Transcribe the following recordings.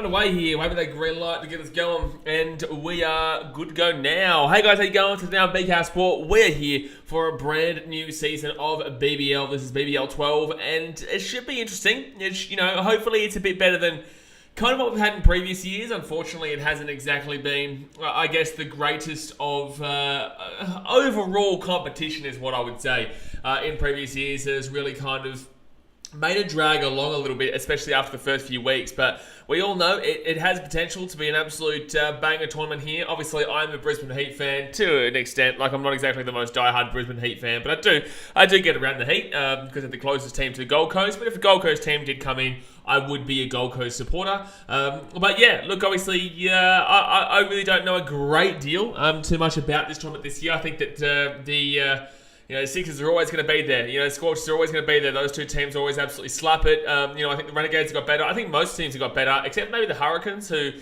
underway here. We're having that green light to get us going, and we are good to go now. Hey guys, how you going? Today on BKR Sport, we're here for a brand new season of BBL. This is BBL12, and it should be interesting. Hopefully it's a bit better than kind of what we've had in previous years. Unfortunately, it hasn't exactly been, I guess, the greatest of overall competition is what I would say. In previous years, it has really kind of made it drag along a little bit, especially after the first few weeks. But we all know it has potential to be an absolute banger tournament here. Obviously, I'm a Brisbane Heat fan to an extent. Like, I'm not exactly the most diehard Brisbane Heat fan, but I do get around the Heat because they're the closest team to Gold Coast. But if a Gold Coast team did come in, I would be a Gold Coast supporter. But yeah, look, obviously, I really don't know a great deal too much about this tournament this year. I think that the Sixers are always going to be there. The Scorchers are always going to be there. Those two teams always absolutely slap it. I think the Renegades got better. I think most teams have got better, except maybe the Hurricanes, who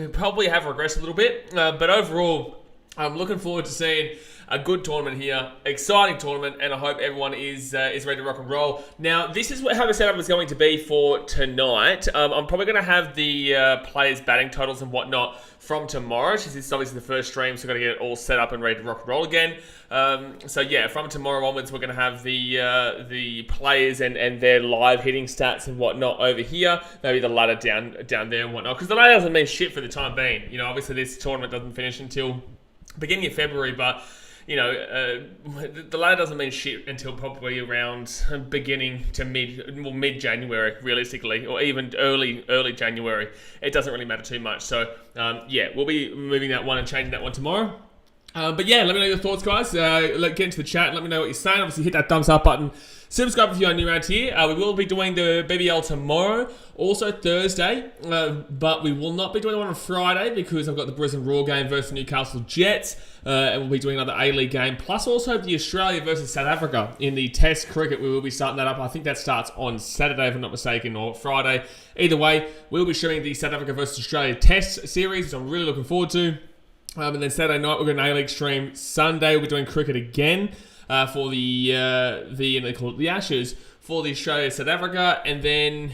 probably have regressed a little bit. But overall, I'm looking forward to seeing a good tournament here, exciting tournament, and I hope everyone is ready to rock and roll. Now, this is how the setup is going to be for tonight. I'm probably going to have the players' batting totals and whatnot from tomorrow, since this is obviously the first stream, so I've got to get it all set up and ready to rock and roll again. From tomorrow onwards, we're going to have the players and their live hitting stats and whatnot over here. Maybe the ladder down there and whatnot, because the ladder doesn't mean shit for the time being. Obviously this tournament doesn't finish until beginning of February, but the ladder doesn't mean shit until probably around beginning to mid-January, realistically, or even early January. It doesn't really matter too much. So, we'll be moving that one and changing that one tomorrow. But yeah, let me know your thoughts, guys. Get into the chat. Let me know what you're saying. Obviously, hit that thumbs up button. Subscribe if you're new around here. We will be doing the BBL tomorrow, also Thursday, but we will not be doing one on Friday because I've got the Brisbane Roar game versus Newcastle Jets, and we'll be doing another A-League game, plus also the Australia versus South Africa in the Test cricket. We will be starting that up. I think that starts on Saturday, if I'm not mistaken, or Friday. Either way, we'll be showing the South Africa versus Australia Test series, which I'm really looking forward to. And then Saturday night, we're going to A-League stream. Sunday, we'll be doing cricket again for they call it the Ashes, for the Australia South Africa. And then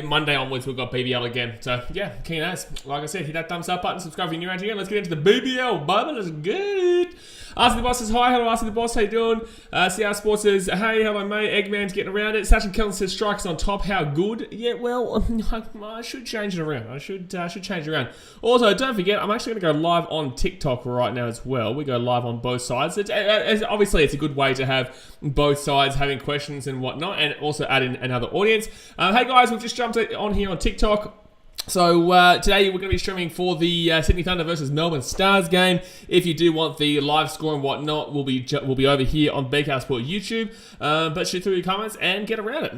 Monday onwards, we've got BBL again. So, yeah, keen as. Like I said, hit that thumbs up button, subscribe if you're new around here. Let's get into the BBL, baby. Let's get it. Ask the Boss says, hi. Hello, Ask the Boss. How you doing? CR Sports says, hey, hello, mate. Eggman's getting around it. Sachin Kelton says, strikes on top. How good? Yeah, well, I should change it around. I should change it around. Also, don't forget, I'm actually going to go live on TikTok right now as well. We go live on both sides. Obviously, it's a good way to have both sides having questions and whatnot, and also add in another audience. Hey, guys, we've just jumped on here on TikTok. So today we're going to be streaming for the Sydney Thunder versus Melbourne Stars game. If you do want the live score and whatnot, we'll be over here on BKR Sport YouTube. But shoot through your comments and get around it.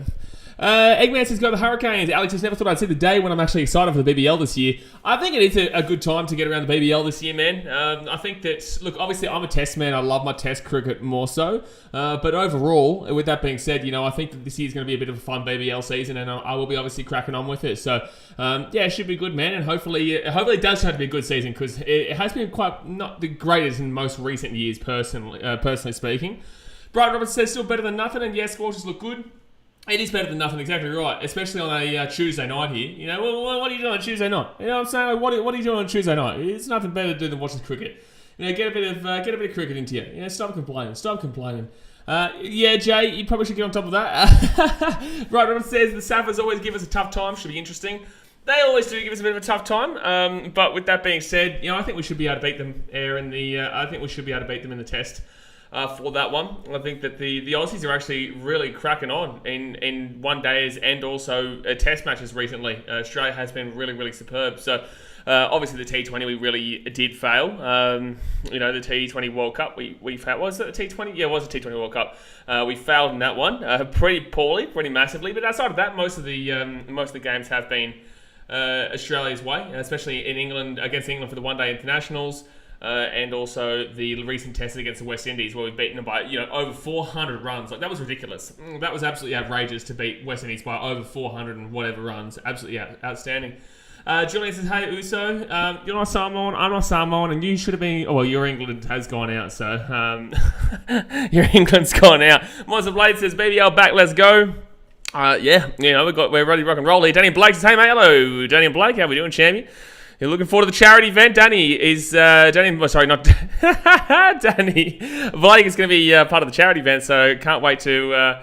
Eggman says, go the Hurricanes. Alex has never thought I'd see the day when I'm actually excited for the BBL this year. I think it is a good time to get around the BBL this year, man. I think that, look, obviously I'm a test man. I love my test cricket more so. But overall, with that being said, I think that this year's going to be a bit of a fun BBL season, and I will be obviously cracking on with it. So, it should be good, man. And hopefully it does turn out to be a good season, because it has been quite not the greatest in most recent years, personally speaking. Brian Roberts says, still better than nothing, and yes, Scorchers look good. It is better than nothing, exactly right. Especially on a Tuesday night here. What are you doing on Tuesday night? You know what I'm saying? Like, what are you doing on Tuesday night? It's nothing better to do than watching cricket. Get a bit of cricket into you. Stop complaining. Jay, you probably should get on top of that. Right, Robert says the Saffers always give us a tough time. Should be interesting. They always do give us a bit of a tough time. But with that being said, I think we should be able to beat them in the test. For that one, I think that the Aussies are actually really cracking on in one days and also test matches recently. Australia has been really, really superb. So obviously the T20 we really did fail. The T20 World Cup we failed. Was it the T20? Yeah, it was the T20 World Cup. We failed in that one pretty poorly, pretty massively. But outside of that, most of the games have been Australia's way, especially in England against England for the one-day internationals. And also the recent test against the West Indies, where we've beaten them by over 400 runs. Like, that was ridiculous. That was absolutely outrageous to beat West Indies by over 400 and whatever runs. Absolutely outstanding. Julian says, hey Uso, you're not Samoan, I'm not Samoan, and you should have been. Oh well, your England has gone out, so your England's gone out. Monster Blade says, BBL back, let's go. we're ready to rock and roll here. Danny Blake says, hey, mate, hello. Danny Blake, how we doing, champion? You're looking forward to the charity event. Danny. Danny Blake is going to be part of the charity event, so can't wait to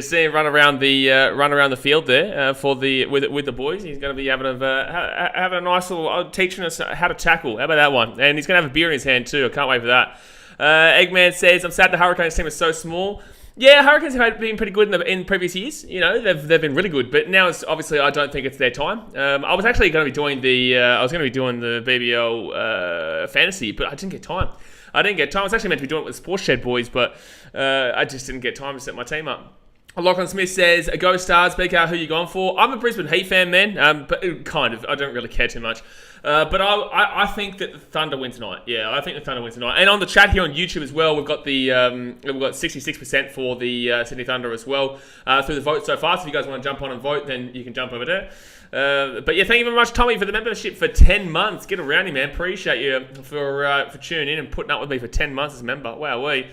see him run around the field there with the boys. He's going to be having a nice little teaching us how to tackle. How about that one? And he's going to have a beer in his hand too. I can't wait for that. Eggman says, I'm sad the Hurricanes team is so small. Yeah, Hurricanes have been pretty good in previous years. You know, they've been really good, but now it's obviously I don't think it's their time. I was actually going to be doing the BBL fantasy, but I didn't get time. I was actually meant to be doing it with the Sports Shed boys, but I just didn't get time to set my team up. Lachlan Smith says, "Go Stars, BKR, who you going for?" I'm a Brisbane Heat fan, man, but kind of. I don't really care too much. But I think that the Thunder win tonight. Yeah, I think the Thunder win tonight. And on the chat here on YouTube as well, we've got 66% for the Sydney Thunder as well through the vote so far. So if you guys want to jump on and vote, then you can jump over there. But yeah, thank you very much, Tommy, for the membership for 10 months. Get around here, man. Appreciate you for tuning in and putting up with me for 10 months as a member. Wowee.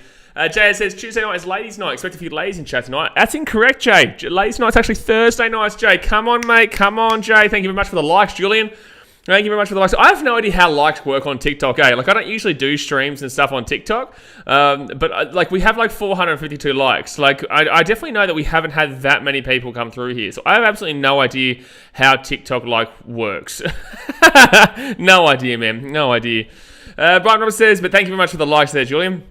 Jay says, Tuesday night is ladies' night. Expect a few ladies in chat tonight. That's incorrect, Jay. Ladies' night's actually Thursday nights, Jay. Come on, mate. Come on, Jay. Thank you very much for the likes, Julian. Thank you very much for the likes. I have no idea how likes work on TikTok, Like, I don't usually do streams and stuff on TikTok. But we have, 452 likes. I definitely know that we haven't had that many people come through here. So I have absolutely no idea how TikTok, works. No idea, man. No idea. Brian Roberts says, but thank you very much for the likes there, Julian.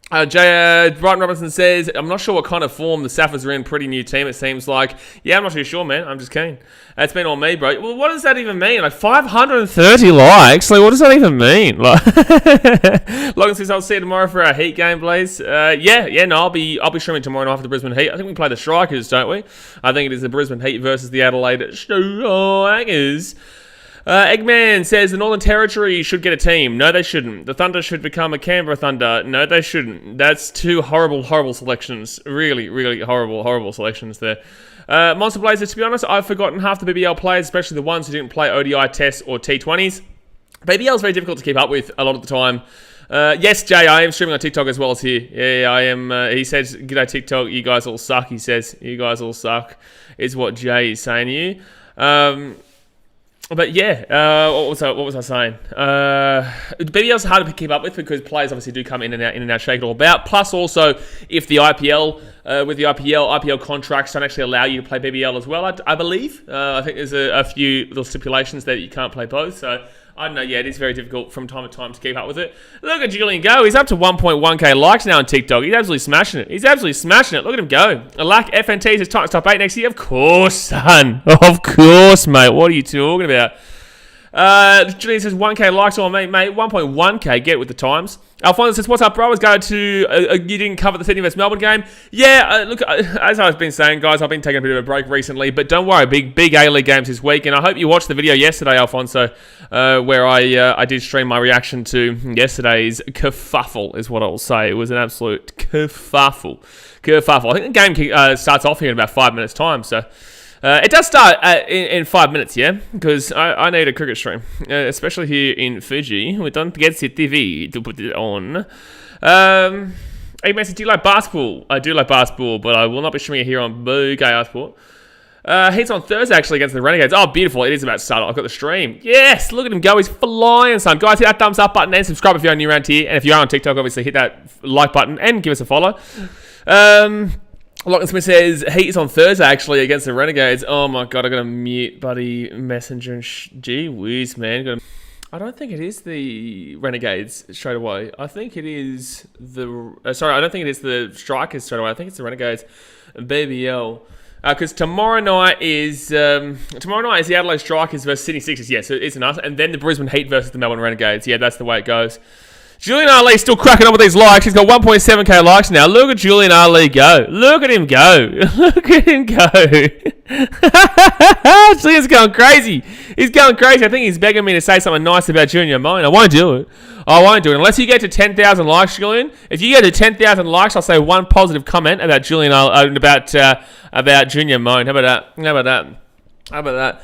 Brian Robinson says, I'm not sure what kind of form the Saffers are in. Pretty new team, it seems like. Yeah, I'm not too sure, man. I'm just keen. It's been on me, bro. Well, what does that even mean? 530 likes? What does that even mean? Logan says, I'll see you tomorrow for our Heat game, Blaze. I'll be streaming tomorrow night for the Brisbane Heat. I think we play the Strikers, don't we? I think it is the Brisbane Heat versus the Adelaide Strikers. Eggman says the Northern Territory should get a team. No, they shouldn't. The Thunder should become a Canberra Thunder. No, they shouldn't. That's two horrible, horrible selections. Really, really horrible, horrible selections there. Monster Blazer, to be honest, I've forgotten half the BBL players, especially the ones who didn't play ODI tests or T20s. BBL is very difficult to keep up with a lot of the time. Yes, Jay, I am streaming on TikTok as well as here. Yeah, I am. He says, g'day TikTok, you guys all suck. He says, you guys all suck, is what Jay is saying to you. But yeah, what was I saying? BBL's harder to keep up with because players obviously do come in and out, shake it all about. Plus, also, if the IPL with the IPL contracts don't actually allow you to play BBL as well, I believe. I think there's a few little stipulations that you can't play both. So I don't know. Yeah, it is very difficult from time to time to keep up with it. Look at Julian go. He's up to 1.1k likes now on TikTok. He's absolutely smashing it. Look at him go. Alack FNT says Titans top 8 next year. Of course, son. Of course, mate. What are you talking about? Julian says 1k likes on me, mate. 1.1k. Get with the times. Alfonso says, what's up, bro? I was going to... you didn't cover the Sydney vs Melbourne game. Yeah, look, as I've been saying, guys, I've been taking a bit of a break recently, but don't worry, big A-League games this week, and I hope you watched the video yesterday, Alfonso, where I did stream my reaction to yesterday's kerfuffle, is what I will say. It was an absolute kerfuffle. I think the game starts off here in about 5 minutes' time, so... it does start in 5 minutes, yeah? Because I need a cricket stream, especially here in Fiji. We don't get TV to put it on. Hey, Messi, do you like basketball? I do like basketball, but I will not be streaming it here on BKR Sport. He's on Thursday, actually, against the Renegades. Oh, beautiful. It is about to start. I've got the stream. Yes, look at him go. He's flying, son. Guys, hit that thumbs up button and subscribe if you're new around here. And if you are on TikTok, obviously, hit that like button and give us a follow. Lachlan Smith says, Heat is on Thursday, actually, against the Renegades. Oh, my God, I got to mute Buddy Messenger. Gee whiz, man. I don't think it is the Renegades straight away. I think it is the... I don't think it is the Strikers straight away. I think it's the Renegades BBL. Because tomorrow night is the Adelaide Strikers versus Sydney Sixers. Yeah, so it's an us. And then the Brisbane Heat versus the Melbourne Renegades. Yeah, that's the way it goes. Julian Ali still cracking up with these likes. He's got 1.7k likes now. Look at Julian Ali go. Look at him go. Julian's going crazy. He's going crazy. I think he's begging me to say something nice about Junior Mine. I won't do it. Unless you get to 10,000 likes, Julian. If you get to 10,000 likes, I'll say one positive comment about Julian about Junior Mine. How about that?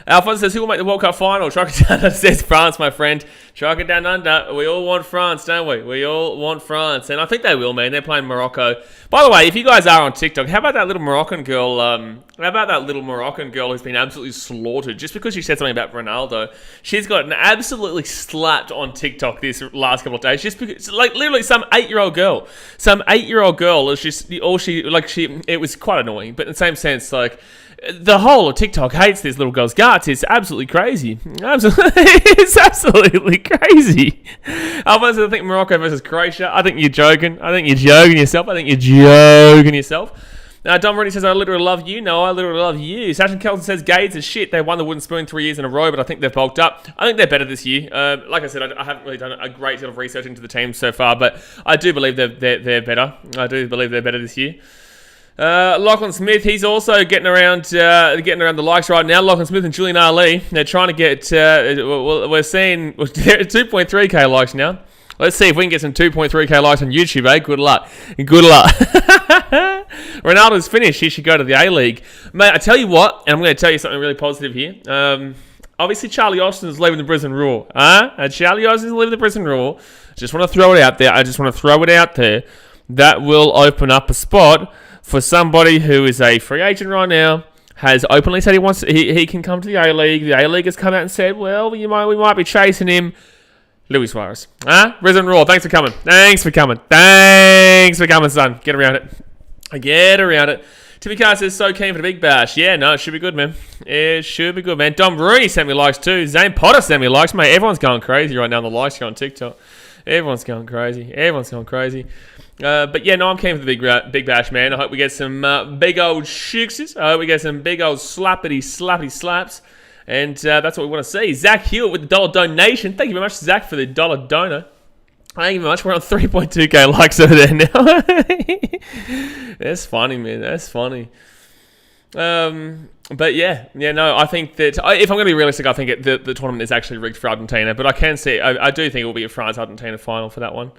Alphonse says, who will make the World Cup final? Truck it down under says France, my friend. Truck it down under. We all want France, don't we? We all want France. And I think they will, man. They're playing Morocco. By the way, if you guys are on TikTok, how about that little Moroccan girl? Who's been absolutely slaughtered just because she said something about Ronaldo? She's gotten absolutely slapped on TikTok this last couple of days. Just because, like, literally some 8-year-old girl. Is just it was quite annoying. But in the same sense, like, the whole of TikTok hates this little girl's guts. It's absolutely crazy. It's absolutely crazy. Alphonse, I think Morocco versus Croatia. I think you're joking. Dom Rudy says, I literally love you. No, I literally love you. Sachin Kelton says, Gades is shit. They won the wooden spoon 3 years in a row, but I think they've bulked up. I think they're better this year. Like I said, I haven't really done a great deal of research into the team so far, but I do believe they're better. I do believe they're better this year. Lachlan Smith, he's also getting around the likes right now. Lachlan Smith and Julian Ali, they're trying to get. We're seeing 2.3k likes now. Let's see if we can get some 2.3k likes on YouTube, eh? Good luck. Ronaldo's finished. He should go to the A-League, mate. I tell you what, and I'm going to tell you something really positive here. Obviously, Charlie Austin's leaving the Brisbane Roar. Charlie Austin's leaving the Brisbane Roar. Just want to throw it out there. That will open up a spot for somebody who is a free agent right now, has openly said he can come to the A-League. The A-League has come out and said, well, we might be chasing him. Luis Suarez. Brisbane Roar, thanks for coming, son. Get around it. Timmy Carr says, so keen for the Big Bash. Yeah, no, it should be good, man. Dom Rooney sent me likes too. Zane Potter sent me likes, mate. Everyone's going crazy right now on the likes on TikTok. Everyone's going crazy. But yeah, no, I'm keen for the Big Bash, man. I hope we get some big old shixes. I hope we get some big old slappy slaps. And that's what we want to see. Zach Hewitt with the $1 donation. Thank you very much, Zach, for the $1 dono. Thank you very much. We're on 3.2k likes over there now. That's funny, man. That's funny. But yeah, no, I think that if I'm going to be realistic, I think the tournament is actually rigged for Argentina. But I can see, I do think it will be a France-Argentina final for that one.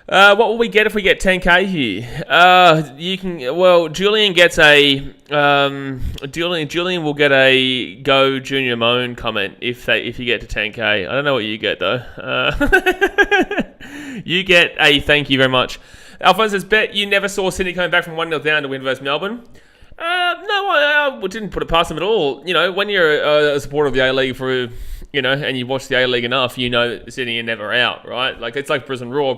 What will we get if we get 10k here? Julian gets a Julian will get a Go Junior Moan comment if you get to 10k. I don't know what you get though. You get a thank you very much. Alphonse says, bet you never saw Sydney coming back from 1-0 down to win versus Melbourne. No, I didn't put it past them at all. You know, when you're a supporter of the A-League and you watch the A-League enough, you know that Sydney are never out, right? Like, it's like Brisbane Roar.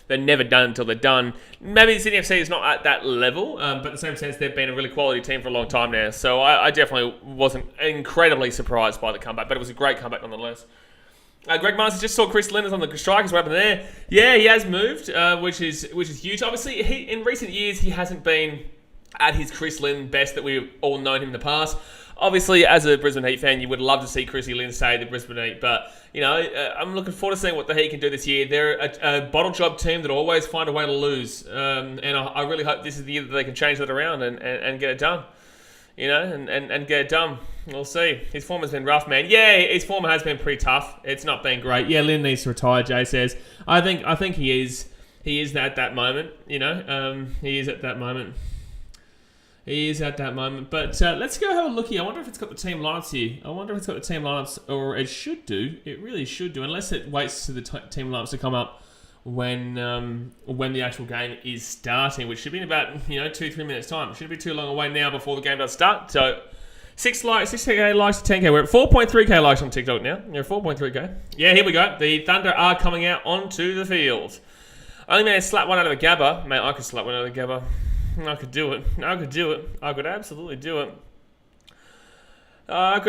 They're never done until they're done. Maybe Sydney FC is not at that level, but in the same sense, they've been a really quality team for a long time now. So I definitely wasn't incredibly surprised by the comeback, but it was a great comeback nonetheless. Greg Masters just saw Chris Linders on the strikers. What happened there? Yeah, he has moved, which is huge. Obviously, in recent years, he hasn't been at his Chris Lynn best that we've all known him in the past. Obviously, as a Brisbane Heat fan, you would love to see Chrissy Lynn stay at the Brisbane Heat, but I'm looking forward to seeing what the Heat can do this year. They're a bottle job team that always find a way to lose, and I really hope this is the year that they can change that around and get it done. And get it done. We'll see. His form has been rough, man. Yeah, his form has been pretty tough. It's not been great. Yeah, Lynn needs to retire, Jay says. I think he is. He is at that moment. He is at that moment. But let's go have a look here. I wonder if it's got the team lineups here. Or it should do. It really should do, unless it waits to the team lineups to come up when the actual game is starting, which should be in about 2-3 minutes time. It shouldn't be too long away now before the game does start. So 6k likes to 10k. We're at 4.3k likes on TikTok now. 4.3k. Yeah, here we go. The Thunder are coming out onto the field. Only man to slap one out of the Gabba. Mate, I could slap one out of the Gabba. I could do it. I could absolutely do it. I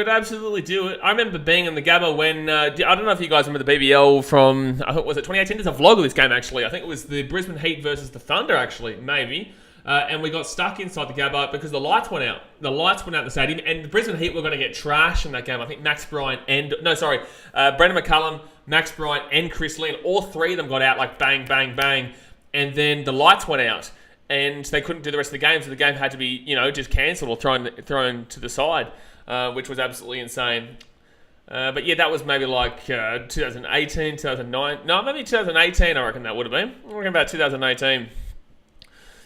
remember being in the Gabba when... I don't know if you guys remember the BBL from... I think, was it 2018? There's a vlog of this game, actually. I think it was the Brisbane Heat versus the Thunder, actually. Maybe. And we got stuck inside the Gabba because the lights went out. The lights went out in the stadium. And the Brisbane Heat were going to get trashed in that game. I think Max Bryant and... Brendan McCullum, Max Bryant and Chris Lynn. All three of them got out like bang, bang, bang. And then the lights went out. And they couldn't do the rest of the game, so the game had to be, just cancelled or thrown to the side, which was absolutely insane. But yeah, that was maybe like 2018, 2009. No, maybe 2018, I reckon that would have been. I reckon about 2018.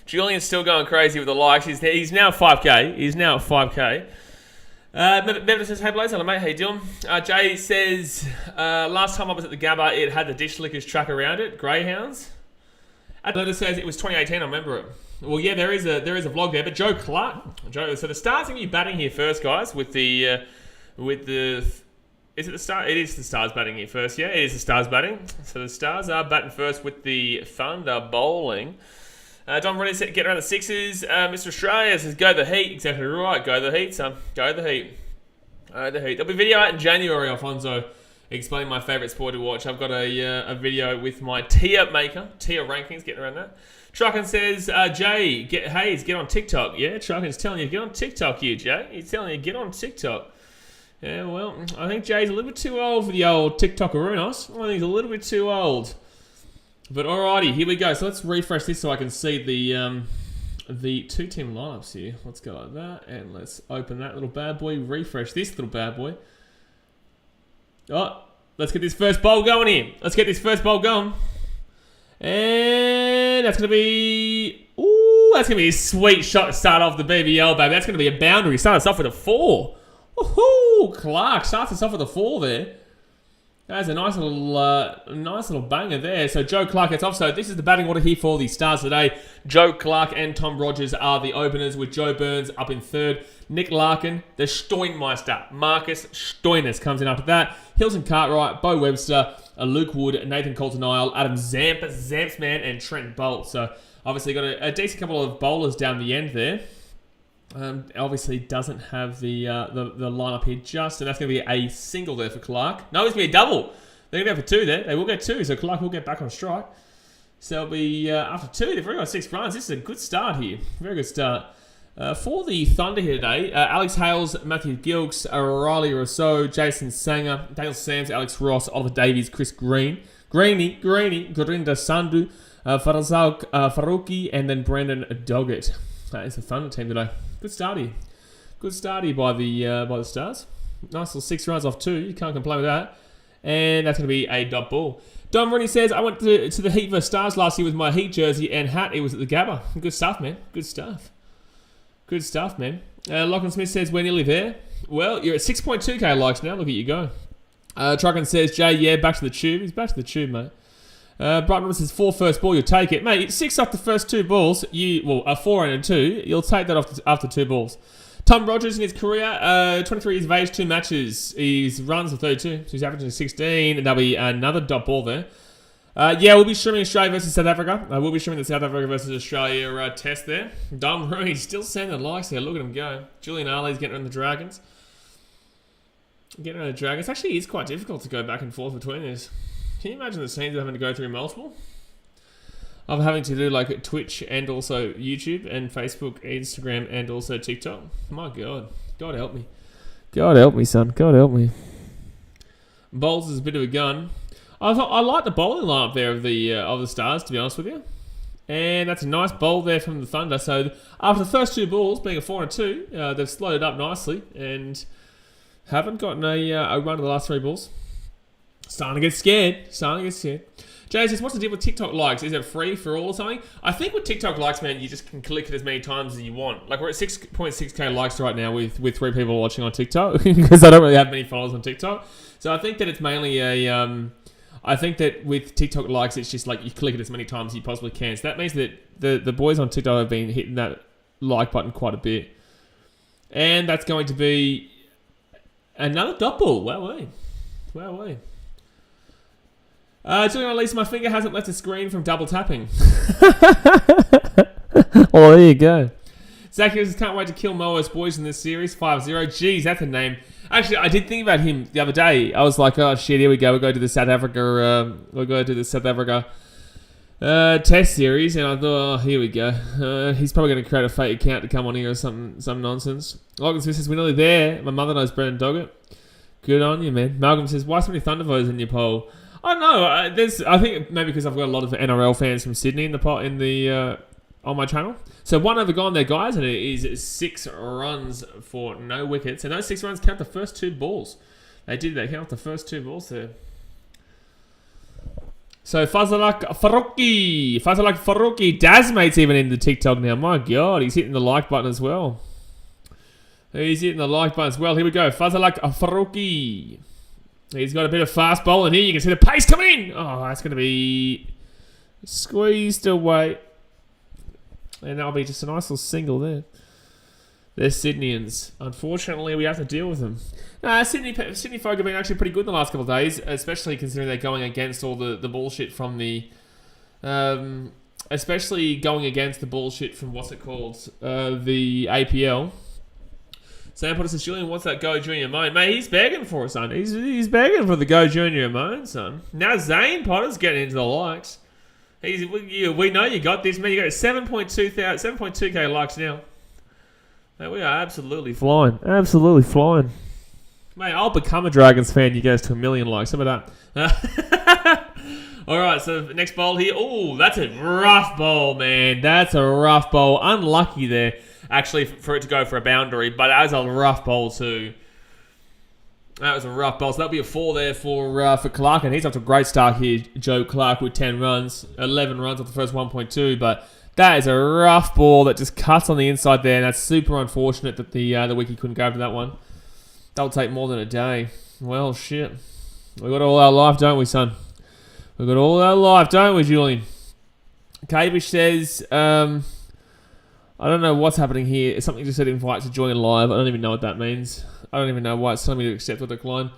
Julian's still going crazy with the likes. He's now 5K. Member says, hey Blaze, hello mate, how you doing? Jay says, last time I was at the Gabba, it had the Dish Lickers track around it, Greyhounds. Atlanta says it was 2018, I remember it. Well, yeah, there is a vlog there, but Joe Clark. So the Stars are going to be batting here first, guys, with the is it the Stars? It is the Stars batting here first, yeah, it is the Stars batting. So the Stars are batting first with the Thunder bowling. Don Rennie said, get around the sixes. Mr. Australia says, go the Heat. Exactly right. Go the Heat, son. Go the Heat. The Heat. There'll be a video out in January, Alfonso, explaining my favourite sport to watch. I've got a video with my tier maker, tier rankings, getting around that. Trucken says, Jay, get on TikTok. Yeah, Trucken's telling you, get on TikTok here, Jay. He's telling you, get on TikTok. Yeah, well, I think Jay's a little bit too old for the old TikTokerunos. I think he's a little bit too old. But alrighty, here we go. So let's refresh this so I can see the two-team lineups here. Let's go like that, and let's open that little bad boy. Refresh this little bad boy. Oh, let's get this first bowl going here. Let's get this first bowl going. And that's going to be... Ooh, that's going to be a sweet shot to start off the BBL, baby. That's going to be a boundary. Start us off with a 4. Woohoo! Clark starts us off with a 4 there. That's a nice little banger there. So Joe Clark gets off. So this is the batting order here for the Stars today. Joe Clark and Tom Rogers are the openers, with Joe Burns up in third. Nick Larkin, the Stoinmeister, Marcus Stoinis comes in after that. Hilton Cartwright, Bo Webster, Luke Wood, Nathan Colton-Isle, Adam Zampsman, and Trent Bolt. So obviously got a decent couple of bowlers down the end there. Obviously doesn't have the lineup here just, and that's going to be a single there for Clark. No, it's going to be a double. They're going to go for 2 there. They will get 2, so Clark will get back on strike. So it'll be after 2. They've already got 6 runs. This is a good start here. Very good start. For the Thunder here today, Alex Hales, Matthew Gilkes, Riley Rousseau, Jason Sanger, Daniel Sams, Alex Ross, Oliver Davies, Chris Greeny, Gurinder Sandhu, Farazal Faruqi, and then Brandon Doggett. That is the Thunder team today. Good start here. Good start here by the Stars. Nice little 6 runs off 2. You can't complain with that. And that's going to be a dot ball. Dom Rennie says, I went to the Heat vs Stars last year with my Heat jersey and hat. It was at the Gabba. Good stuff, man. Good stuff. Good stuff, man. Lachlan Smith says, we're nearly there. Well, you're at 6.2k likes now. Look at you go. Trucken says, Jay, yeah, back to the tube. He's back to the tube, mate. Brighton says 4 first ball, you'll take it. Mate, 6 off the first 2 balls. A 4 and a 2. You'll take that off after 2 balls. Tom Rogers in his career, 23 years of age, 2 matches. He's runs of 32, so he's averaging 16, and there'll be another dot ball there. Yeah, we'll be streaming Australia versus South Africa. We'll be streaming the South Africa versus Australia test there. Dom Rooney still sending likes there. Look at him go. Julian Arley's getting around the Dragons. Actually, it is quite difficult to go back and forth between this. Can you imagine the scenes of having to go through multiple? Of having to do like Twitch and also YouTube and Facebook, Instagram, and also TikTok. My God. God help me. God help me, son. God help me. Bowls is a bit of a gun. I like the bowling lineup there of the Stars, to be honest with you. And that's a nice bowl there from the Thunder. So after the first 2 balls, being a 4 and 2, they've slowed it up nicely and haven't gotten a run of the last 3 balls. Starting to get scared. Jay says, what's the deal with TikTok likes? Is it free for all or something? I think with TikTok likes, man, you just can click it as many times as you want. Like, we're at 6.6k likes right now with 3 people watching on TikTok because I don't really have many followers on TikTok. So I think that it's mainly I think that with TikTok likes, it's just like you click it as many times as you possibly can. So that means that the boys on TikTok have been hitting that like button quite a bit. And that's going to be another double. Wow. Julian, at least my finger hasn't left the screen from double tapping. Well, there you go. Zach says, can't wait to kill Moa's boys in this series. 5-0. Jeez, that's a name. Actually, I did think about him the other day. I was like, oh shit, here we go. We'll go to the South Africa. Test series, and I thought, oh, here we go. He's probably going to create a fake account to come on here or some nonsense. Logan Smith says, we're nearly there. My mother knows Brendan Doggett. Good on you, man. Malcolm says, why so many Thunder votes in your poll? I don't know. I think maybe because I've got a lot of NRL fans from Sydney on my channel. So 1 over gone there, guys, and it is 6 runs for no wickets. And those 6 runs count the first 2 balls. They did that. Count the first 2 balls there. So Fazalak Faruqi, Dazmate's even in the TikTok now. My God, he's hitting the like button as well. He's hitting the like button as well. Here we go. Fazalak Faruqi. He's got a bit of fast ball in here. You can see the pace coming in. Oh, that's going to be squeezed away. And that'll be just a nice little single there. They're Sydneyans. Unfortunately, we have to deal with them. Sydney folk have been actually pretty good in the last couple of days, especially considering they're going against all the bullshit from the... especially going against the bullshit from, what's it called? The APL. Sam Potter says, Julian wants that Go Junior Moan. Mate, he's begging for it, son. He's begging for the Go Junior Moan, son. Now Zane Potter's getting into the likes. We know you got this, man. You got 7.2k likes now. Mate, we are absolutely flying. Absolutely flying. Mate, I'll become a Dragons fan. You guys to 1 million likes. How about that? Alright, so next bowl here. Oh, that's a rough bowl, man. That's a rough bowl. Unlucky there, actually, for it to go for a boundary. But that was a rough bowl too. That was a rough bowl. So that'll be a 4 there for Clark. And he's off to a great start here, Joe Clark, with 10 runs. 11 runs off the first 1.2. But that is a rough ball that just cuts on the inside there. And that's super unfortunate that the wiki couldn't go to that one. That'll take more than a day. Well, shit. We got all our life, don't we, son? We got all our life, don't we, Julian? Kavish says, I don't know what's happening here. Something just said invite to join live. I don't even know what that means. I don't even know why it's telling me to accept or decline.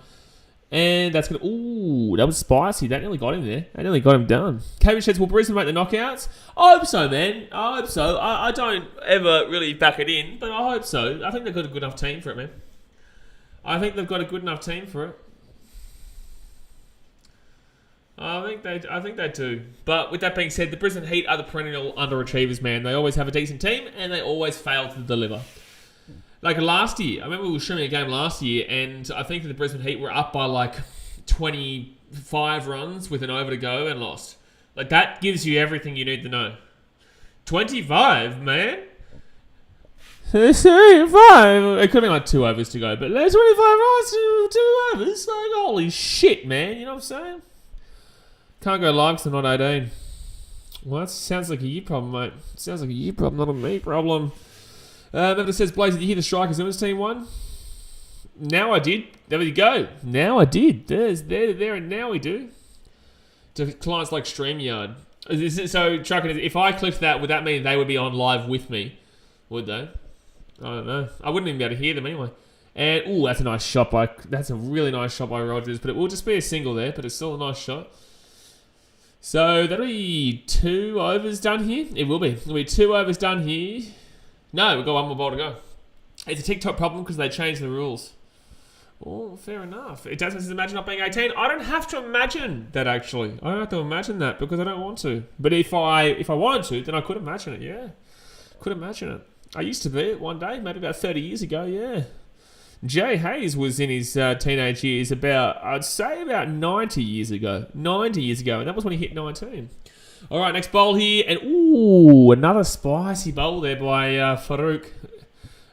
And that's going to... Ooh, that was spicy. That nearly got him there. That nearly got him done. Kavish says, will Brisbane make the knockouts? I hope so, man. I hope so. I don't ever really back it in, but I hope so. I think they've got a good enough team for it, man. I think they've got a good enough team for it. I think they do. But with that being said, the Brisbane Heat are the perennial underachievers, man. They always have a decent team, and they always fail to deliver. Like last year, I remember we were streaming a game last year, and I think that the Brisbane Heat were up by like 25 runs with an over to go and lost. Like that gives you everything you need to know. 25, man. 25. It could have been like 2 overs to go, but there's 25 runs to 2 overs. Like holy shit, man. You know what I'm saying? Can't go live because I'm not 18. Well, that sounds like a you problem, mate. Sounds like a you problem, not a me problem. Member says, Blaze, did you hear the Strikers Women's team won? Now I did. There we go. Now I did. There, and now we do. To clients like StreamYard. So, Trucker, if I clicked that, would that mean they would be on live with me? Would they? I don't know. I wouldn't even be able to hear them anyway. And, ooh, that's a nice shot by... That's a really nice shot by Rogers. But it will just be a single there, but it's still a nice shot. So, that'll be 2 overs done here. It will be. It'll be 2 overs done here. No, we've got 1 more ball to go. It's a TikTok problem because they changed the rules. Oh, fair enough. It doesn't imagine not being 18. I don't have to imagine that, actually. I don't have to imagine that because I don't want to. But if I wanted to, then I could imagine it, yeah. Could imagine it. I used to be it one day, maybe about 30 years ago, yeah. Jay Hayes was in his teenage years I'd say about 90 years ago. 90 years ago, and that was when he hit 19. All right, next bowl here, and ooh, another spicy bowl there by Farouk.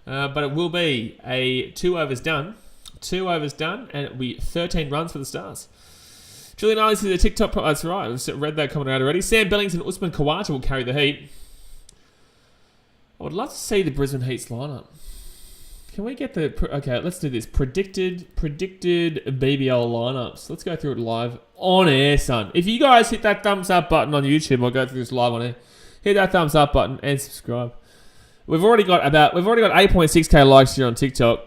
But it will be a 2 overs done. 2 overs done, and it'll be 13 runs for the Stars. Julian Ellis is a TikTok... That's right, I've read that comment out already. Sam Billings and Usman Khawaja will carry the Heat. I would love to see the Brisbane Heat's lineup. Can we get the... Okay, let's do this. Predicted BBL lineups. Let's go through it live on air, son. If you guys hit that thumbs up button on YouTube, I'll go through this live on air. Hit that thumbs up button and subscribe. We've already got 8.6k likes here on TikTok.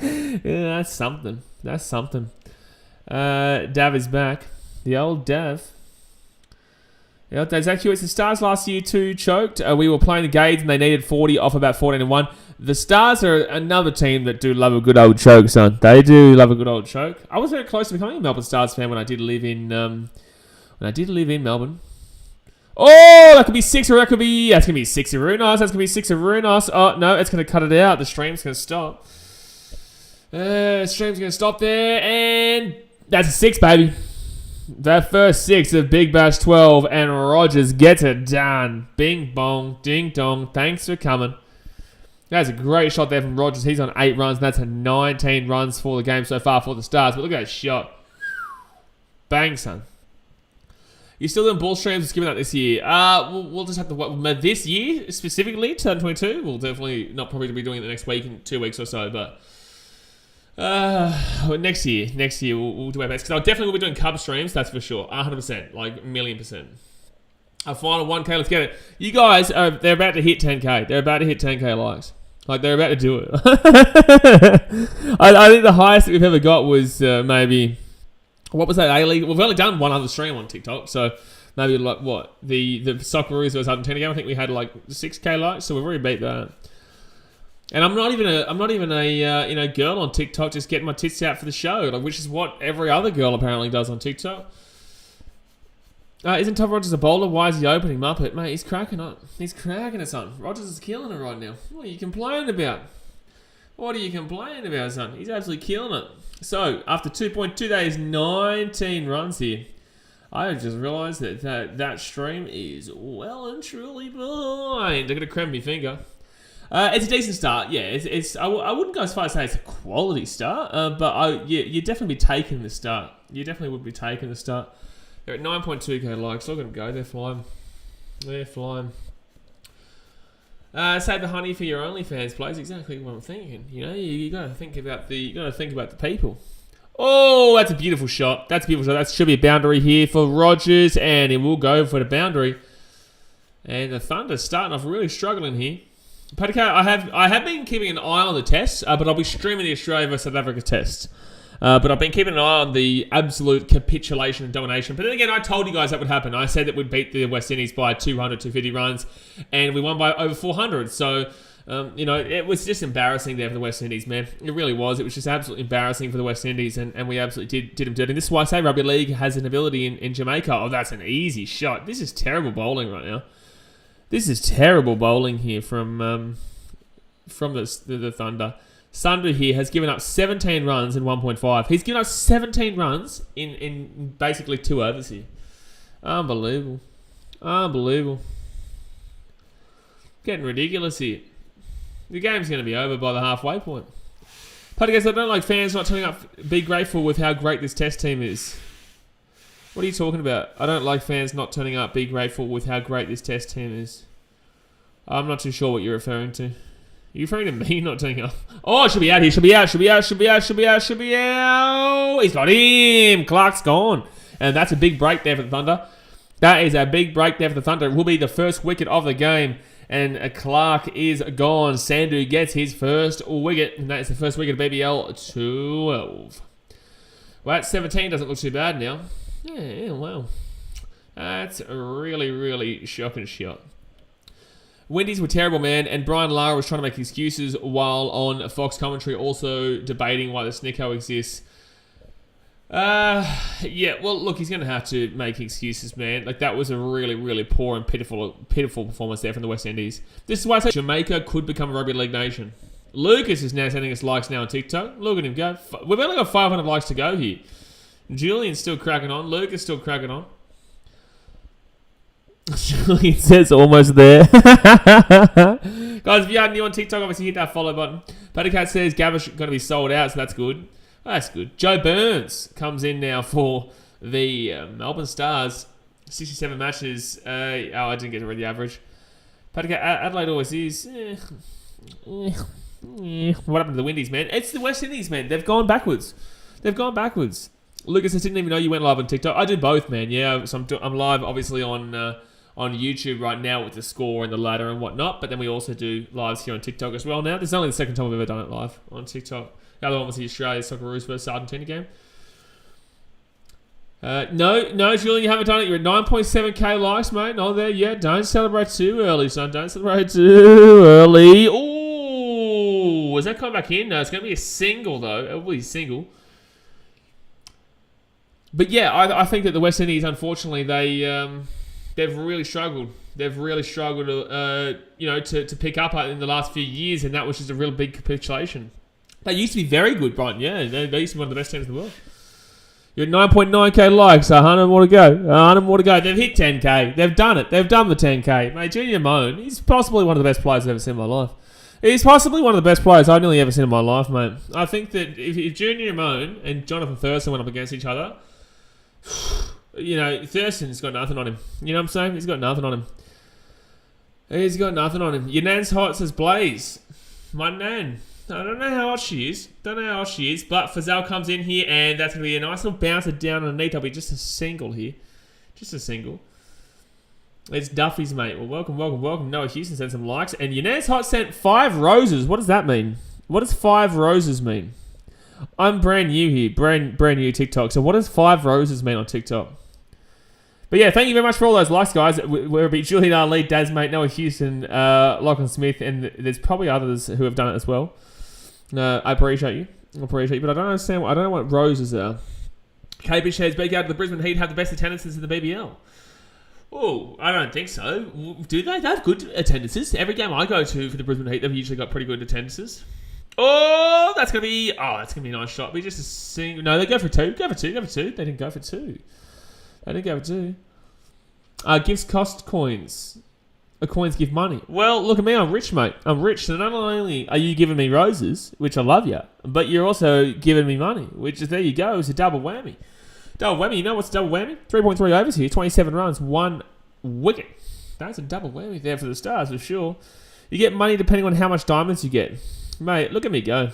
Yeah, that's something. That's something. Dav is back. The old Dav. Yeah, that's actually the Stars last year too choked. We were playing the Gades and they needed 40 off about 14-1. The Stars are another team that do love a good old choke, son. They do love a good old choke. I was very close to becoming a Melbourne Stars fan when I did live in Melbourne. Oh, that could be 6 or that could be... That's going to be 6 of Runos. That's going to be 6 of Runos. Oh, no, it's going to cut it out. The stream's going to stop. Stream's going to stop there. And that's a 6, baby. That first 6 of Big Bash 12, and Rogers gets it done. Bing bong, ding dong. Thanks for coming. That's a great shot there from Rogers. He's on 8 runs, and that's a 19 runs for the game so far for the Stars. But look at that shot. Bang, son. You still doing ball streams? Just giving that this year. We'll just have to this year specifically, 2022. We'll definitely not probably be doing it the next week in 2 weeks or so, but next year we'll do our best because I'll definitely will be doing Cub streams. That's for sure, 100%, like 1,000,000%. Our final 1K. Let's get it. You guys they're about to hit 10K. They're about to hit 10K likes. Like they're about to do it. I think the highest that we've ever got was maybe. What was that A-League? We've only done one other stream on TikTok, so maybe like what? The Socceroos versus Argentina game, I think we had like 6K likes, so we've already beat that. And I'm not even a girl on TikTok just getting my tits out for the show, like, which is what every other girl apparently does on TikTok. Isn't Tom Rogers a bowler? Why is he opening Muppet? Mate, he's cracking it. He's cracking it, son. Rogers is killing it right now. What are you complaining about? What are you complaining about, son? He's absolutely killing it. So, after 2.2 days, 19 runs here. I just realised that stream is well and truly behind. I'm going to cram my finger. It's a decent start, yeah. I wouldn't go as far as say it's a quality start, but you'd definitely be taking the start. You definitely would be taking the start. They're at 9.2k likes. Look at them go. They're flying. They're flying. Save the honey for your OnlyFans, please. Exactly what I'm thinking. You know, you got to think about the people. Oh, that's a beautiful shot. That's a beautiful shot. That should be a boundary here for Rogers, and he will go for the boundary. And the Thunder's starting off really struggling here. Padika, I have been keeping an eye on the tests, but I'll be streaming the Australia versus South Africa test. But I've been keeping an eye on the absolute capitulation and domination. But then again, I told you guys that would happen. I said that we'd beat the West Indies by 200, 250 runs, and we won by over 400. So, it was just embarrassing there for the West Indies, man. It really was. It was just absolutely embarrassing for the West Indies, and we absolutely did them dirty. And this is why I say rugby league has an ability in Jamaica. Oh, that's an easy shot. This is terrible bowling right now. This is terrible bowling here from the Thunder. Thunder here has given up 17 runs in 1.5. He's given up 17 runs in basically 2 overs here. Unbelievable. Unbelievable. Getting ridiculous here. The game's going to be over by the halfway point. But I guess I don't like fans not turning up. Be grateful with how great this test team is. What are you talking about? I don't like fans not turning up. Be grateful with how great this test team is. I'm not too sure what you're referring to. Are you referring to me not turning up? Oh, it should be out here. Should be out. He's got him. Clark's gone. And that's a big break there for the Thunder. That is a big break there for the Thunder. It will be the first wicket of the game. And Clark is gone. Sandhu gets his first wicket. And that is the first wicket of BBL12. Well, that 17 doesn't look too bad now. Yeah, wow. That's a really, really shocking shot. Windies were terrible, man, and Brian Lara was trying to make excuses while on Fox commentary, also debating why the Snicko exists. Yeah, well, look, he's going to have to make excuses, man. Like, that was a really, really poor and pitiful performance there from the West Indies. This is why I say Jamaica could become a rugby league nation. Lucas is now sending us likes now on TikTok. Look at him go. We've only got 500 likes to go here. Julian's still cracking on. Lucas still cracking on. It says almost there. Guys, if you are new on TikTok, obviously hit that follow button. Buttercat says Gavish going to be sold out, so that's good. That's good. Joe Burns comes in now for the Melbourne Stars. 67 matches. I didn't get to read the average. Buttercat, Adelaide always is. What happened to the Windies, man? It's the West Indies, man. They've gone backwards. Lucas, I didn't even know you went live on TikTok. I do both, man. Yeah, so I'm live, obviously, on YouTube right now with the score and the ladder and whatnot. But then we also do lives here on TikTok as well now. This is only the second time we've ever done it live on TikTok. The other one was the Australia Socceroos versus Argentina game. No, Julian, you haven't done it. You're at 9.7k likes, mate. Not there yet. Don't celebrate too early, son. Don't celebrate too early. Ooh, is that coming back in? No, it's going to be a single, though. It will be a single. But yeah, I think that the West Indies, unfortunately, they've really struggled. They've really struggled, to pick up in the last few years, and that was just a real big capitulation. They used to be very good, Brighton. Yeah, they used to be one of the best teams in the world. You're at 9.9k likes, 100 more to go. 100 more to go. They've hit 10k. They've done it. They've done the 10k. Mate, Junior Moan, he's possibly one of the best players I've ever seen in my life. He's possibly one of the best players I've nearly ever seen in my life, mate. I think that if Junior Moan and Jonathan Thurston went up against each other, You know, Thurston's got nothing on him. You know what I'm saying? He's got nothing on him. He's got nothing on him. Your nan's hot, says Blaze. My nan. I don't know how hot she is. Don't know how hot she is. But Fazal comes in here, and that's going to be a nice little bouncer down underneath. There'll be just a single here. Just a single. It's Duffy's, mate. Well, welcome, welcome, welcome. Noah Houston sent some likes. And your nan's hot sent 5 roses. What does that mean? What does 5 roses mean? I'm brand new here. Brand new TikTok. So what does 5 roses mean on TikTok? But yeah, thank you very much for all those likes, guys. We're be Julian Ali, Daz, mate, Noah Houston, Lachlan Smith, and there's probably others who have done it as well. I appreciate you. But I don't understand. I don't know what roses are. KB shares BK out of the Brisbane Heat have the best attendances in the BBL. Oh, I don't think so. Do they? They have good attendances. Every game I go to for the Brisbane Heat, they've usually got pretty good attendances. Oh, that's gonna be a nice shot. Be just a single. No, they go for 2. Go for 2. They didn't go for 2. Gifts cost coins. Coins give money. Well, look at me. I'm rich, mate. I'm rich. So not only are you giving me roses, which I love you, but you're also giving me money, which is, there you go. It's a double whammy. Double whammy. You know what's double whammy? 3.3 overs here. 27 runs. 1 wicket. That's a double whammy there for the Stars, for sure. You get money depending on how much diamonds you get. Mate, look at me go.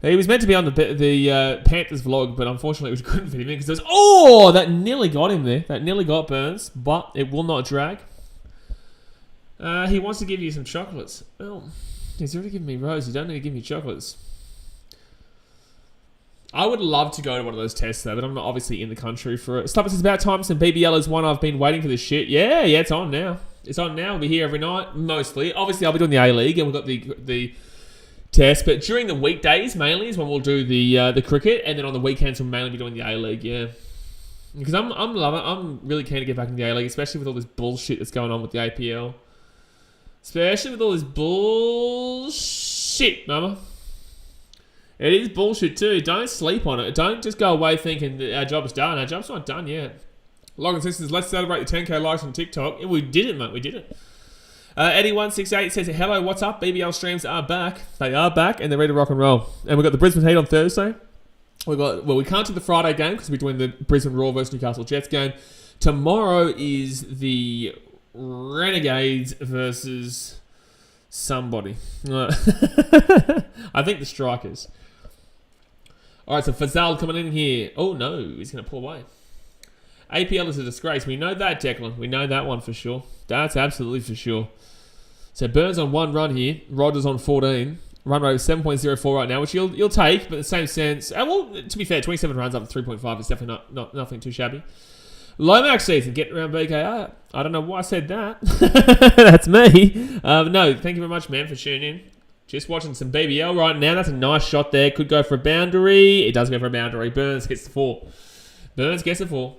He was meant to be on the Panthers vlog, but unfortunately we couldn't fit him in because there was... that nearly got him there. That nearly got Burns, but it will not drag. He wants to give you some chocolates. Well, he's already given me roses. You don't need to give me chocolates. I would love to go to one of those tests, though, but I'm not obviously in the country for it. Stop, it's about time. Some BBL is one. I've been waiting for this shit. Yeah, it's on now. It's on now. We'll be here every night, mostly. Obviously, I'll be doing the A-League, and we've got the test, but during the weekdays mainly is when we'll do the cricket, and then on the weekends we'll mainly be doing the A-League, yeah. Because I'm really keen to get back in the A-League, especially with all this bullshit that's going on with the APL. Especially with all this bullshit, mama. It is bullshit too. Don't sleep on it. Don't just go away thinking that our job is done. Our job's not done yet. Logan says, let's celebrate the 10k likes on TikTok. We did it, mate. We did it. Eddie168 says, hello, what's up? BBL streams are back. They are back, and they're ready to rock and roll. And we've got the Brisbane Heat on Thursday. We can't do the Friday game because we're doing the Brisbane Roar versus Newcastle Jets game. Tomorrow is the Renegades versus somebody. I think the Strikers. All right, so Fazal coming in here. Oh, no, he's going to pull away. APL is a disgrace. We know that, Declan. We know that one for sure. That's absolutely for sure. So Burns on 1 run here. Rogers on 14. Run rate of 7.04 right now, which you'll take, but in the same sense. Well, to be fair, 27 runs up to 3.5 is definitely not nothing too shabby. Lomax season, getting around BKR. I don't know why I said that. That's me. No, thank you very much, man, for tuning in. Just watching some BBL right now. That's a nice shot there. Could go for a boundary. It does go for a boundary. Burns gets the 4. Burns gets the 4.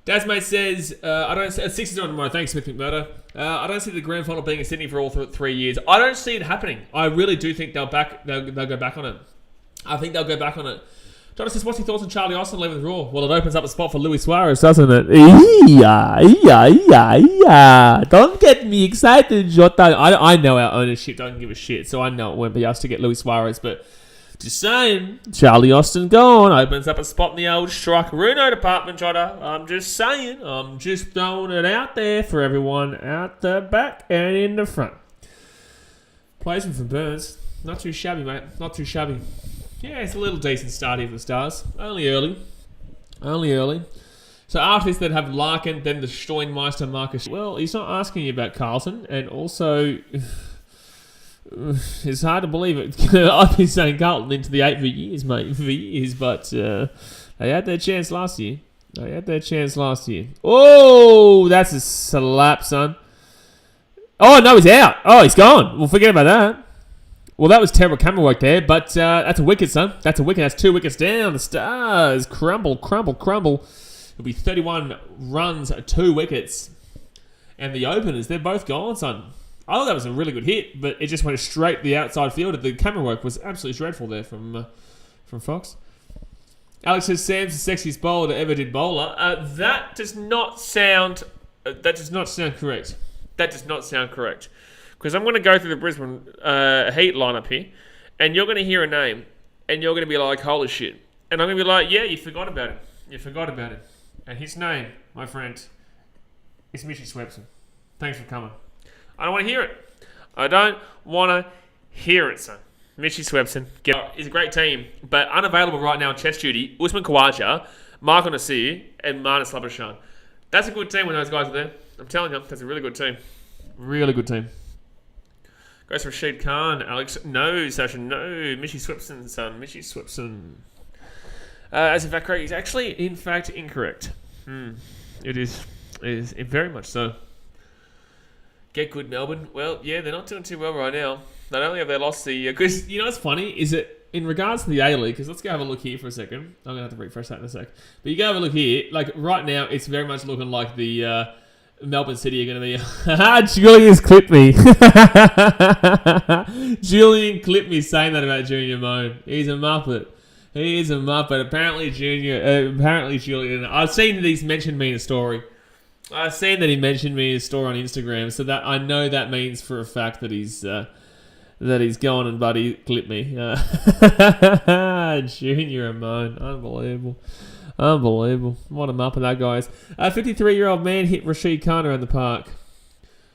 Dasmate says, I don't see 6 is on tomorrow. Thanks, Smith McMurdo. I don't see the grand final being in Sydney for all 3 years. I don't see it happening. I really do think they'll go back on it. I think they'll go back on it. Jonathan says, what's your thoughts on Charlie Austin leaving the Raw? Well, it opens up a spot for Luis Suarez, doesn't it? Yeah. Don't get me excited, Jota. I know our ownership doesn't give a shit, so I know it won't be us to get Luis Suarez, but just saying, Charlie Austin gone opens up a spot in the old Strike-Runo department, Jota. I'm just saying. I'm just throwing it out there for everyone out the back and in the front. Placement for Burns. Not too shabby, mate. Not too shabby. Yeah, it's a little decent start here for the Stars. Only early. So after this, they'd have Larkin, then the Steinmeister, Marcus. Well, he's not asking you about Carlton, and also it's hard to believe it. I've been saying Carlton into the 8 for years, mate, but they had their chance last year. Oh, that's a slap, son. Oh, no, he's out. Oh, he's gone. Well, forget about that. Well, that was terrible camera work there, but that's a wicket, son. That's a wicket. That's 2 wickets down. The Stars crumble. It'll be 31 runs, 2 wickets. And the openers, they're both gone, son. I thought that was a really good hit, but it just went straight to the outside field. The camera work was absolutely dreadful there from Fox. Alex says, Sam's the sexiest bowler that ever did bowler. That does not sound correct. Because I'm going to go through the Brisbane Heat lineup here, and you're going to hear a name, and you're going to be like, holy shit. And I'm going to be like, yeah, you forgot about it. And his name, my friend, is Mitchy Swepson. Thanks for coming. I don't want to hear it. I don't want to hear it, son. Mitchy Swepson. He's a great team, but unavailable right now on chest duty, Usman Khawaja, Mark Nasir, and Marnus Labuschagne. That's a good team when those guys are there. I'm telling you, that's a really good team. Really good team. Goes for Rashid Khan, Alex. No, Sasha. No. Mitchy Swepson, son. Mitchy Swepson. As in fact correct, he's actually in fact incorrect. It is very much so. Get good, Melbourne. Well, yeah, they're not doing too well right now. Not only have they lost the... Because, you know what's funny? Is that in regards to the A-League, because let's go have a look here for a second. I'm going to have to refresh that in a sec. But you go have a look here. Like, right now, it's very much looking like the Melbourne City are going to be... Julian's clipped me. Julian clipped me saying that about Junior Moan. He's a muppet. He is a muppet. Apparently, Julian... I've seen that he's mentioned me in a story. I've seen that he mentioned me in his story on Instagram, so that I know that means for a fact that he's gone and buddy clipped me. Junior Ramon, unbelievable. What a muppet that guy is. A 53-year-old man hit Rashid Khan around the park.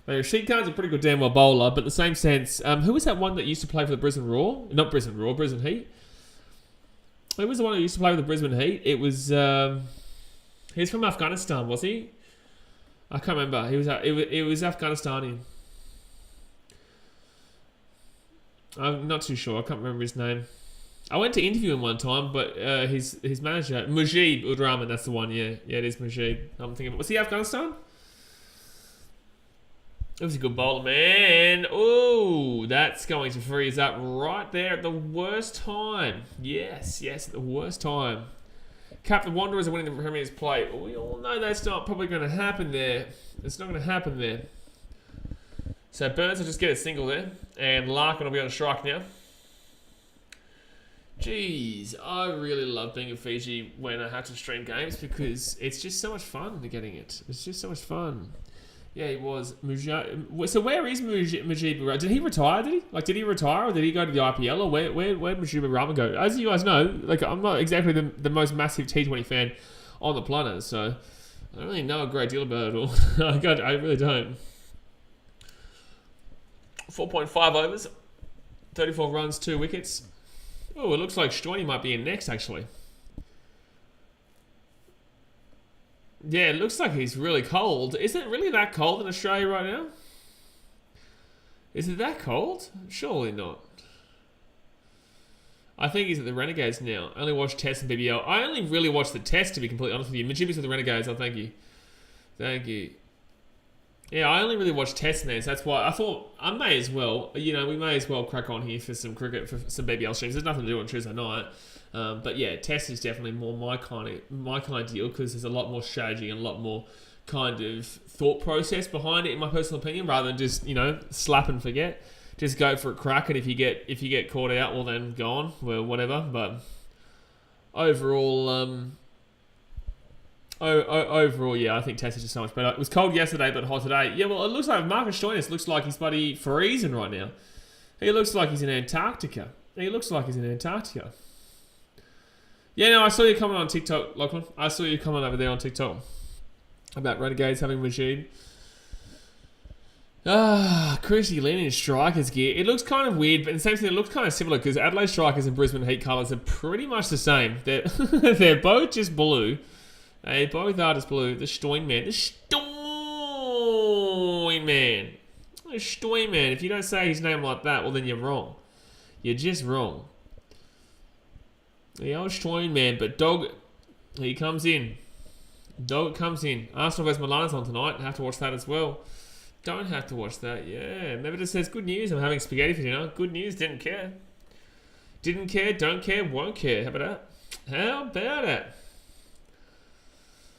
Now, Rashid Khan's a pretty good damn well bowler, but in the same sense, who was that one that used to play for the Brisbane Roar? Not Brisbane Roar, Brisbane Heat. Who was the one that used to play with the Brisbane Heat? It was he's from Afghanistan, was he? I can't remember. It was Afghanistani. I'm not too sure. I can't remember his name. I went to interview him one time, but his manager, Mujib Ur Rahman, that's the one. Yeah, it is Mujib. I'm thinking, was he Afghanistan? It was a good bowler, man. Oh, that's going to freeze up right there at the worst time. Yes, at the worst time. Cap, the Wanderers are winning the Premier's play. We all know that's not probably going to happen there. It's not going to happen there. So Burns will just get a single there. And Larkin will be on strike now. Jeez, I really love being in Fiji when I have to stream games because it's just so much fun getting it. It's just so much fun. Yeah, he was. So where is Mujib? Did he retire? Did he retire or did he go to the IPL? Or where did Mujib Rahman go? As you guys know, like I'm not exactly the most massive T20 fan on the planet, so I don't really know a great deal about it all. I really don't. 4.5 overs, 34 runs, 2 wickets. Oh, it looks like Stoiny might be in next, actually. Yeah, it looks like he's really cold. Is it really that cold in Australia right now? Is it that cold? Surely not. I think he's at the Renegades now. I only watched Test and BBL. I only really watched the Test, to be completely honest with you. Majibi's with the Renegades. Oh, thank you. Thank you. Yeah, I only really watched Test, man. So that's why I thought I may as well. You know, we may as well crack on here for some cricket, for some BBL streams. There's nothing to do on Tuesday night. But yeah, Test is definitely more my kind of deal because there's a lot more strategy and a lot more kind of thought process behind it, in my personal opinion, rather than just, you know, slap and forget. Just go for a crack, and if you get caught out, well then go on, well whatever. But overall, overall, yeah, I think Test is just so much better. It was cold yesterday, but hot today. Yeah, well, it looks like Marcus Stoinis looks like he's bloody freezing right now. He looks like he's in Antarctica. Yeah, no, I saw you comment on TikTok, Lachlan. I saw you comment over there on TikTok about Renegades having Majid. Chrissy Lynn in Strikers gear. It looks kind of weird, but in the same thing, it looks kind of similar because Adelaide Strikers and Brisbane Heat colours are pretty much the same. They're both just blue. They both are just blue. The Stoin Man. If you don't say his name like that, well then you're wrong. You're just wrong. The old Stoin Man, but Dog, he comes in. Arsenal vs Milan's on tonight. I have to watch that as well. Don't have to watch that, yeah. Maybe it says, good news, I'm having spaghetti for dinner. Good news, didn't care. Didn't care, don't care, won't care. How about that?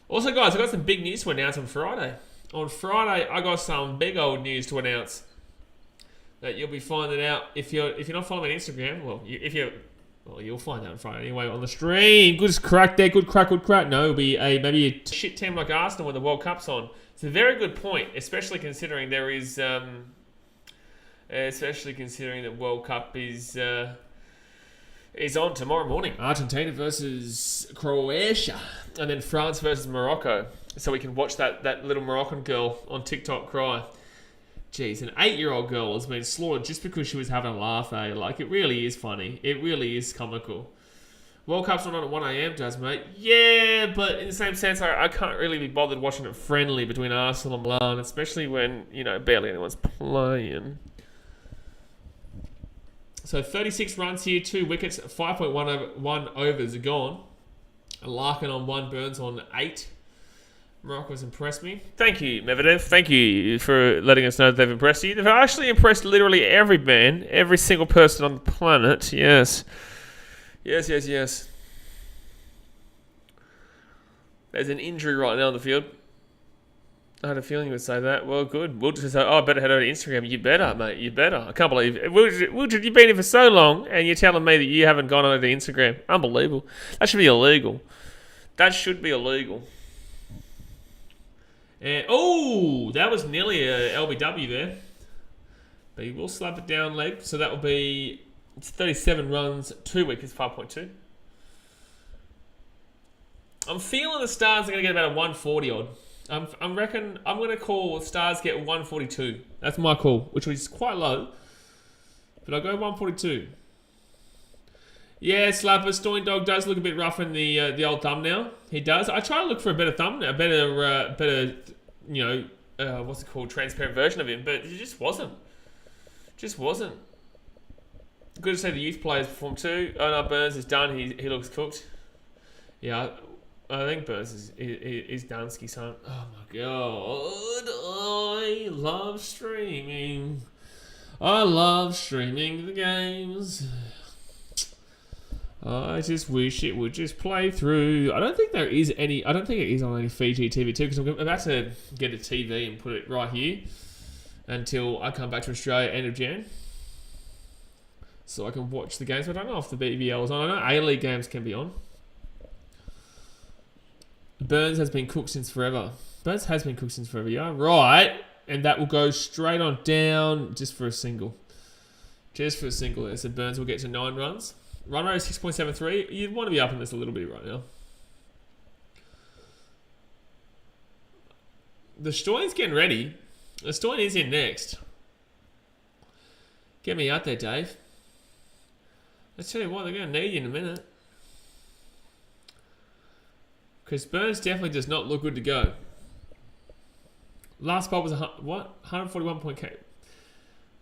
Also, guys, I got some big news to announce on Friday. On Friday, I got some big old news to announce that you'll be finding out if you're not following me on Instagram. Well, you'll find out on Friday anyway on the stream. Good crack there, good crack. No, it'll be maybe a shit team like Arsenal when the World Cup's on. It's a very good point, especially considering there is, especially considering that World Cup is is on tomorrow morning. Argentina versus Croatia. And then France versus Morocco. So we can watch that little Moroccan girl on TikTok cry. Jeez, an 8-year-old girl has been slaughtered just because she was having a laugh, eh? Like, it really is funny. It really is comical. World Cup's not on at 1 a.m, does, mate? Yeah, but in the same sense, I can't really be bothered watching it friendly between Arsenal and Milan, especially when, barely anyone's playing. So 36 runs here, 2 wickets, 5.1 overs are gone. Larkin on 1, Burns on 8. Morocco's impressed me. Thank you, Medvedev. Thank you for letting us know that they've impressed you. They've actually impressed literally every man, every single person on the planet. Yes. Yes. There's an injury right now on the field. I had a feeling you would say that. Well, good. We'll just say, I better head over to Instagram. You better, mate. You better. I can't believe it. Wiltord, you've been here for so long, and you're telling me that you haven't gone over to Instagram. Unbelievable. That should be illegal. And that was nearly a LBW there. But he will slap it down leg. So that will be 37 runs, 2 wickets, 5.2. I'm feeling the Stars are going to get about a 140 odd. I reckon I'm going to call Stars get 142. That's my call, which is quite low. But I'll go 142. Yeah, Slapper, Stoin Dog does look a bit rough in the old thumbnail. He does. I try to look for a better thumbnail, a better what's it called, transparent version of him, but it just wasn't. Good to see the youth players perform too. Oh no, Burns is done. He looks cooked. Yeah, I think Burns is Dansky, son. Oh my god, I love streaming. I love streaming the games. I just wish it would just play through. I don't think it is on any Fiji TV too, because I'm about to get a TV and put it right here until I come back to Australia end of Jan, so I can watch the games. But I don't know if the BBL is on. I know A-League games can be on. Burns has been cooked since forever. Yeah, right. And that will go straight on down just for a single. there. So Burns will get to 9 runs. Run rate is 6.73. You'd want to be up in this a little bit right now. The Stoin's getting ready. The Stoin is in next. Get me out there, Dave. Let's tell you what, they're going to need you in a minute. Because Burns definitely does not look good to go. Last spot was 141 point K.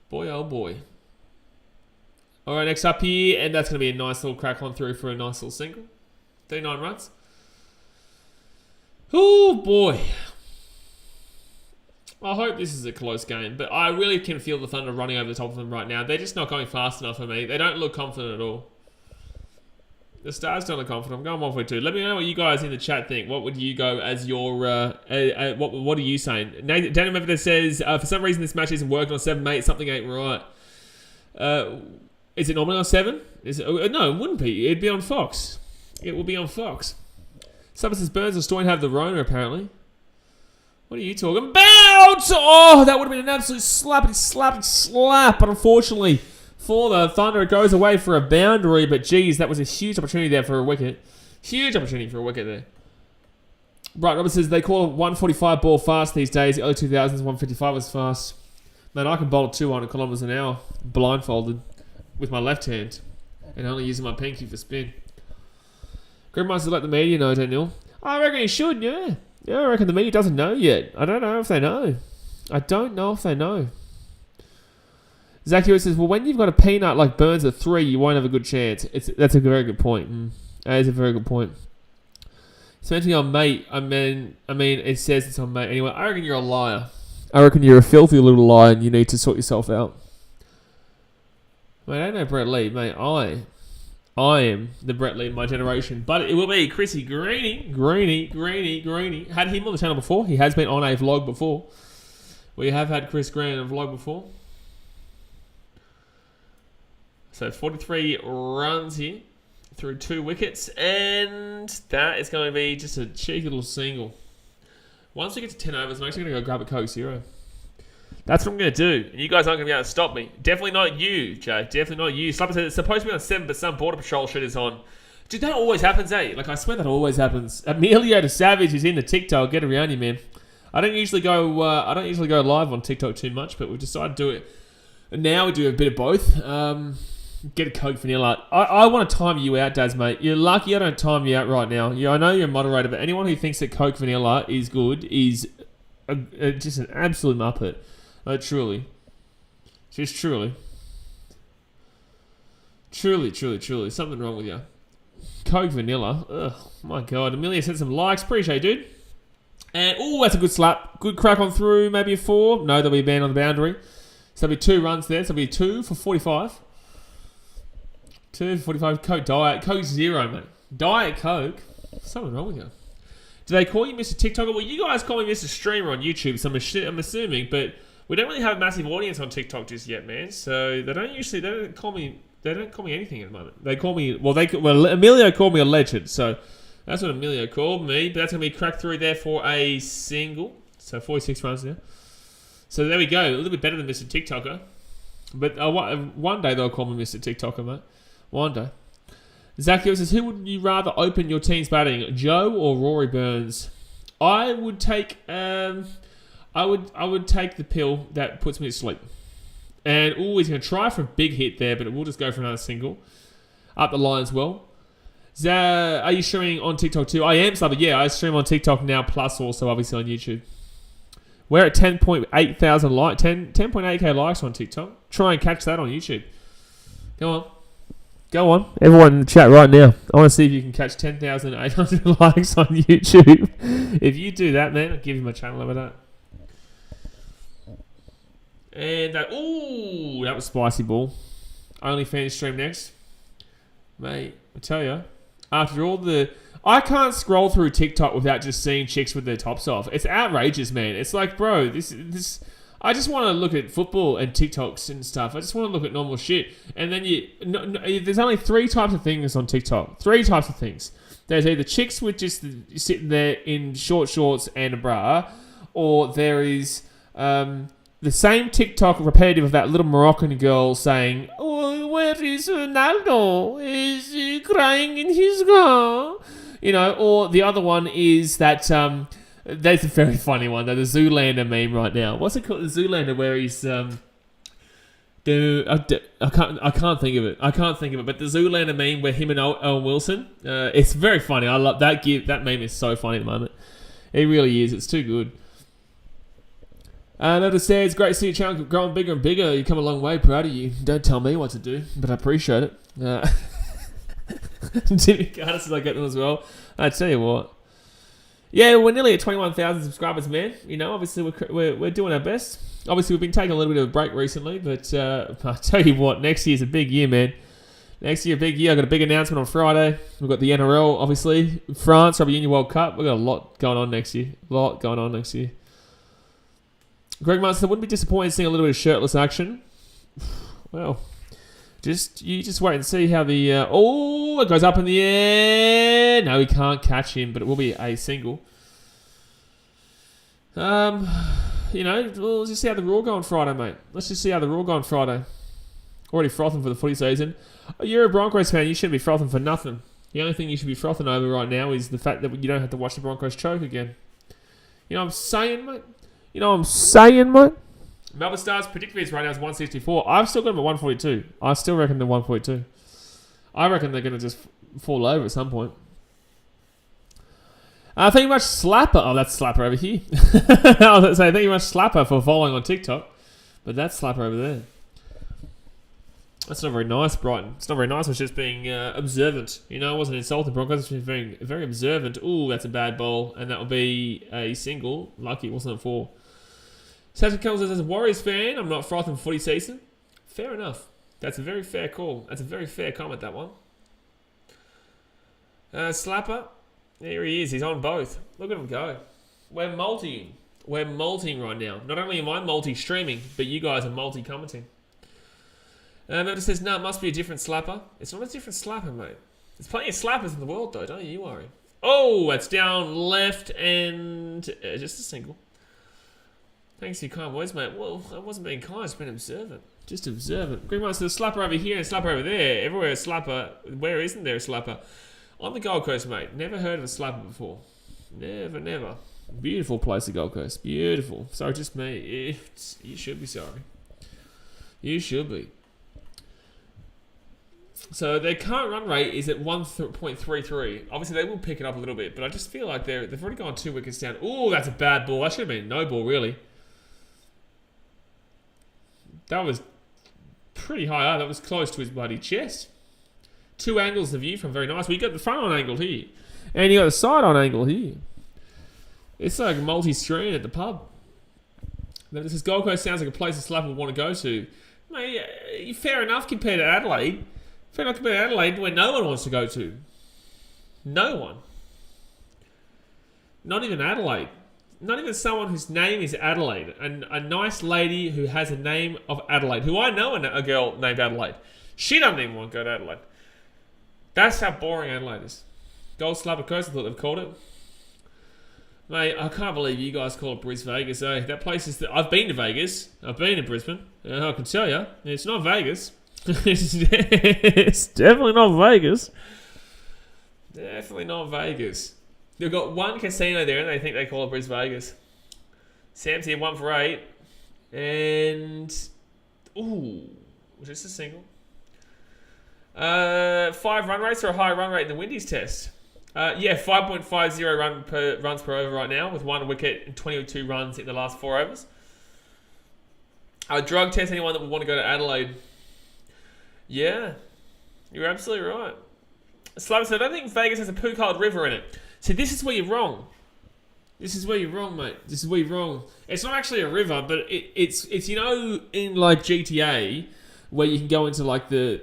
Boy, oh boy. All right, next up here, and that's going to be a nice little crack on through for a nice little single. 39 runs. Oh boy. I hope this is a close game, but I really can feel the Thunder running over the top of them right now. They're just not going fast enough for me. They don't look confident at all. The Stars don't look confident. I'm going 142. Let me know what you guys in the chat think. What would you go as your... what are you saying? Daniel Medvedev says, for some reason this match isn't working on 7, mate. Something ain't right. Is it normally on 7? No, it wouldn't be. It'd be on Fox. It will be on Fox. Someone says Burns and Stoin have the Rona, apparently. What are you talking about? Oh, that would have been an absolute slap. But unfortunately, for the Thunder, it goes away for a boundary. But geez, that was a huge opportunity there for a wicket. Huge opportunity for a wicket there. Bright Robert says they call a 145 ball fast these days. The early 2000s, 155 was fast. Man, I can bowl at 200 kilometers an hour, blindfolded, with my left hand, and only using my pinky for spin. Grimmaster let the media know, Daniel. I reckon he should, yeah. Yeah, I reckon the media doesn't know yet. I don't know if they know. Zach Hewitt says, well, when you've got a peanut like Burns at 3, you won't have a good chance. That's a very good point. That is a very good point. It's meant to be on mate. I mean, it says it's on mate. Anyway, I reckon you're a liar. I reckon you're a filthy little liar and you need to sort yourself out. Mate, I don't know Brett Lee, mate. I am the Brett Lee of my generation. But it will be Chrissy Greeny. Had him on the channel before. He has been on a vlog before. We have had Chris Green on a vlog before. So 43 runs here through 2 wickets. And that is going to be just a cheeky little single. Once we get to 10 overs, I'm actually going to go grab a Coke Zero. That's what I'm going to do. And you guys aren't going to be able to stop me. Definitely not you, Jay. Definitely not you. Slapper said it's supposed to be on 7, but some Border Patrol shit is on. Dude, that always happens, eh? Like, I swear that always happens. Emilio the Savage is in the TikTok. Get around you, man. I don't usually go live on TikTok too much, but we've decided to do it. And now we do a bit of both. Get a Coke Vanilla. I want to time you out, Daz, mate. You're lucky I don't time you out right now. I know you're a moderator, but anyone who thinks that Coke Vanilla is good is just an absolute muppet. Truly. Just truly. Truly. Something wrong with you. Coke Vanilla. Ugh, my God. Amelia sent some likes. Appreciate it, dude. And, that's a good slap. Good crack on through. Maybe a 4. No, there'll be a ban on the boundary. So there'll be 2 runs there. So there'll be 2 for 45. 2 for 45. Coke Diet. Coke Zero, mate. Diet Coke. Something wrong with you. Do they call you Mr. TikToker? Well, you guys call me Mr. Streamer on YouTube, so I'm assuming, but we don't really have a massive audience on TikTok just yet, man. So they don't call me anything at the moment. They call me, Emilio called me a legend, so that's what Emilio called me. But that's going to be cracked through there for a single. So 46 runs there. So there we go. A little bit better than Mr. TikToker. But one day they'll call me Mr. TikToker, mate. One day. Zacchio says, who would you rather open your team's batting, Joe or Rory Burns? I would take I would take the pill that puts me to sleep. And he's going to try for a big hit there, but it will just go for another single. Up the line as well. Are you streaming on TikTok too? I am, Slubber. Yeah, I stream on TikTok now, plus also obviously on YouTube. We're at 10.8 thousand likes, 10.8k likes on TikTok. Try and catch that on YouTube. Go on. Everyone in the chat right now. I want to see if you can catch 10,800 likes on YouTube. If you do that, man, I'll give you my channel over that. And that was spicy ball. OnlyFans stream next. Mate, I tell you, after all I can't scroll through TikTok without just seeing chicks with their tops off. It's outrageous, man. It's like, bro, this I just want to look at football and TikToks and stuff. I just want to look at normal shit. And then there's only 3 types of things on TikTok. 3 types of things. There's either chicks with just sitting there in short shorts and a bra, or there is the same TikTok repetitive of that little Moroccan girl saying, "Oh, where is Ronaldo? Is he crying in his car?" Or the other one is that that's a very funny one. The Zoolander meme right now. What's it called? The Zoolander where he's I can't think of it. But the Zoolander meme where him and Owen Wilson. It's very funny. I love that. That meme is so funny at the moment. It really is. It's too good. Melbourne Stars, great to see your channel growing bigger and bigger. You come a long way. Proud of you. Don't tell me what to do, but I appreciate it. Jimmy Carter says I get them as well. I tell you what. Yeah, we're nearly at 21,000 subscribers, man. Obviously we're doing our best. Obviously we've been taking a little bit of a break recently, but I tell you what, next year's a big year, man. Next year, a big year. I've got a big announcement on Friday. We've got the NRL, obviously. France, Rugby Union World Cup. We've got a lot going on next year. Greg Munster, wouldn't be disappointed seeing a little bit of shirtless action. Well, you just wait and see how the... it goes up in the air. No, we can't catch him, but it will be a single. Let's just see how the Raw go on Friday, mate. Already frothing for the footy season. You're a Broncos fan. You shouldn't be frothing for nothing. The only thing you should be frothing over right now is the fact that you don't have to watch the Broncos choke again. You know what I'm saying, mate? Melbourne Stars predicted right now is 164. I've still got them at 142. I still reckon they're 142. I reckon they're going to just fall over at some point. Thank you much, Slapper. Oh, that's Slapper over here. I was going to say, thank you much, Slapper, for following on TikTok. But that's Slapper over there. That's not very nice, Brighton. It's not very nice. It's just being observant. It wasn't insulting Broncos. It's very, very observant. Ooh, that's a bad bowl. And that will be a single. Lucky it wasn't a 4. Sasha Kells says, as a Warriors fan, I'm not frothing for footy season. Fair enough. That's a very fair call. That's a very fair comment, that one. Slapper. There he is. He's on both. Look at him go. We're multiing. Right now. Not only am I multi-streaming, but you guys are multi-commenting. Melda says, no, it must be a different slapper. It's not a different slapper, mate. There's plenty of slappers in the world, though. Don't you worry. Oh, that's down left and just a single. Thanks for your kind words, mate. Well, I wasn't being kind, I was being observant. Just observant. Green Monster, the slapper over here and slapper over there. Everywhere a slapper. Where isn't there a slapper? On the Gold Coast, mate. Never heard of a slapper before. Never. Beautiful place, the Gold Coast. Beautiful. Sorry, just me. You should be sorry. You should be. So their current run rate is at 1.33. Obviously, they will pick it up a little bit, but I just feel like they've already gone 2 wickets down. Oh, that's a bad ball. That should have been a no ball, really. That was pretty high up. That was close to his bloody chest. 2 angles of view from very nice. We got the front on angle here. And you got the side on angle here. It's like multi-screen at the pub. This is Gold Coast sounds like a place a slapper would want to go to. Mate, fair enough compared to Adelaide. Fair enough compared to Adelaide, where no one wants to go to. No one. Not even Adelaide. Not even someone whose name is Adelaide. A nice lady who has a name of Adelaide. Who I know a girl named Adelaide. She doesn't even want to go to Adelaide. That's how boring Adelaide is. Gold Slapper Coast, I thought they've called it. Mate, I can't believe you guys call it Bris Vegas. Eh? That place is... I've been to Vegas. I've been to Brisbane. And I can tell you, it's not Vegas. It's definitely not Vegas. Definitely not Vegas. They've got one casino there and they think they call it Bris Vegas. Sam's here, 1 for 8. And... Ooh. Was this a single? 5 run rates or a higher run rate in the Windies test? Yeah, 5.50 runs per over right now with 1 wicket and 22 runs in the last 4 overs. I would drug test anyone that would want to go to Adelaide. Yeah, you're absolutely right. Slapper said, I don't think Vegas has a poo-cold river in it. See, this is where you're wrong. This is where you're wrong, mate. This is where you're wrong. It's not actually a river, but it's you know, in like GTA, where you can go into like the...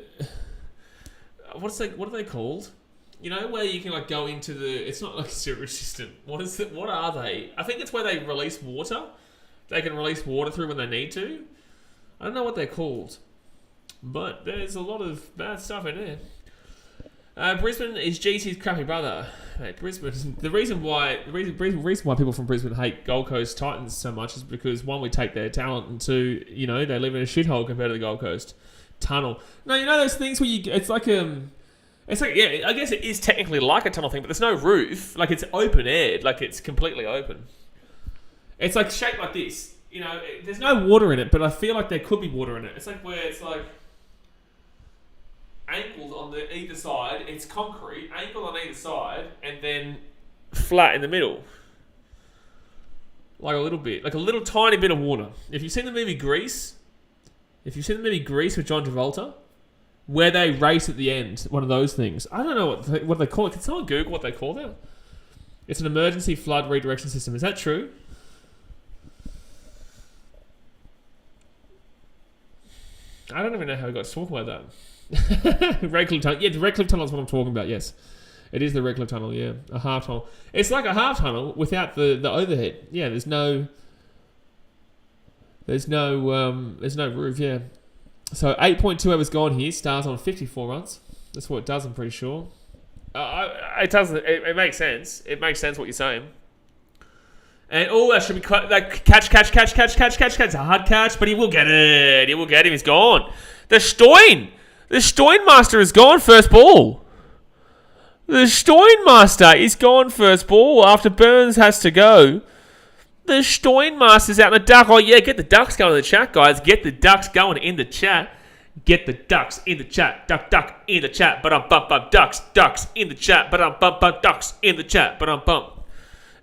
What are they called? You know, where you can like go into the... It's not like a sewage system. What is it? What are they? I think it's where they release water. They can release water through when they need to. I don't know what they're called. But there's a lot of bad stuff in there. Brisbane is GT's crappy brother. Mate, Brisbane. The reason why people from Brisbane hate Gold Coast Titans so much is because 1, we take their talent, and 2, you know, they live in a shithole compared to the Gold Coast tunnel. No, you know those things where it's like yeah, I guess it is technically like a tunnel thing, but there's no roof. Like it's open aired, like it's completely open. It's like shaped like this. You know, there's no water in it, but I feel like there could be water in it. It's like where it's like angled on either side. It's concrete, angled on either side, and then flat in the middle. Like a little bit, like a little tiny bit of water. If you've seen the movie Grease with John Travolta, where they race at the end, one of those things. I don't know what they call it. Can someone Google what they call that? It's an emergency flood redirection system. Is that true? I don't even know how we got to talk about that. Red Cliff Tunnel. Yeah, the Red Cliff Tunnel is what I'm talking about, yes. It is the Red Cliff Tunnel, yeah. A half tunnel. It's like a half tunnel without the overhead. Yeah, there's no roof, yeah. So 8.2 overs gone here. Stars on 54 runs. That's what it does, I'm pretty sure. It doesn't. It makes sense. It makes sense what you're saying. And that should be like catch. It's a hard catch, but he will get it. He will get him. He's gone. The Stoinmaster is gone first ball. The Stoinmaster is gone first ball after Burns has to go. The Stoinmaster's out in the duck. Oh, yeah, get the ducks going in the chat, guys. Get the ducks going in the chat. Get the ducks in the chat. Duck in the chat. But ducks in the chat. But ducks in the chat. But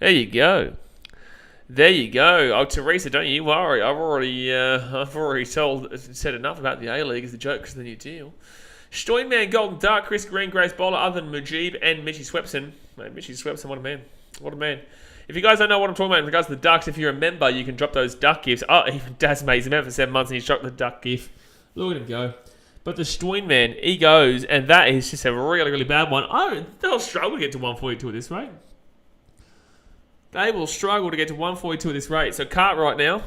There you go. Oh, Teresa, don't you worry. I've already said enough about the A-League as the joke because of the new deal. Stoinman, Golden Duck, Chris Green, Grace Bowler, other than Mujib and Mitchy Swepson. Mate, Mitchy Swepson, what a man. What a man. If you guys don't know what I'm talking about in regards to the ducks, if you're a member, you can drop those duck gifts. Oh, even Daz, mate, he's a member for 7 months and he's dropped the duck gift. Look at him go. But the Stoinman, he goes, and that is just a really, really bad one. They'll struggle to get to 142 at this rate. They will struggle to get to 142 at this rate. So Cartwright now.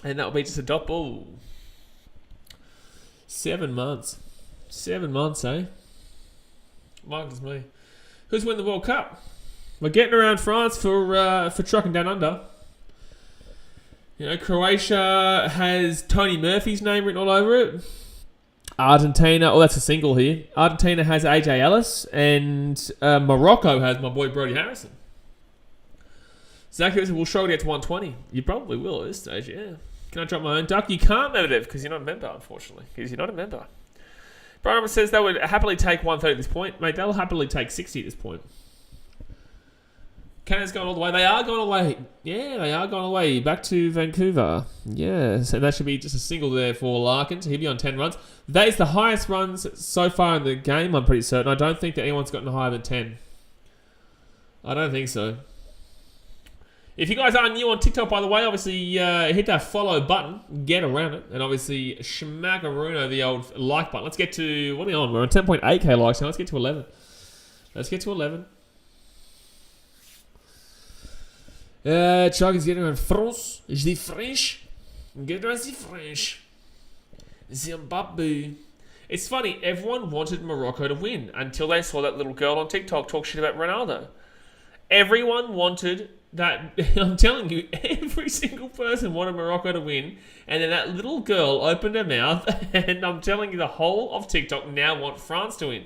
And that'll be just a dot ball. 7 months. 7 months, eh? Mind me. Who's winning the World Cup? We're getting around France for trucking down under. You know, Croatia has Tony Murphy's name written all over it. Argentina, oh, that's a single here. Argentina has AJ Ellis, and Morocco has my boy Brody Harrison. Zach will show get to 120. You probably will at this stage, yeah. Can I drop my own duck? You can't, Medvedev, because you're not a member, unfortunately. Because you're not a member. Brian says they would happily take 130 at this point. Mate, they'll happily take 60 at this point. Canada's going all the way. They are going away. Yeah, they are going away. Back to Vancouver. Yes, and that should be just a single there for Larkins. He'll be on 10 runs. That is the highest runs so far in the game, I'm pretty certain. I don't think that anyone's gotten higher than 10. I don't think so. If you guys are new on TikTok, by the way, obviously hit that follow button, get around it, and obviously schmackaroono the old like button. Let's get to, what are we on? We're on 10.8k likes now. Let's get to 11. Let's get to 11. Chuck is getting around France. Is the French? Get around the French. Zimbabwe. It's funny, everyone wanted Morocco to win until they saw that little girl on TikTok talk shit about Ronaldo. Everyone wanted that. I'm telling you, every single person wanted Morocco to win, and then that little girl opened her mouth, and I'm telling you, the whole of TikTok now want France to win.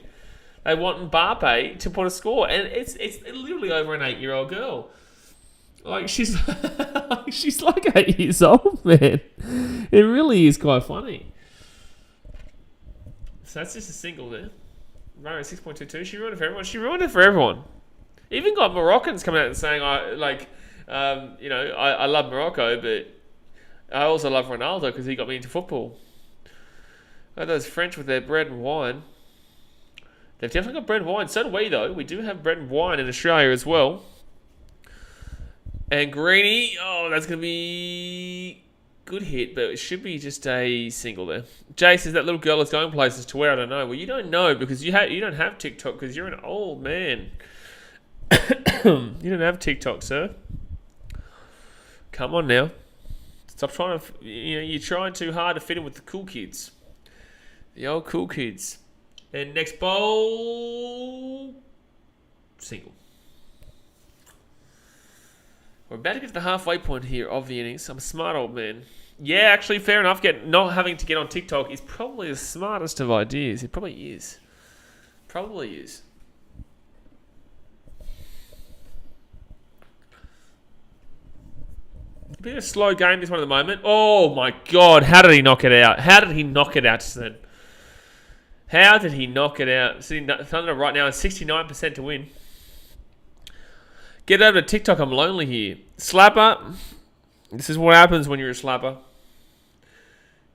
They want Mbappe to put a score, and it's literally over an 8-year-old girl. Like she's she's like 8 years old, man. It really is quite funny. So that's just a single there. Mario 6.22. She ruined it for everyone. She ruined it for everyone. Even got Moroccans coming out and saying, I love Morocco, but I also love Ronaldo because he got me into football. Those French with their bread and wine. They've definitely got bread and wine. So do we, though. We do have bread and wine in Australia as well. And Greeny, oh, that's going to be good hit, but it should be just a single there. Jay says that little girl is going places to where I don't know. Well, you don't know because you don't have TikTok because you're an old man. You don't have TikTok, sir. Come on now. Stop trying to... you're trying too hard to fit in with the cool kids. The old cool kids. And next bowl... Single. We're about to get to the halfway point here of the innings. I'm a smart old man. Yeah, actually, fair enough. Not having to get on TikTok is probably the smartest of ideas. It probably is. Probably is. A bit of a slow game, this one at the moment. Oh, my God. How did he knock it out? How did he knock it out just then? How did he knock it out? Sitting Thunder right now is 69% to win. Get over to TikTok. I'm lonely here. Slapper. This is what happens when you're a slapper.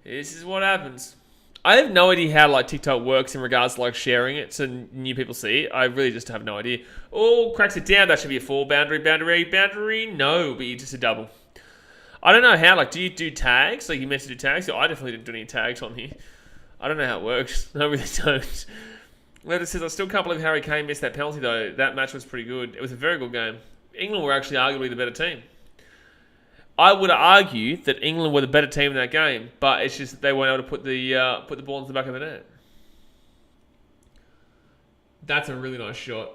This is what happens. I have no idea how TikTok works in regards to sharing it so new people see it. I really just have no idea. Oh, cracks it down. That should be a 4. Boundary. No, but you just a double. I don't know how. Do you do tags? You meant to do tags? I definitely didn't do any tags on here. I don't know how it works. I really don't. Letter says, I still can't believe Harry Kane missed that penalty, though. That match was pretty good. It was a very good game. England were actually arguably the better team. I would argue that England were the better team in that game, but it's just they weren't able to put the ball into the back of the net. That's a really nice shot.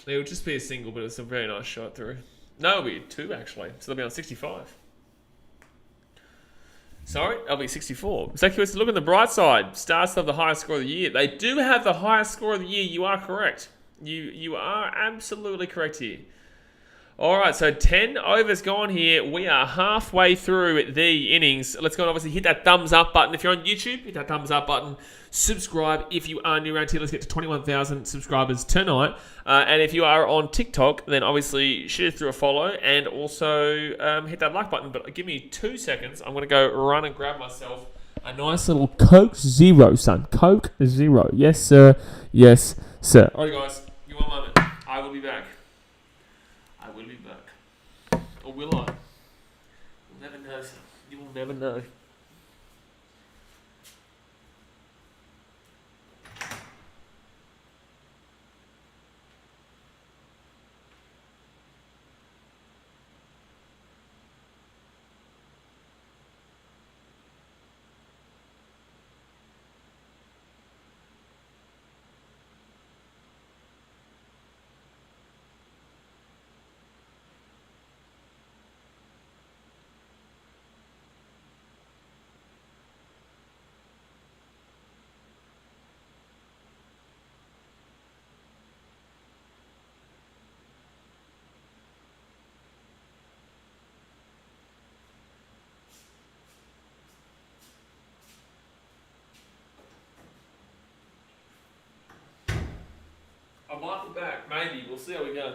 It would just be a single, but it was a very nice shot through. No, it'll be 2, actually. So they'll be on 65. Sorry, I'll be 64. Exactly. Let's look at the bright side. Stars have the highest score of the year. They do have the highest score of the year. You are correct. You are absolutely correct here. All right, so 10 overs gone here. We are halfway through the innings. Let's go and obviously hit that thumbs up button. If you're on YouTube, hit that thumbs up button. Subscribe if you are new around here. Let's get to 21,000 subscribers tonight. And if you are on TikTok, then obviously shoot through a follow and also hit that like button. But give me 2 seconds. I'm going to go run and grab myself a nice little Coke Zero, son. Coke Zero. Yes, sir. Yes, sir. All right, guys. Give me 1 moment. I will be back. I will be back. Or will I? You'll never know, son. You will never know. maybe. We'll see how we go.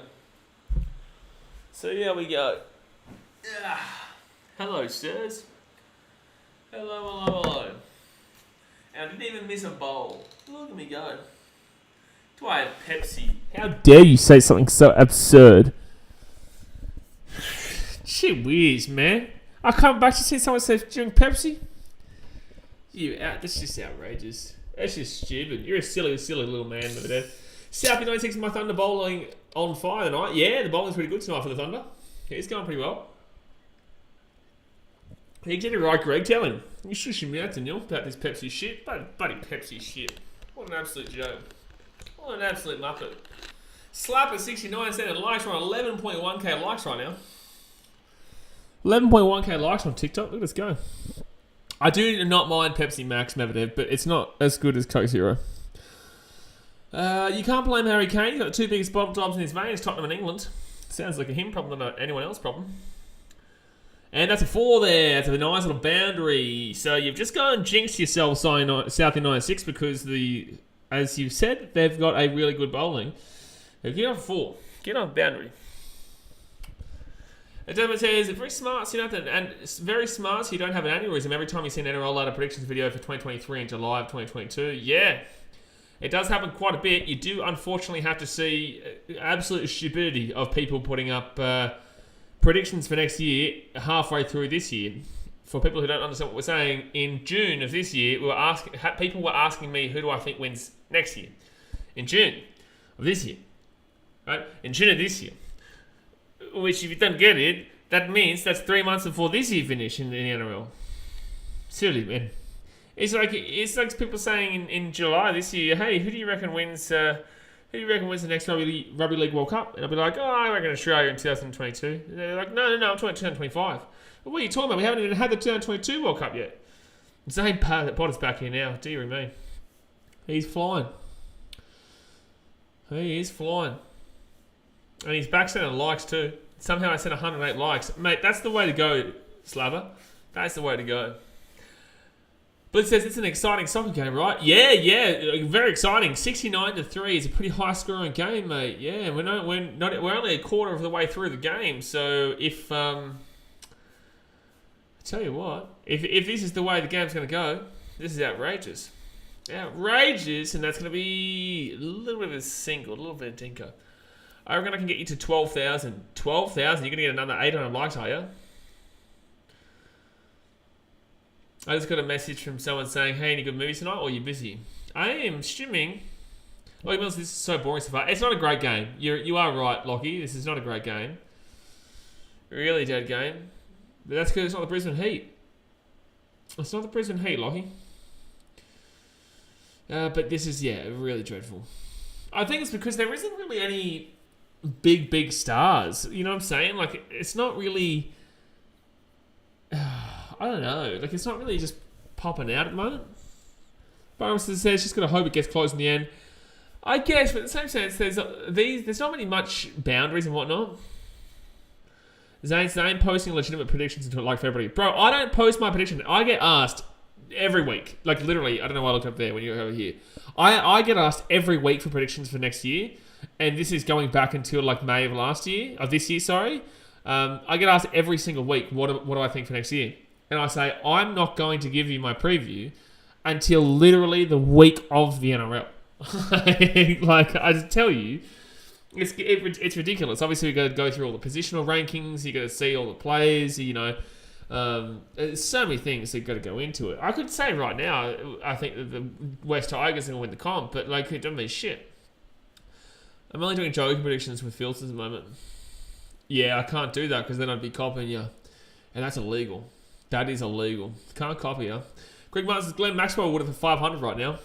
See how we go. Hello, sirs. Hello. And I didn't even miss a bowl. Look at me go. Do I have Pepsi? How dare you say something so absurd? Gee whiz, man. I come back to see someone say drink Pepsi? That's just outrageous. That's just stupid. You're a silly little man over there. Southie 96, my Thunder bowling on fire tonight. Yeah, the bowling's pretty good tonight for the Thunder. Yeah, it's going pretty well. He did it right, Greg. Tell him. You shush him out, Daniel, about this Pepsi shit. Buddy Pepsi shit. What an absolute joke. What an absolute muppet. Slap at 69 cent and likes. We're on 11.1k likes right now. 11.1k likes on TikTok. Look at us go. I do not mind Pepsi Max Medvedev, but it's not as good as Coke Zero. You can't blame Harry Kane. He's got the two biggest bottom jobs in his veins, Tottenham and England. Sounds like a him problem, not anyone else problem. And that's a 4 there. That's a nice little boundary. So you've just gone and jinxed yourself, Southie 96, because as you've said, they've got a really good bowling. Get on 4. Get on boundary. The gentleman says, very smart, and very smart so you don't have an aneurysm every time you see an NRL ladder predictions video for 2023 in July of 2022. Yeah, it does happen quite a bit. You do unfortunately have to see absolute stupidity of people putting up predictions for next year halfway through this year. For people who don't understand what we're saying, in June of this year, people were asking me who do I think wins next year. In June of this year. Right? In June of this year. Which, if you don't get it, that means that's 3 months before this year finish in the NRL. Seriously, man. It's like people saying in July this year, hey, who do you reckon wins the next Rugby League World Cup? And I'll be like, I reckon Australia in 2022. And they're like, no, I'm talking 2025. Well, what are you talking about? We haven't even had the 2022 World Cup yet. Zane Potter's back here now. Dear me. He's flying. He is flying. And he's back sending likes too. Somehow I sent 108 likes. Mate, that's the way to go, Slabber. That's the way to go. Blitz says it's an exciting soccer game, right? Yeah. Very exciting. 69-3 is a pretty high scoring game, mate. Yeah, we're only a quarter of the way through the game. So if I tell you what, if this is the way the game's gonna go, this is outrageous. Outrageous, and that's gonna be a little bit of a single, a little bit of dinker. I reckon I can get you to 12,000. 12,000? You're going to get another 800 likes, are you? I just got a message from someone saying, hey, any good movies tonight, or are you busy? I am streaming. Lockie Mills, this is so boring so far. It's not a great game. You are right, Lockie. This is not a great game. Really dead game. But that's because it's not the Brisbane Heat. It's not the Brisbane Heat, Lockie. But this is, really dreadful. I think it's because there isn't really any big stars. You know what I'm saying? Like, it's not really... I don't know. Like, it's not really just popping out at the moment. Barham says she's going to hope it gets close in the end. I guess, but in the same sense, there's not really much boundaries and whatnot. Zane posting legitimate predictions until like February. Bro, I don't post my prediction. I get asked every week. Like, literally, I don't know why I looked up there when you were over here. I get asked every week for predictions for next year. And this is going back until like May of this year, sorry. I get asked every single week, what do I think for next year? And I say, I'm not going to give you my preview until literally the week of the NRL. Like, I just tell you, it's ridiculous. Obviously, we got to go through all the positional rankings. You got to see all the players, you know. There's so many things that got to go into it. I could say right now, I think that the West Tigers are going to win the comp, but like, it doesn't mean shit. I'm only doing joking predictions with filters at the moment. Yeah, I can't do that because then I'd be copying you. And that's illegal. That is illegal. Can't copy you. Greg Martin says Glenn Maxwell would have 500 right now.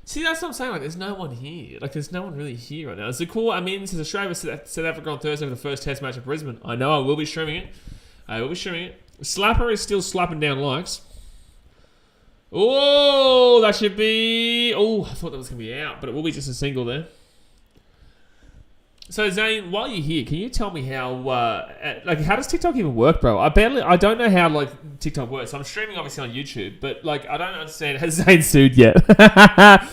See, that's what I'm saying. Like, there's no one here. Like, there's no one really here right now. It's a cool... I mean, says Australia versus South Africa on Thursday for the first test match at Brisbane. I know, I will be streaming it. Slapper is still slapping down likes. Oh, that should be... Oh, I thought that was going to be out, but it will be just a single there. So Zane, while you're here, can you tell me how how does TikTok even work, bro? I don't know how TikTok works. I'm streaming obviously on YouTube, but I don't understand. Has Zane sued yet?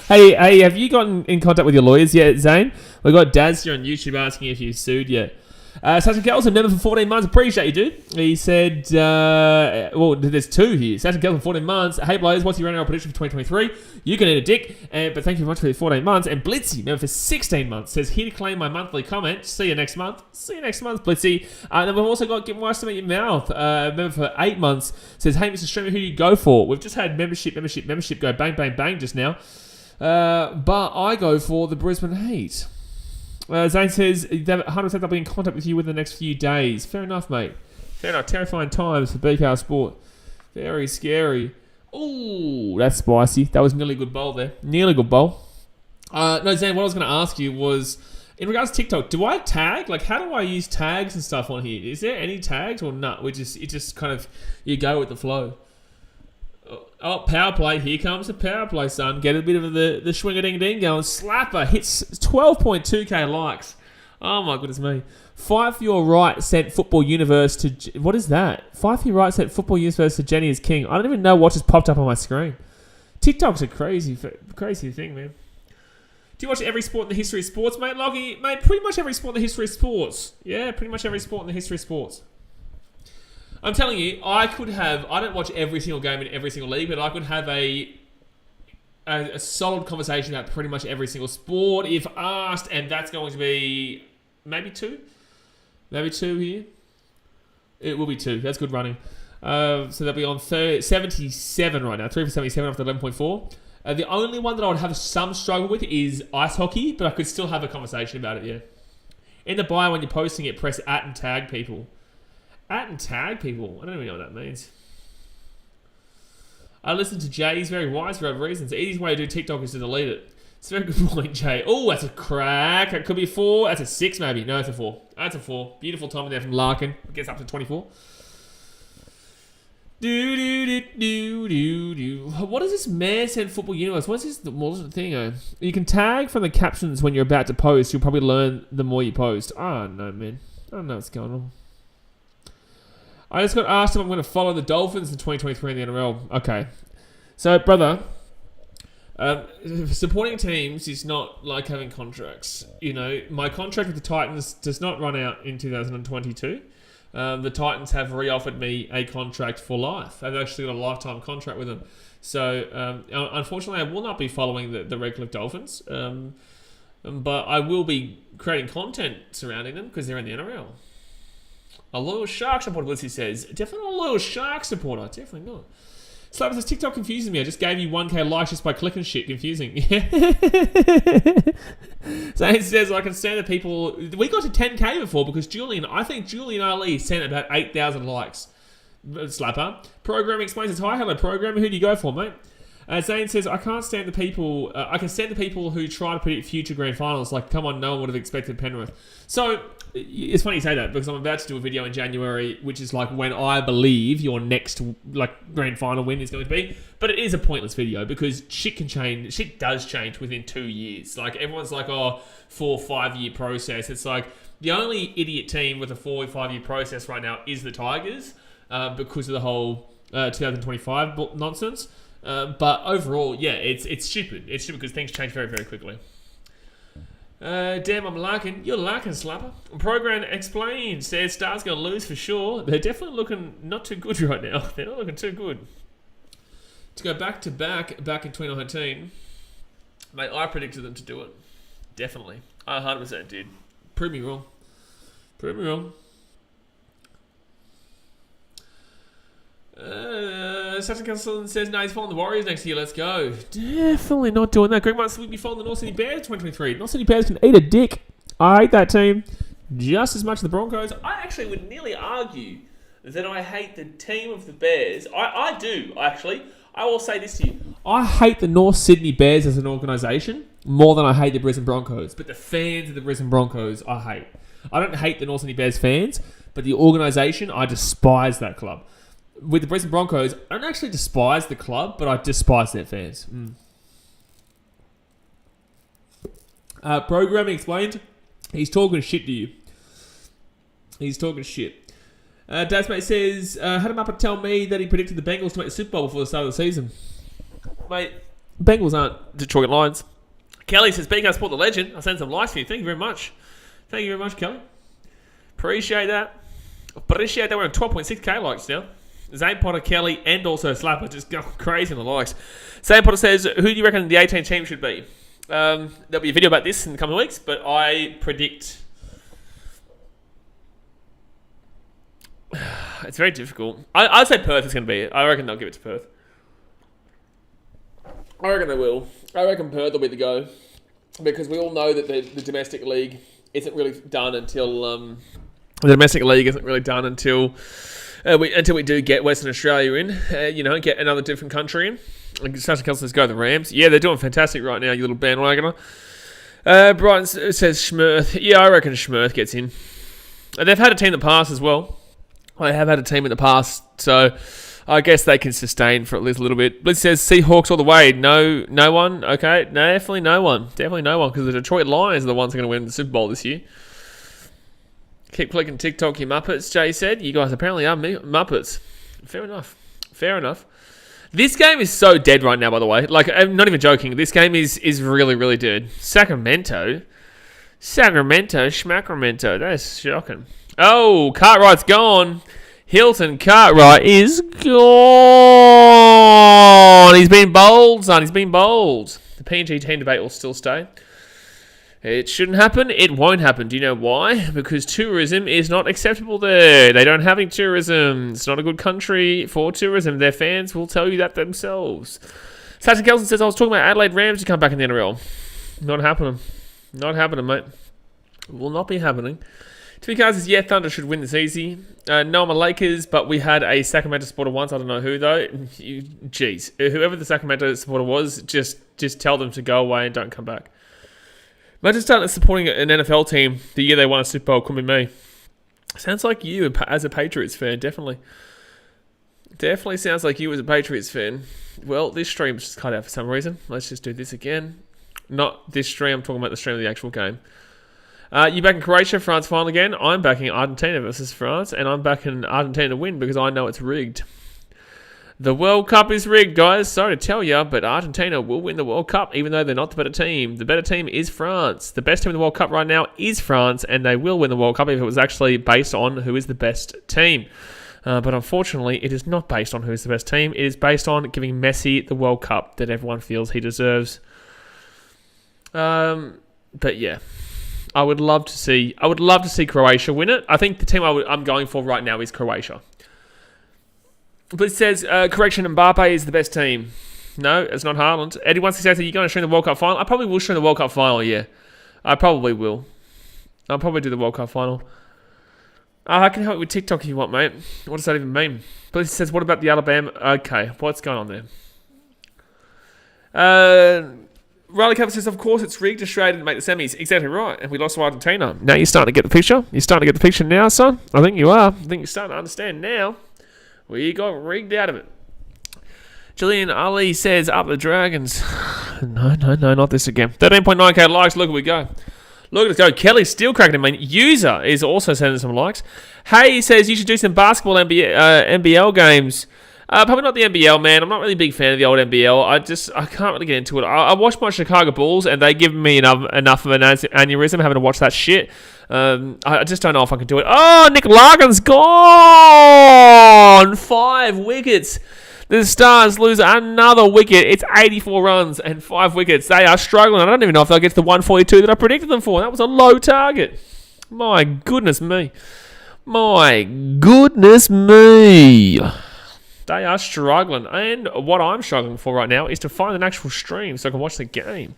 hey, have you gotten in contact with your lawyers yet, Zane? We got Daz here on YouTube asking if you sued yet. Sachin Kelson, member for 14 months. Appreciate you, dude. He said, there's two here. Sachin Kelson, 14 months. Hey, Blaze, what's your NRL prediction for 2023? You can eat a dick, but thank you very much for the 14 months. And Blitzy, member for 16 months, says, here to claim my monthly comment. See you next month. See you next month, Blitzy. And then we've also got Get More Stomach Your Mouth, member for 8 months, says, hey, Mr. Streamer, who do you go for? We've just had membership go bang, bang, bang just now. But I go for the Brisbane Heat. Zane says 100% they'll be in contact with you within the next few days. Fair enough, mate. Fair enough. Terrifying times for BKR Sport. Very scary. Ooh, that's spicy. That was nearly a good bowl there. Nearly good bowl. No, Zane, what I was going to ask you was, in regards to TikTok, do I tag? How do I use tags and stuff on here? Is there any tags or not? It just kind of, you go with the flow. Oh, power play. Here comes the power play, son. Get a bit of the swing-a-ding-ding going. Slapper hits 12.2k likes. Oh, my goodness me. 5 for your right sent Football Universe to... What is that? 5 for your right sent Football Universe to Jenny is King. I don't even know what just popped up on my screen. TikTok's a crazy thing, man. Do you watch every sport in the history of sports, mate? Loggy, mate, pretty much every sport in the history of sports. Yeah, pretty much every sport in the history of sports. I'm telling you, I don't watch every single game in every single league, but I could have a solid conversation about pretty much every single sport if asked, and that's going to be maybe two here. It will be 2. That's good running. So they'll be on 77 right now, 3 for 77 after 11.4. The only one that I would have some struggle with is ice hockey, but I could still have a conversation about it, yeah. In the bio, when you're posting it, press @ and tag people. @ and tag people. I don't even know what that means. I listen to Jay. He's very wise for other reasons. The easiest way to do TikTok is to delete it. It's a very good point, Jay. Oh, that's a crack. That could be a 4. That's a 6, maybe. No, it's a 4. That's a 4. Beautiful timing there from Larkin. It gets up to 24. What is this man sent Football Universe? What's this thing? You can tag from the captions when you're about to post. You'll probably learn the more you post. Oh, no, man. I don't know what's going on. I just got asked if I'm going to follow the Dolphins in 2023 in the NRL. Okay. So, brother, supporting teams is not like having contracts. You know, my contract with the Titans does not run out in 2022. The Titans have re-offered me a contract for life. I've actually got a lifetime contract with them. So, unfortunately, I will not be following the Redcliffe Dolphins. But I will be creating content surrounding them because they're in the NRL. A loyal Shark supporter, Lucy says. Definitely not a loyal Shark supporter. Definitely not. Slapper says, TikTok confuses me. I just gave you 1k likes just by clicking shit. Confusing. So it says, I can stand the people... We got to 10k before because I think Julian Ali sent about 8,000 likes. Slapper. Programming explains it's hi. Hello, programmer. Who do you go for, mate? Zane says, I can't stand the people... I can stand the people who try to predict future grand finals. Like, come on, no one would have expected Penrith. So... It's funny you say that because I'm about to do a video in January, which is like when I believe your next grand final win is going to be. But it is a pointless video because shit can change. Shit does change within 2 years. Like everyone's like, 4 or 5 year process. It's like the only idiot team with a 4 or 5 year process right now is the Tigers because of the whole 2025 nonsense. But overall, yeah, it's stupid. It's stupid because things change very, very quickly. Damn, I'm larking. You're larking, Slapper. Program explains. Says Stars going to lose for sure. They're definitely looking not too good right now. They're not looking too good. To go back in 2019, mate, I predicted them to do it. Definitely. I 100% did. Prove me wrong. Sachin Kelson says, no, he's following the Warriors next year. Let's go. Definitely not doing that. Greg Marks will be following the North Sydney Bears 2023. North Sydney Bears can eat a dick. I hate that team just as much as the Broncos. I actually would nearly argue that I hate the team of the Bears. I do, actually. I will say this to you. I hate the North Sydney Bears as an organisation more than I hate the Brisbane Broncos. But the fans of the Brisbane Broncos, I hate. I don't hate the North Sydney Bears fans, but the organisation, I despise that club. With the Brisbane Broncos, I don't actually despise the club, but I despise their fans. Programming explained. He's talking shit to you. He's talking shit. Dasmate says, had him up and tell me that he predicted the Bengals to make the Super Bowl before the start of the season. Mate, Bengals aren't Detroit Lions. Kelly says, BK Sport the legend. I'll send some likes for you. Thank you very much. Thank you very much, Kelly. Appreciate that. Appreciate that. We're at 12.6k likes now. Zane Potter, Kelly, and also Slapper just going crazy on the likes. Zane Potter says, who do you reckon the 18 team should be? There'll be a video about this in the coming weeks, but I predict... It's very difficult. I'd say Perth is going to be it. I reckon they'll give it to Perth. I reckon they will. I reckon Perth will be the go. Because we all know that the domestic league isn't really done until... until we do get Western Australia in, get another different country in. Sasha Kelly says, go the Rams. Yeah, they're doing fantastic right now, you little bandwagoner. Brighton says Schmurth. Yeah, I reckon Schmurth gets in. They've had a team in the past as well. They have had a team in the past, so I guess they can sustain for at least a little bit. Blitz says Seahawks all the way. No one. Okay, no, definitely no one. Definitely no one, because the Detroit Lions are the ones that are going to win the Super Bowl this year. Keep clicking TikTok, you Muppets, Jay said. You guys apparently are Muppets. Fair enough. Fair enough. This game is so dead right now, by the way. Like, I'm not even joking. This game is really, really dead. Sacramento, Schmacramento. That's shocking. Oh, Cartwright's gone. Hilton Cartwright is gone. He's been bold, son. He's been bold. The PNG team debate will still stay. It shouldn't happen. It won't happen. Do you know why? Because tourism is not acceptable there. They don't have any tourism. It's not a good country for tourism. Their fans will tell you that themselves. Sacha Kelson says, I was talking about Adelaide Rams to come back in the NRL. Not happening. Not happening, mate. Will not be happening. To be says, yeah, Thunder should win this easy. No, I'm a Lakers, but we had a Sacramento supporter once. I don't know who, though. Jeez. Whoever the Sacramento supporter was, just tell them to go away and don't come back. Imagine starting supporting an NFL team the year they won a Super Bowl. Could be me. Sounds like you as a Patriots fan, definitely. Definitely sounds like you as a Patriots fan. Well, this stream's just cut out for some reason. Let's just do this again. Not this stream, I'm talking about the stream of the actual game. You back in Croatia, France final again? I'm backing Argentina versus France, and I'm backing Argentina to win because I know it's rigged. The World Cup is rigged, guys. Sorry to tell you, but Argentina will win the World Cup, even though they're not the better team. The better team is France. The best team in the World Cup right now is France, and they will win the World Cup if it was actually based on who is the best team. But unfortunately, it is not based on who is the best team. It is based on giving Messi the World Cup that everyone feels he deserves. But yeah, I would love to see Croatia win it. I think the team I'm going for right now is Croatia. But it says, correction, Mbappe is the best team. No, it's not Haaland. Eddie wants to say, are you going to stream the World Cup final? I probably will stream the World Cup final, yeah. I probably will. I'll probably do the World Cup final. I can help with TikTok if you want, mate. What does that even mean? But it says, what about the Alabama? Okay, what's going on there? Riley Cover says, of course, it's rigged. Australia didn't make the semis. Exactly right. And we lost to Argentina. Now you're starting to get the picture? You're starting to get the picture now, son? I think you are. I think you're starting to understand now. We got rigged out of it. Julian Ali says, up the Dragons. No, not this again. 13.9k likes. Look, we go. Look at us go. Kelly's still cracking him. User is also sending some likes. Hey, he says, you should do some basketball NBL games. Probably not the NBL, man. I'm not really a big fan of the old NBL. I can't really get into it. I watched my Chicago Bulls, and they give me enough of an aneurysm having to watch that shit. I just don't know if I can do it. Oh, Nick Larkin's gone! 5 wickets. The Stars lose another wicket. It's 84 runs and 5 wickets. They are struggling. I don't even know if they'll get to the 142 that I predicted them for. That was a low target. My goodness me. My goodness me. They are struggling. And what I'm struggling for right now is to find an actual stream so I can watch the game.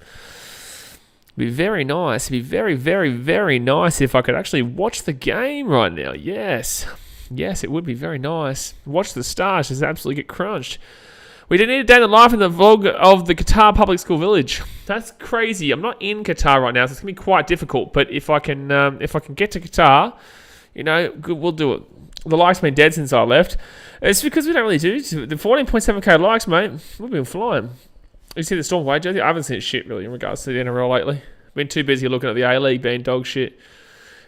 It'd be very nice. It'd be very, very, very nice if I could actually watch the game right now. Yes. Yes, it would be very nice. Watch the Stars just absolutely get crunched. We didn't need a day in the life in the vlog of the Qatar public school village. That's crazy. I'm not in Qatar right now, so it's going to be quite difficult. But if I can get to Qatar, we'll do it. The likes have been dead since I left. It's because we don't really do the 14.7k likes, mate. We've been flying. You see the Storm away jersey? I haven't seen shit really in regards to the NRL lately. Been too busy looking at the A-League being dog shit.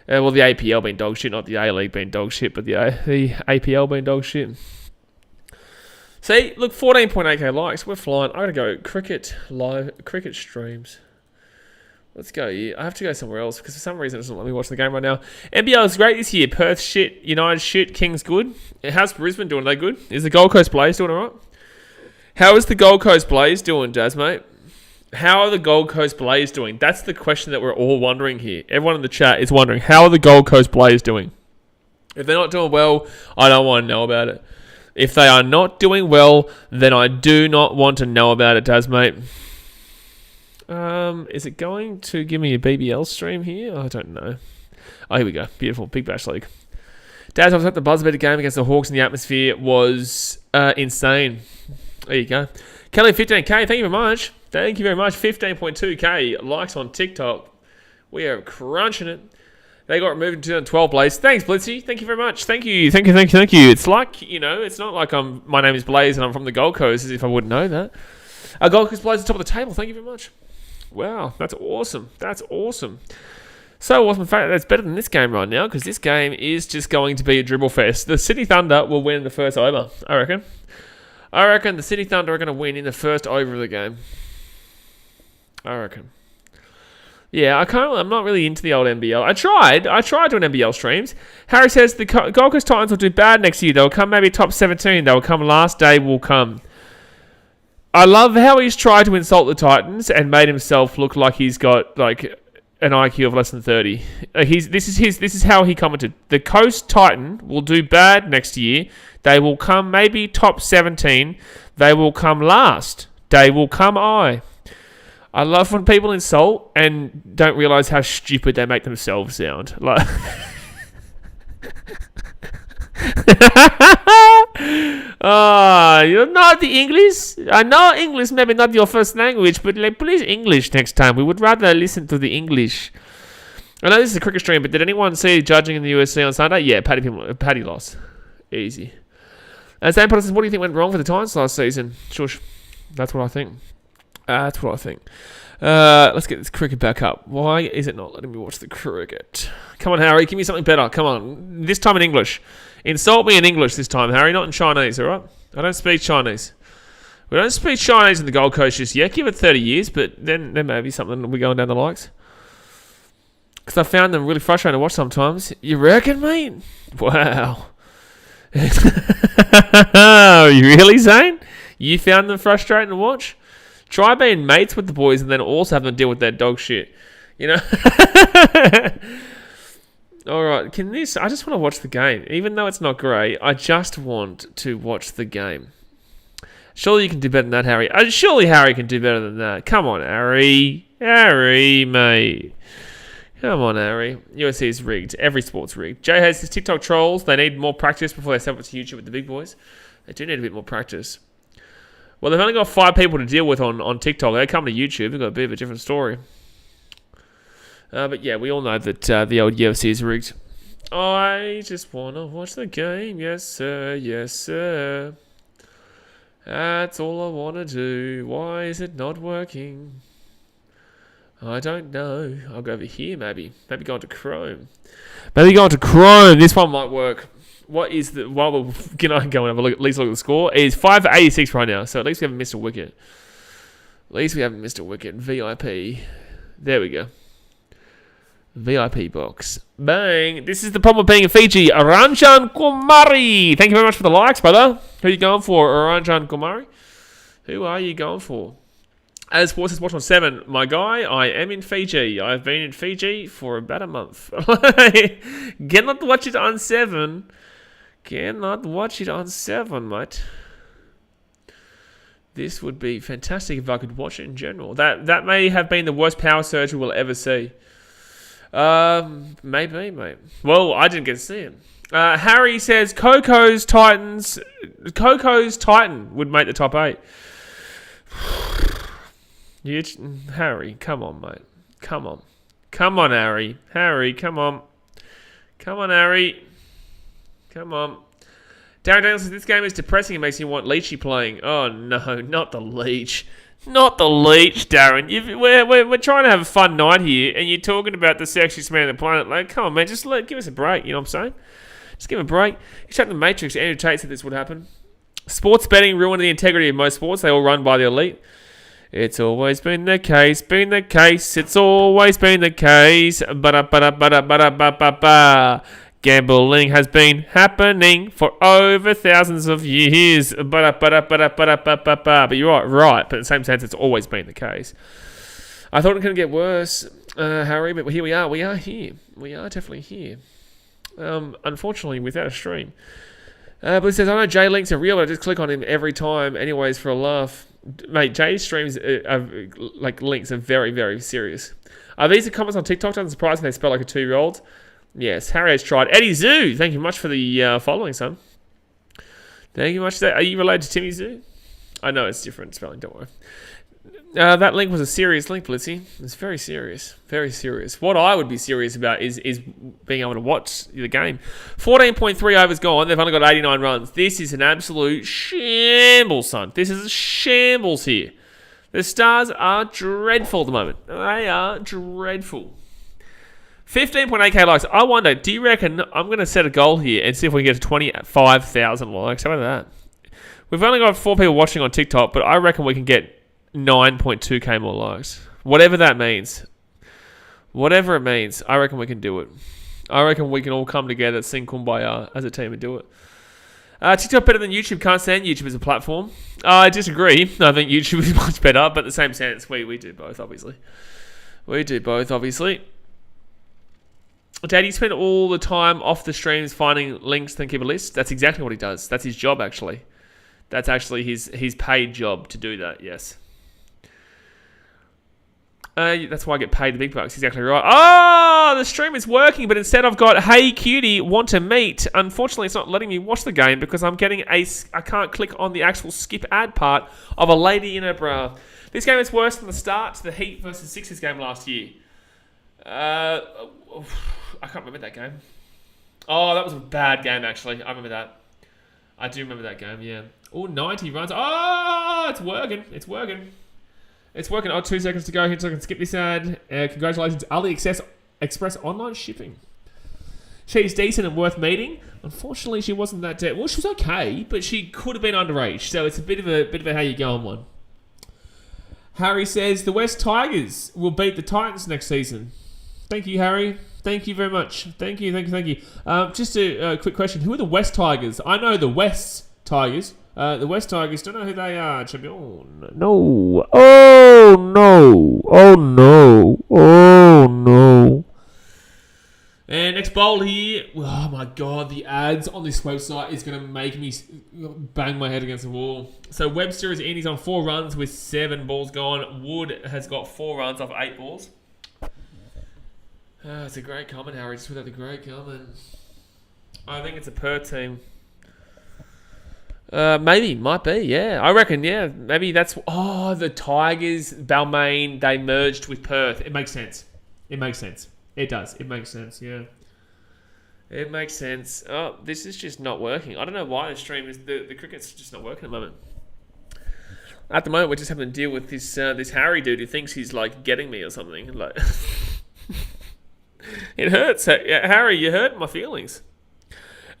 Well, the APL being dog shit, not the A-League being dog shit, but the APL being dog shit. See, look, 14.8k likes. We're flying. I gotta go cricket streams. Let's go here. I have to go somewhere else because for some reason it doesn't let me watch the game right now. NBL is great this year. Perth shit, United shit, Kings good. How's Brisbane doing? Are they good? Is the Gold Coast Blaze doing alright? How is the Gold Coast Blaze doing, Daz, mate? How are the Gold Coast Blaze doing? That's the question that we're all wondering here. Everyone in the chat is wondering, how are the Gold Coast Blaze doing? If they're not doing well, I don't want to know about it. If they are not doing well, then I do not want to know about it, Daz, mate. Is it going to give me a BBL stream here? I don't know. Oh, here we go. Beautiful. Big Bash League. Daz, I was at the Buzzbetter game against the Hawks in the atmosphere. Was insane. There you go. Kelly, 15k. Thank you very much. Thank you very much. 15.2k likes on TikTok. We are crunching it. They got removed in 2012, Blaze. Thanks, Blitzy. Thank you very much. Thank you. It's like, it's not like my name is Blaze and I'm from the Gold Coast, as if I wouldn't know that. Our Gold Coast Blaze at the top of the table. Thank you very much. Wow, that's awesome. That's awesome. So awesome. In fact, that's better than this game right now, because this game is just going to be a dribble fest. The City Thunder will win the first over, I reckon. I reckon the City Thunder are going to win in the first over of the game. I reckon. Yeah, I'm not really into the old NBL. I tried doing NBL streams. Harry says the Gold Coast Titans will do bad next year. They'll come maybe top 17. They'll come last day will come. I love how he's tried to insult the Titans and made himself look like he's got like an IQ of less than 30. This is how he commented. The Coast Titan will do bad next year. They will come maybe top 17. They will come last. They will come I love when people insult and don't realise how stupid they make themselves sound. Like you're not the English. I know English, maybe not your first language, but please English next time. We would rather listen to the English. I know this is a cricket stream, but did anyone see judging in the USC on Sunday? Yeah, Paddy lost. Easy. And Sam Potter says, what do you think went wrong for the Titans last season? Shush. That's what I think. Let's get this cricket back up. Why is it not letting me watch the cricket? Come on, Harry. Give me something better. Come on. This time in English. Insult me in English this time, Harry. Not in Chinese, all right? I don't speak Chinese. We don't speak Chinese in the Gold Coast just yet. Give it 30 years, but then there may be something we're going down the likes. Because I found them really frustrating to watch sometimes. You reckon, mate? Wow. You really, Zane? You found them frustrating to watch? Try being mates with the boys and then also have them deal with their dog shit. Alright, I just want to watch the game. Even though it's not great, I just want to watch the game. Surely you can do better than that, Harry. Surely Harry can do better than that. Come on, Harry. Harry, mate. Come on, Harry. USC is rigged. Every sport's rigged. Jay has his TikTok trolls. They need more practice before they step up to YouTube with the big boys. They do need a bit more practice. Well, they've only got 5 people to deal with on TikTok. They come to YouTube. They've got a bit of a different story. But yeah, we all know that the old UFC is rigged. I just want to watch the game. Yes, sir. Yes, sir. That's all I want to do. Why is it not working? I don't know. I'll go over here, maybe. Maybe go into Chrome. This one might work. What is the... While we're going to have a look, at least look at the score. It's 5 for 86 right now. So at least we haven't missed a wicket. VIP. There we go. VIP box. Bang. This is the problem with being in Fiji. Ranjan Kumari. Thank you very much for the likes, brother. Who are you going for, Ranjan Kumari? Who are you going for? As Sports is watching on 7, my guy, I am in Fiji. I've been in Fiji for about a month. Cannot watch it on 7. Mate. This would be fantastic if I could watch it in general. That may have been the worst power surge we'll ever see. Maybe, mate. Well, I didn't get to see it. Harry says Coco's Titan would make the top 8. Harry, come on, mate. Come on, Harry. Harry, come on. Harry. Come on. Darren Daniels says this game is depressing and makes you want Leachy playing. Oh no, not the Leach. Not the leech, Darren. We're trying to have a fun night here, and you're talking about the sexiest man on the planet. Like, come on, man, just give us a break. You know what I'm saying? Just give him a break. You shut the Matrix. Andrew Tate said this would happen. Sports betting ruined the integrity of most sports. They all run by the elite. It's always been the case. It's always been the case. Ba-da-ba-da-ba-da-ba-da-ba-ba. Gambling has been happening for over thousands of years. But you're right. But in the same sense, it's always been the case. I thought it couldn't get worse, Harry, but here we are. We are here. We are definitely here. Unfortunately, without a stream. But he says, I know Jay links are real, but I just click on him every time anyways for a laugh. Mate, Jay's streams, links are very, very serious. Are these the comments on TikTok? Doesn't surprise me they spell like a 2-year-old. Yes, Harry has tried. Eddie Zoo, thank you much for the following, son. Thank you much. Are you related to Timmy Zoo? I know it's different spelling, don't worry. That link was a serious link, Blitzy. It's very serious. Very serious. What I would be serious about is being able to watch the game. 14.3 overs gone. They've only got 89 runs. This is an absolute shambles, son. This is a shambles here. The Stars are dreadful at the moment. They are dreadful. 15.8k likes. I wonder, do you reckon I'm going to set a goal here and see if we can get to 25,000 likes? How about that? We've only got 4 people watching on TikTok, but I reckon we can get 9.2k more likes. Whatever that means. Whatever it means, I reckon we can do it. I reckon we can all come together, sing Kumbaya as a team and do it. TikTok better than YouTube. Can't stand YouTube as a platform. I disagree. I think YouTube is much better, but in the same sense, we do both, obviously. Dad, you spend all the time off the streams finding links and keep a list? That's exactly what he does. That's his job, actually. That's actually his paid job to do that, yes. That's why I get paid the big bucks. Exactly right. Oh, the stream is working, but instead I've got, hey, cutie, want to meet. Unfortunately, it's not letting me watch the game because I'm getting I can't click on the actual skip ad part of a lady in her bra. This game is worse than the start to the Heat versus Sixers game last year. I can't remember that game. Oh, that was a bad game, actually. I remember that. I do remember that game, yeah. Oh, 90 runs. Oh, it's working. Oh, 2 seconds to go here so I can skip this ad. Congratulations, AliExpress online shipping. She's decent and worth meeting. Unfortunately, she wasn't that dead. Well, she was okay, but she could have been underage. So it's a bit of a how you going one. Harry says the West Tigers will beat the Titans next season. Thank you, Harry. Thank you very much. Thank you. Just a quick question. Who are the West Tigers? I know the West Tigers. The West Tigers, don't know who they are. Champion. No. Oh, no. And next bowl here. Oh, my God. The ads on this website is going to make me bang my head against the wall. So Webster is in. He's on 4 runs with 7 balls gone. Wood has got 4 runs off 8 balls. It's a great comment, Harry. Just without the great comment. I think it's a Perth team. Maybe, might be, yeah. I reckon, yeah. Maybe that's... Oh, the Tigers, Balmain, they merged with Perth. It makes sense. It does. It makes sense, yeah. It makes sense. Oh, this is just not working. I don't know why the stream is... The cricket's just not working at the moment. At the moment, we're just having to deal with this Harry dude who thinks he's, like, getting me or something. Like... It hurts. Harry, you hurt my feelings.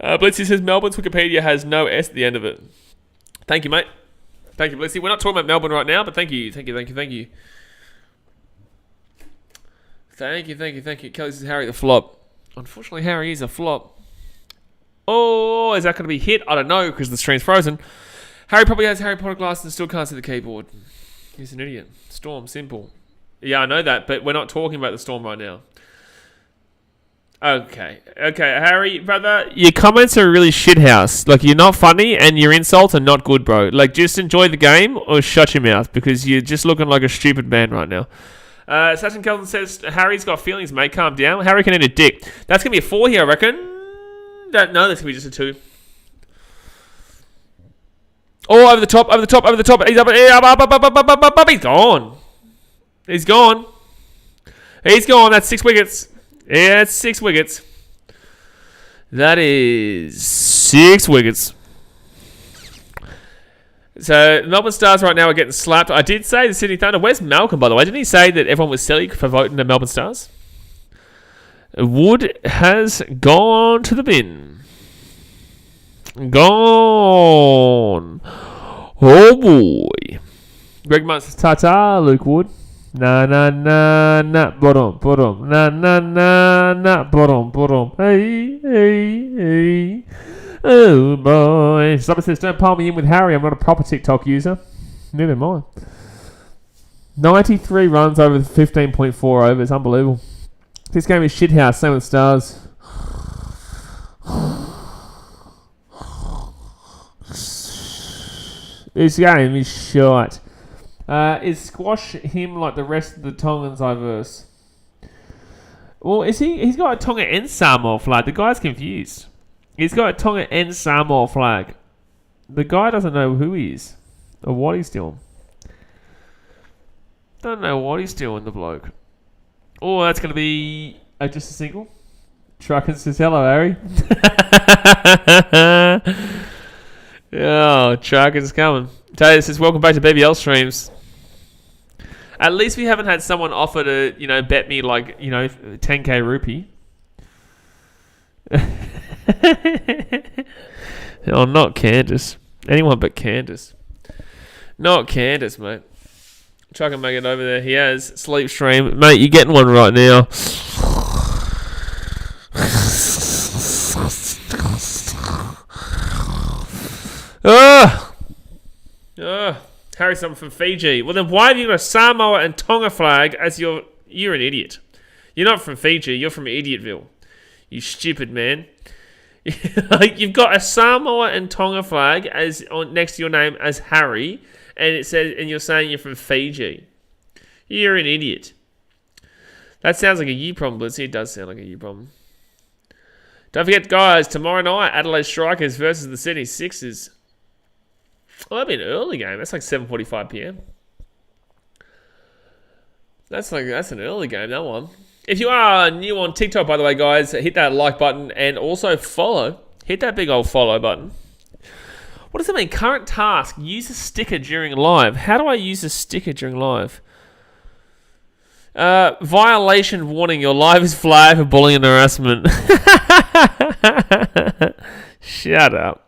Blitzy says Melbourne's Wikipedia has no S at the end of it. Thank you, mate. Thank you, Blitzy. We're not talking about Melbourne right now, but thank you. Kelly, this is Harry the flop. Unfortunately, Harry is a flop. Oh, is that going to be hit? I don't know because the stream's frozen. Harry probably has Harry Potter glasses and still can't see the keyboard. He's an idiot. Storm, simple. Yeah, I know that, but we're not talking about the storm right now. Okay, Harry, brother, your comments are really shithouse. Like, you're not funny, and your insults are not good, bro. Like, just enjoy the game, or shut your mouth, because you're just looking like a stupid man right now. Sachin Kelvin says, Harry's got feelings, mate, calm down. Harry can eat a dick. That's going to be a 4 here, I reckon. No, that's going to be just a 2. Oh, over the top. He's up. He's gone. That's 6 wickets. Yeah, it's 6 wickets. That is 6 wickets. So, Melbourne Stars right now are getting slapped. I did say the Sydney Thunder. Where's Malcolm, by the way? Didn't he say that everyone was silly for voting the Melbourne Stars? Wood has gone to the bin. Gone. Oh, boy. Greg Munt says, ta-ta, Luke Wood. Na, na, na, na, bottom. Na, na, na, na, bottom. Hey, hey, hey. Oh, boy. Someone says, don't palm me in with Harry. I'm not a proper TikTok user. Neither am I. 93 runs over 15.4 overs. Unbelievable. This game is shithouse. Same with Stars. This game is shite. Is squash him like the rest of the Tongans I verse? Well, is he? He's got a Tonga and Samoa flag. The guy's confused. He's got a Tonga and Samoa flag. The guy doesn't know who he is or what he's doing. Don't know what he's doing, the bloke. Oh, that's going to be just a single. Trucker says, hello, Harry. Oh, Trucker's coming. Taylor says, welcome back to BBL streams. At least we haven't had someone offer to, bet me like, 10k rupee. Oh, not Candace. Anyone but Candace. Not Candace, mate. Trucker make it over there. He has sleep stream. Mate, you're getting one right now. Harry, someone from Fiji. Well, then why have you got a Samoa and Tonga flag as you're an idiot? You're not from Fiji. You're from Idiotville. You stupid man. You've got a Samoa and Tonga flag as next to your name as Harry, and it says, and you're saying you're from Fiji. You're an idiot. That sounds like a you problem, Blitzy. It does sound like a you problem. Don't forget, guys, tomorrow night, Adelaide Strikers versus the Sydney Sixers. Well, that'd be an early game. That's like 7:45 p.m. That's an early game, that one. If you are new on TikTok, by the way, guys, hit that like button and also follow. Hit that big old follow button. What does that mean? Current task. Use a sticker during live. How do I use a sticker during live? Violation warning. Your live is flagged for bullying and harassment. Shut up.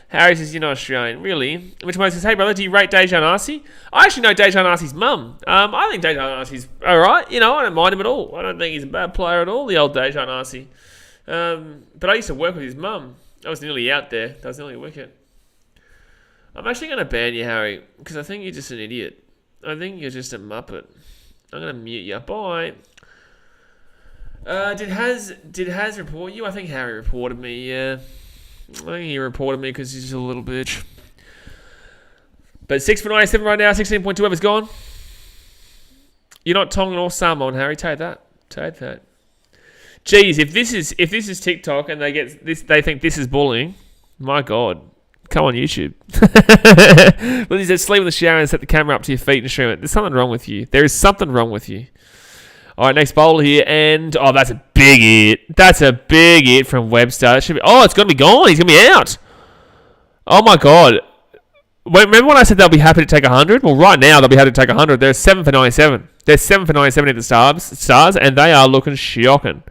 Harry says, you're not Australian. Really? Which one says, hey, brother, do you rate Dejan Arce? I actually know Dejan Arce's mum. I think Dejan Arce's all right. I don't mind him at all. I don't think he's a bad player at all, the old Dejan Arce. But I used to work with his mum. I was nearly out there. That was nearly a wicket. I'm actually going to ban you, Harry, because I think you're just an idiot. I think you're just a muppet. I'm going to mute you. Bye. Did Haz report you? I think Harry reported me, yeah. I think he reported me because he's just a little bitch. But 6 for 97 right now, 16.2 overs gone. You're not Tongan or Samoan, Harry. Take that. Jeez, if this is TikTok and they think this is bullying, my God, come on YouTube. Well, he said sleep in the shower and set the camera up to your feet and stream it. There's something wrong with you. There is something wrong with you. All right, next bowl here, and that's a big hit. That's a big hit from Webster. It should be. Oh, it's gonna be gone. He's gonna be out. Oh my God. Remember when I said they'll be happy to take 100? Well, right now they'll be happy to take 100. They're 7 for 97. They're 7 for 97 at the Stars, and they are looking shocking.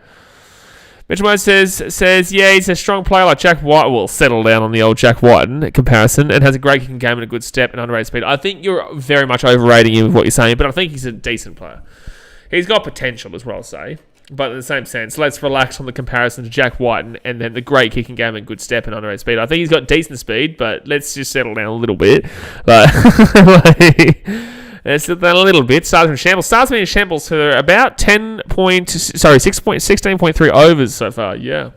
Mitchell Mode says, yeah, he's a strong player like Jack White. Well, settle down on the old Jack Whiten comparison, and has a great kicking game and a good step and underrated speed. I think you're very much overrating him with what you're saying, but I think he's a decent player. He's got potential, is what I'll say. But in the same sense, let's relax on the comparison to Jack Whiten and then the great kicking game and good step and underrated speed. I think he's got decent speed, but let's just settle down a little bit. Let's settle down a little bit. Stars in shambles. Stars been in shambles for about 16.3 overs so far. Yeah.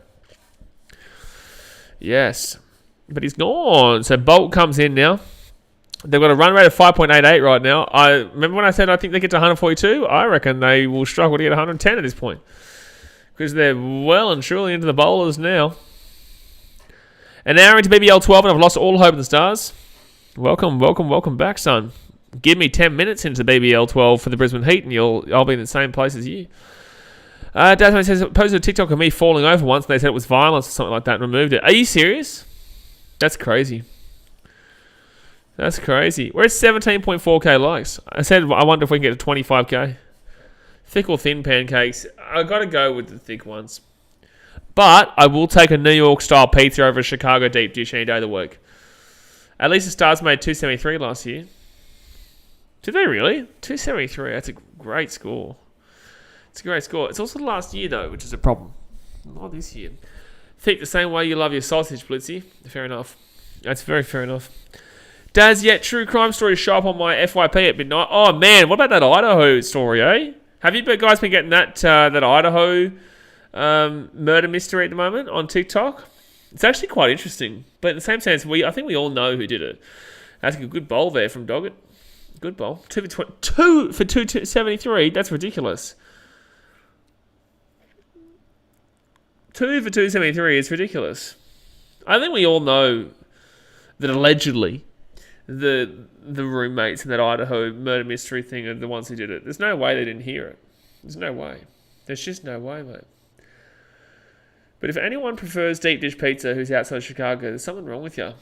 Yes. But he's gone. So Bolt comes in now. They've got a run rate of 5.88 right now. I remember when I said I think they get to 142. I reckon they will struggle to get 110 at this point because they're well and truly into the bowlers now. An hour into BBL12 and I've lost all hope in the Stars. Welcome back, son. Give me 10 minutes into BBL12 for the Brisbane Heat and I'll be in the same place as you. Dasman says, posted a TikTok of me falling over once and they said it was violence or something like that and removed it. Are you serious? That's crazy. That's crazy. We're at 17.4k likes. I said I wonder if we can get to 25k. Thick or thin pancakes? I gotta go with the thick ones. But I will take a New York style pizza over a Chicago deep dish any day of the week. At least the Stars made 273 last year. Did they really? 273. That's a great score. It's a great score. It's also the last year though, which is a problem. Not this year. Thick the same way you love your sausage, Blitzy. Fair enough. That's very fair enough. Does yet true crime story show up on my FYP at midnight? Oh man, what about that Idaho story, eh? Have you guys been getting that Idaho murder mystery at the moment on TikTok? It's actually quite interesting. But in the same sense, I think we all know who did it. That's a good bowl there from Doggett. Good bowl. 2 for 273. That's ridiculous. 2 for 273 is ridiculous. I think we all know that allegedly the roommates in that Idaho murder mystery thing are the ones who did it. There's no way they didn't hear it. There's no way. There's just no way, mate. But if anyone prefers deep dish pizza who's outside of Chicago, there's something wrong with you.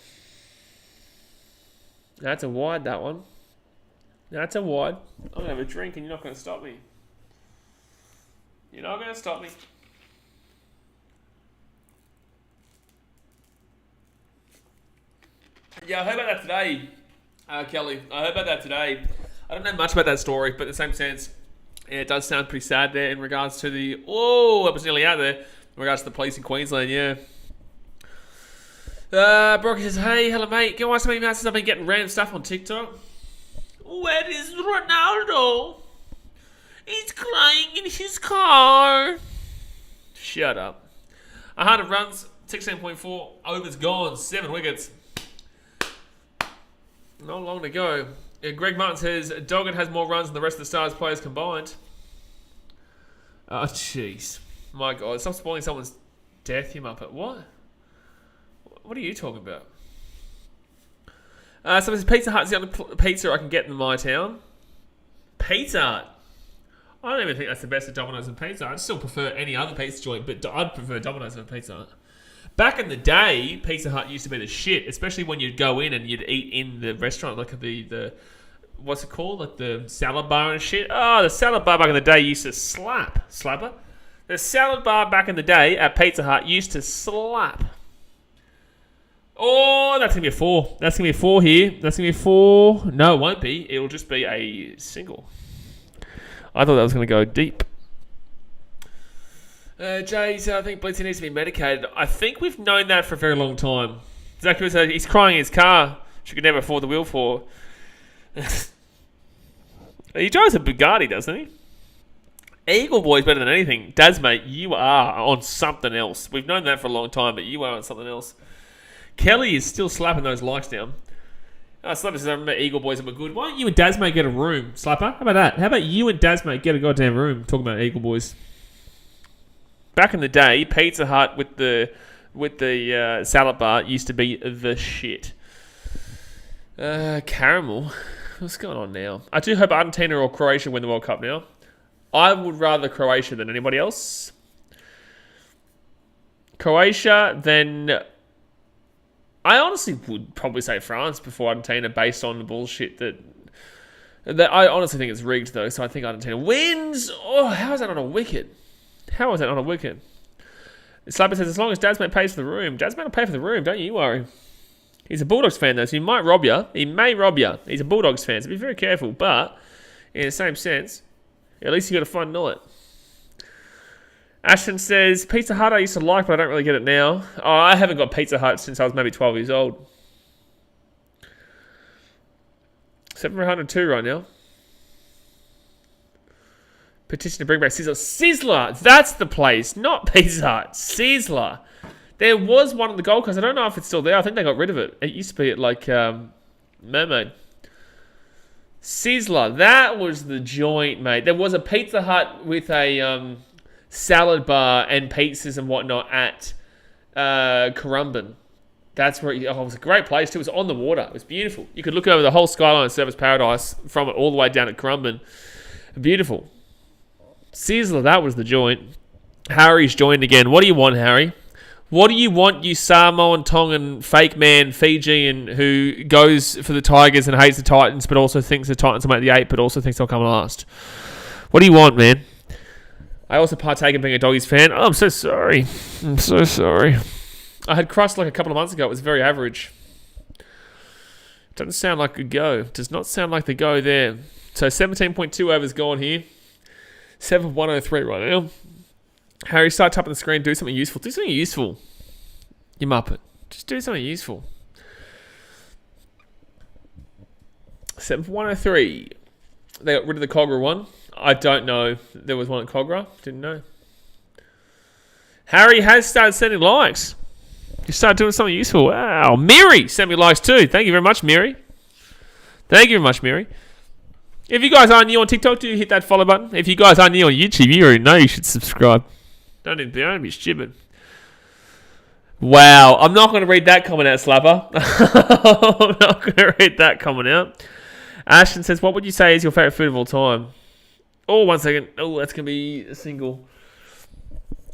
That's a wide, that one. That's a wide. I'm going to have a drink and you're not going to stop me. You're not going to stop me. Yeah, I heard about that today, Kelly. I heard about that today. I don't know much about that story, but in the same sense, yeah, it does sound pretty sad there in regards to the... Oh, I was nearly out there. In regards to the police in Queensland, yeah. Brock says, hey, hello, mate. Can I watch something now since I've been getting random stuff on TikTok? Where is Ronaldo? He's crying in his car. Shut up. 100 runs, 16.4. Overs gone, 7 wickets. Not long to go. Yeah, Greg Martin says, Doggett has more runs than the rest of the Stars players combined. Oh, jeez. My God. Stop spoiling someone's death, you muppet. What? What are you talking about? Someone says, Pizza Hut's the only pizza I can get in my town. Pizza Hut? I don't even think that's the best of Domino's and Pizza Hut. I still prefer any other pizza joint, but I'd prefer Domino's over Pizza Hut. Back in the day, Pizza Hut used to be the shit, especially when you'd go in and you'd eat in the restaurant, like the what's it called? Like the salad bar and shit. Oh, the salad bar back in the day used to slap. Slapper? The salad bar back in the day at Pizza Hut used to slap. Oh, that's going to be a 4. That's going to be a 4 here. That's going to be a 4. No, it won't be. It'll just be a single. I thought that was going to go deep. Jay's, I think Blitzy needs to be medicated. I think we've known that for a very long time. Exactly. So he's crying in his car. She could never afford the wheel for. He drives a Bugatti, doesn't he? Eagle Boy's better than anything. Daz, mate, you are on something else. We've known that for a long time, but you are on something else. Kelly is still slapping those likes down. Slapper says, I remember Eagle Boys were good. Why don't you and Dazmate get a room, Slapper? How about that? How about you and Dazmate get a goddamn room? Talking about Eagle Boys. Back in the day, Pizza Hut with the salad bar used to be the shit. Caramel. What's going on now? I do hope Argentina or Croatia win the World Cup now. I would rather Croatia than anybody else. Croatia, then... I honestly would probably say France before Argentina based on the bullshit that I honestly think it's rigged though, so I think Argentina wins. Oh, how is that on a wicket? How is that on a wicket? Slapper says, as long as Dazmate pays for the room. Dazmate will pay for the room, don't you worry. He's a Bulldogs fan though, so he might rob you. He may rob you. He's a Bulldogs fan, so be very careful. But, in the same sense, at least you got a fun night. Ashton says, Pizza Hut I used to like, but I don't really get it now. Oh, I haven't got Pizza Hut since I was maybe 12 years old. 702 right now. Petition to bring back Sizzler. Sizzler! That's the place, not Pizza Hut. Sizzler. There was one on the Gold Coast. I don't know if it's still there. I think they got rid of it. It used to be at like Mermaid. Sizzler. That was the joint, mate. There was a Pizza Hut with a... salad bar and pizzas and whatnot at Currumbin. That's where it was a great place too. It was on the water. It was beautiful. You could look over the whole skyline of Surfers Paradise from it all the way down at Currumbin. Beautiful. Sizzler, that was the joint. Harry's joined again. What do you want, Harry? What do you want, you Samoan, Tongan, fake man, Fijian, who goes for the Tigers and hates the Titans, but also thinks the Titans will make the 8, but also thinks they'll come last? What do you want, man? I also partake in being a Doggies fan. Oh, I'm so sorry. I'm so sorry. I had crushed like a couple of months ago. It was very average. Doesn't sound like a go. Does not sound like the go there. So 17.2 overs gone here. 7-103 right now. Harry, start tapping the screen. Do something useful. Do something useful. You muppet. Just do something useful. 7-103. They got rid of the Cogra one. I don't know. There was one at Cogra. Didn't know. Harry has started sending likes. You started doing something useful. Wow. Miri sent me likes too. Thank you very much, Miri. Thank you very much, Miri. If you guys are new on TikTok, do hit that follow button. If you guys are new on YouTube, you already know you should subscribe. Don't be stupid. Wow. I'm not going to read that comment out, Slapper. I'm not going to read that comment out. Ashton says, what would you say is your favourite food of all time? Oh, 1 second. Oh, that's going to be a single.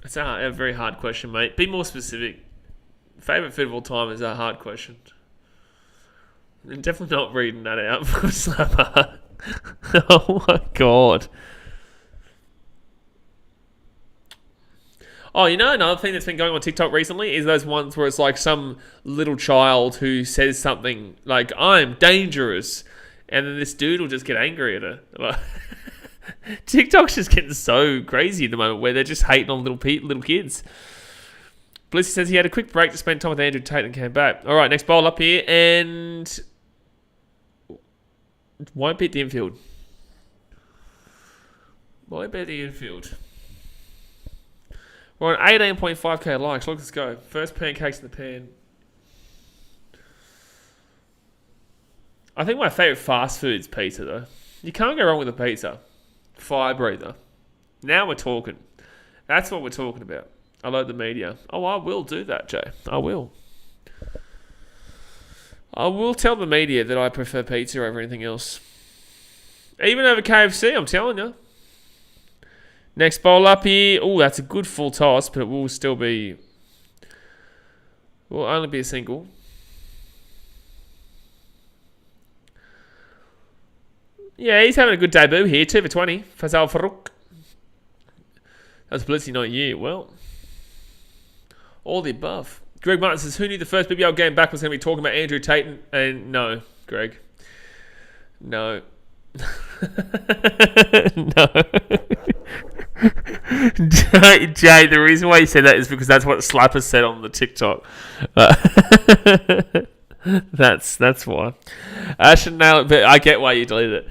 It's a very hard question, mate. Be more specific. Favourite food of all time is a hard question. I'm definitely not reading that out for Slapper. Oh, my God. Oh, you know, another thing that's been going on TikTok recently is those ones where it's like some little child who says something like, I'm dangerous. And then this dude will just get angry at her. TikTok's just getting so crazy at the moment where they're just hating on little kids. Blissy says he had a quick break to spend time with Andrew Tate and came back. All right, next bowl up here. And won't beat the infield. Won't beat the infield. We're on 18.5k likes. Look, let's go. First pancakes in the pan. I think my favourite fast food is pizza, though. You can't go wrong with a pizza. Fire breather. Now we're talking. That's what we're talking about. I load the media. Oh, I will do that, Jay. I will. I will tell the media that I prefer pizza over anything else. Even over KFC, I'm telling you. Next bowl up here. Oh, that's a good full toss, but it will still be... will only be a single. Yeah, he's having a good debut here. 2 for 20. Fazal Farouk. That's Blitzy, not you. Well, all the above. Greg Martin says, who knew the first BBL game back was going to be talking about Andrew Tate? And no, Greg. No. No. Jay, the reason why you said that is because that's what Slapper said on the TikTok. That's why. Ashton nailed it, but I get why you deleted it.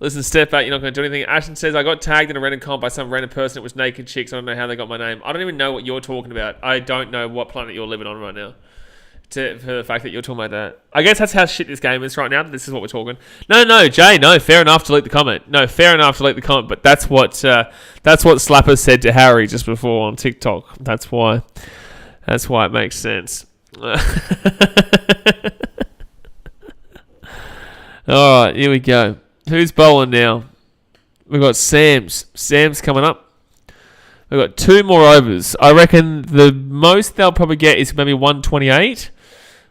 Listen, step back, you're not going to do anything. Ashton says, I got tagged in a random comp by some random person. It was naked chicks. I don't know how they got my name. I don't even know what you're talking about. I don't know what planet you're living on right now. For the fact that you're talking about that. I guess that's how shit this game is right now. This is what we're talking. No, Jay, no, fair enough, delete the comment. No, fair enough, delete the comment. But that's what Slapper said to Harry just before on TikTok. That's why it makes sense. Alright, here we go. Who's bowling now? We've got Sam's. Sam's coming up. We've got 2 more overs. I reckon the most they'll probably get is maybe 128.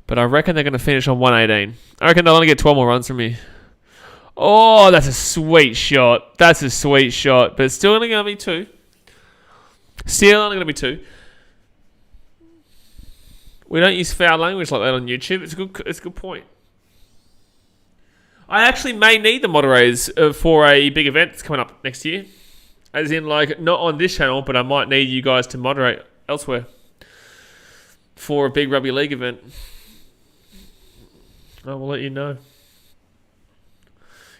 But I reckon they're going to finish on 118. I reckon they'll only get 12 more runs from me. Oh, that's a sweet shot. That's a sweet shot. But it's still only going to be 2. Still only going to be 2. We don't use foul language like that on YouTube. It's a good point. I actually may need the moderators for a big event that's coming up next year. As in, like, not on this channel, but I might need you guys to moderate elsewhere for a big rugby league event. I will let you know.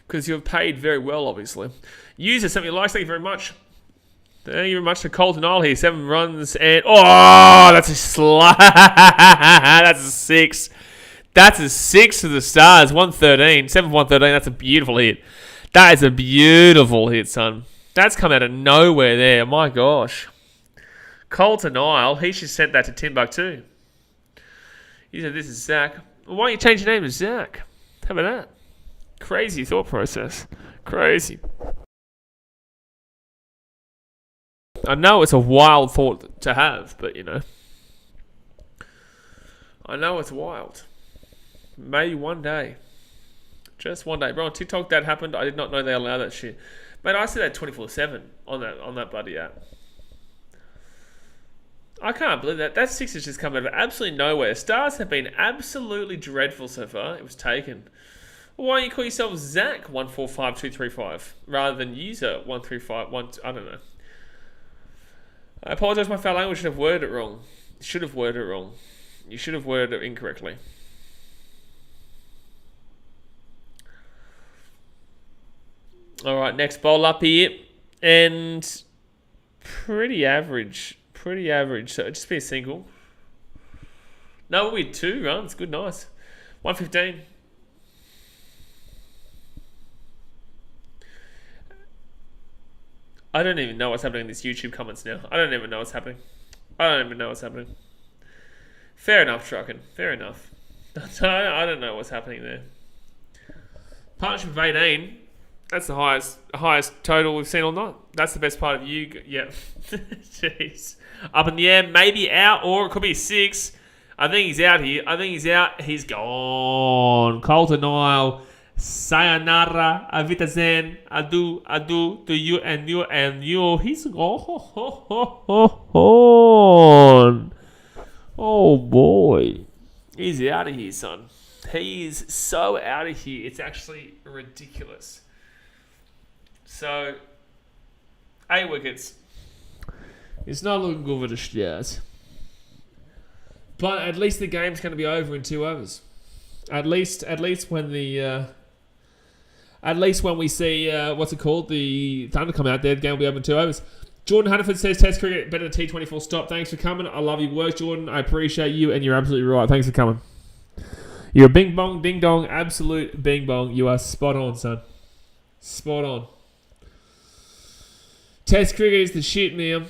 Because you've paid very well, obviously. User sent me likes. Thank you very much. Thank you very much to Colton Isle here. 7 runs and... oh, that's a slap. That's a 6. That's a 6 to the Stars. 113. 7-113. That's a beautiful hit. That is a beautiful hit, son. That's come out of nowhere there. My gosh. Colton Isle. He should send that to Timbuktu. He said, this is Zach. Well, why don't you change your name to Zach? How about that? Crazy thought process. Crazy. I know it's a wild thought to have, but, you know. I know it's wild. Maybe one day. Just one day. Bro, on TikTok that happened. I did not know they allow that shit. Mate, I see that 24/7 on that bloody app. I can't believe that. That 6 has just come out of absolutely nowhere. Stars have been absolutely dreadful so far. It was taken. Well, why don't you call yourself Zach145235 rather than user1351? I don't know. I apologise, my foul language should have worded it wrong. You should have worded it wrong. You should have worded it incorrectly. Alright, next bowl up here. And pretty average. Pretty average. So it'll just be a single. No, we'll be 2 runs. Good, nice. 115. I don't even know what's happening in these YouTube comments now. I don't even know what's happening. Fair enough, Truckin. Fair enough. I don't know what's happening there. Partnership of 18. That's the highest total we've seen all night. That's the best part of you. Yeah. Jeez. Up in the air, maybe out, or it could be 6. I think he's out here. He's gone. Colton Nile. Sayonara. Avitazen. Adu to you and you and you. He's gone. Oh boy. He's out of here, son. He is so out of here. It's actually ridiculous. So, 8 wickets. It's not looking good for the Stars. But at least the game's going to be over in 2 overs. At least when the when we see the Thunder come out there, the game will be over in 2 overs. Jordan Hannaford says Test cricket better than T24. Stop. Thanks for coming. I love your work, Jordan. I appreciate you, and you're absolutely right. Thanks for coming. You're a bing bong, ding dong, absolute bing bong. You are spot on, son. Spot on. Test cricket is the shit, man.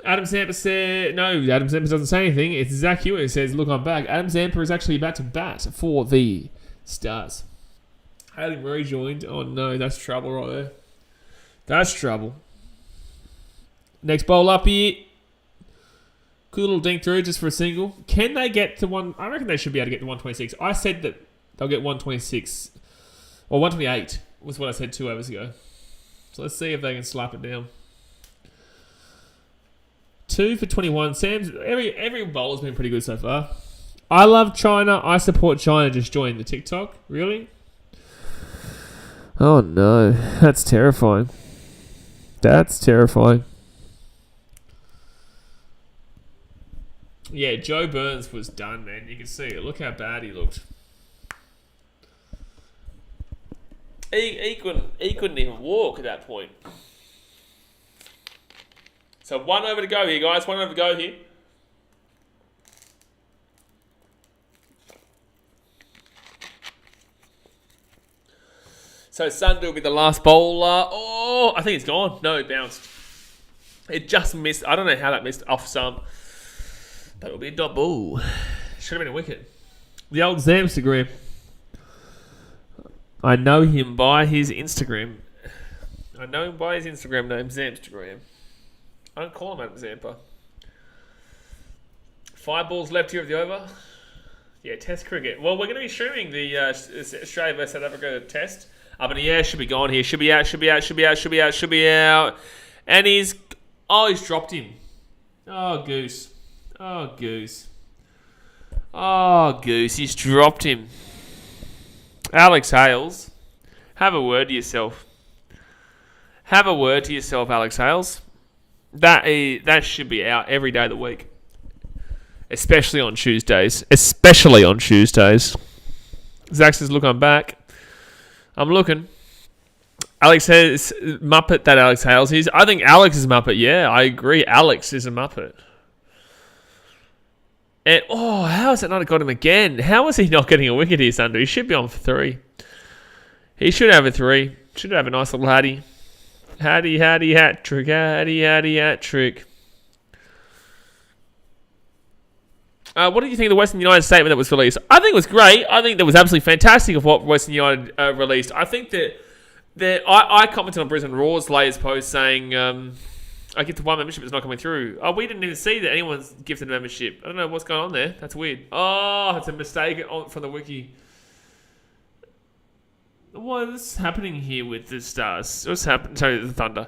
Adam Zampa said... No, Adam Zampa doesn't say anything. It's Zach Hewitt who says, look, I'm back. Adam Zampa is actually about to bat for the Stars. Haley Murray joined. Oh, no, that's trouble right there. That's trouble. Next bowl up here. Good little dink through just for a single. Can they get to one... I reckon they should be able to get to 126. I said that they'll get 126. Or 128 was what I said 2 hours ago. So let's see if they can slap it down. 2 for 21. Sam's every bowler's been pretty good so far. I love China. I support China. Just joined the TikTok. Really? Oh no, that's terrifying. That's terrifying. Yeah, Joe Burns was done, man. You can see it. Look how bad he looked. He couldn't even walk at that point. So 1 over to go here, guys. 1 over to go here. So Sunday will be the last bowler. Oh, I think it's gone. No, it bounced. It just missed. I don't know how that missed off some. But it'll be a dot ball. Should have been a wicket. The old Zamstagram. I know him by his Instagram. I know him by his Instagram name, Zamstagram. I don't call him Adam Zampa. 5 balls left here of the over. Yeah, Test cricket. Well, we're going to be streaming the Australia vs South Africa Test. Up in the air, should be gone here. Should be out. And he's dropped him. Oh, goose. He's dropped him. Alex Hales, have a word to yourself. Alex Hales. That should be out every day of the week. Especially on Tuesdays. Zach says, look, I'm back. I'm looking. Alex says, Muppet that Alex Hales is. I think Alex is a Muppet. Yeah, I agree. Alex is a Muppet. And, how has it not got him again? How is he not getting a wicket here, Sunday? He should be on for 3. He should have a 3. Should have a nice little hattie. Hattie, hat trick. Hattie, hat trick. What did you think of the Western United statement that was released? I think it was great. I think that was absolutely fantastic of what Western United released. I think that I commented on Brisbane Raw's latest post saying I get to one membership, it's not coming through. Oh, we didn't even see that anyone's gifted a membership. I don't know what's going on there. That's weird. Oh, it's a mistake from the wiki. What is happening here with the Stars? What's happening? Sorry, the Thunder.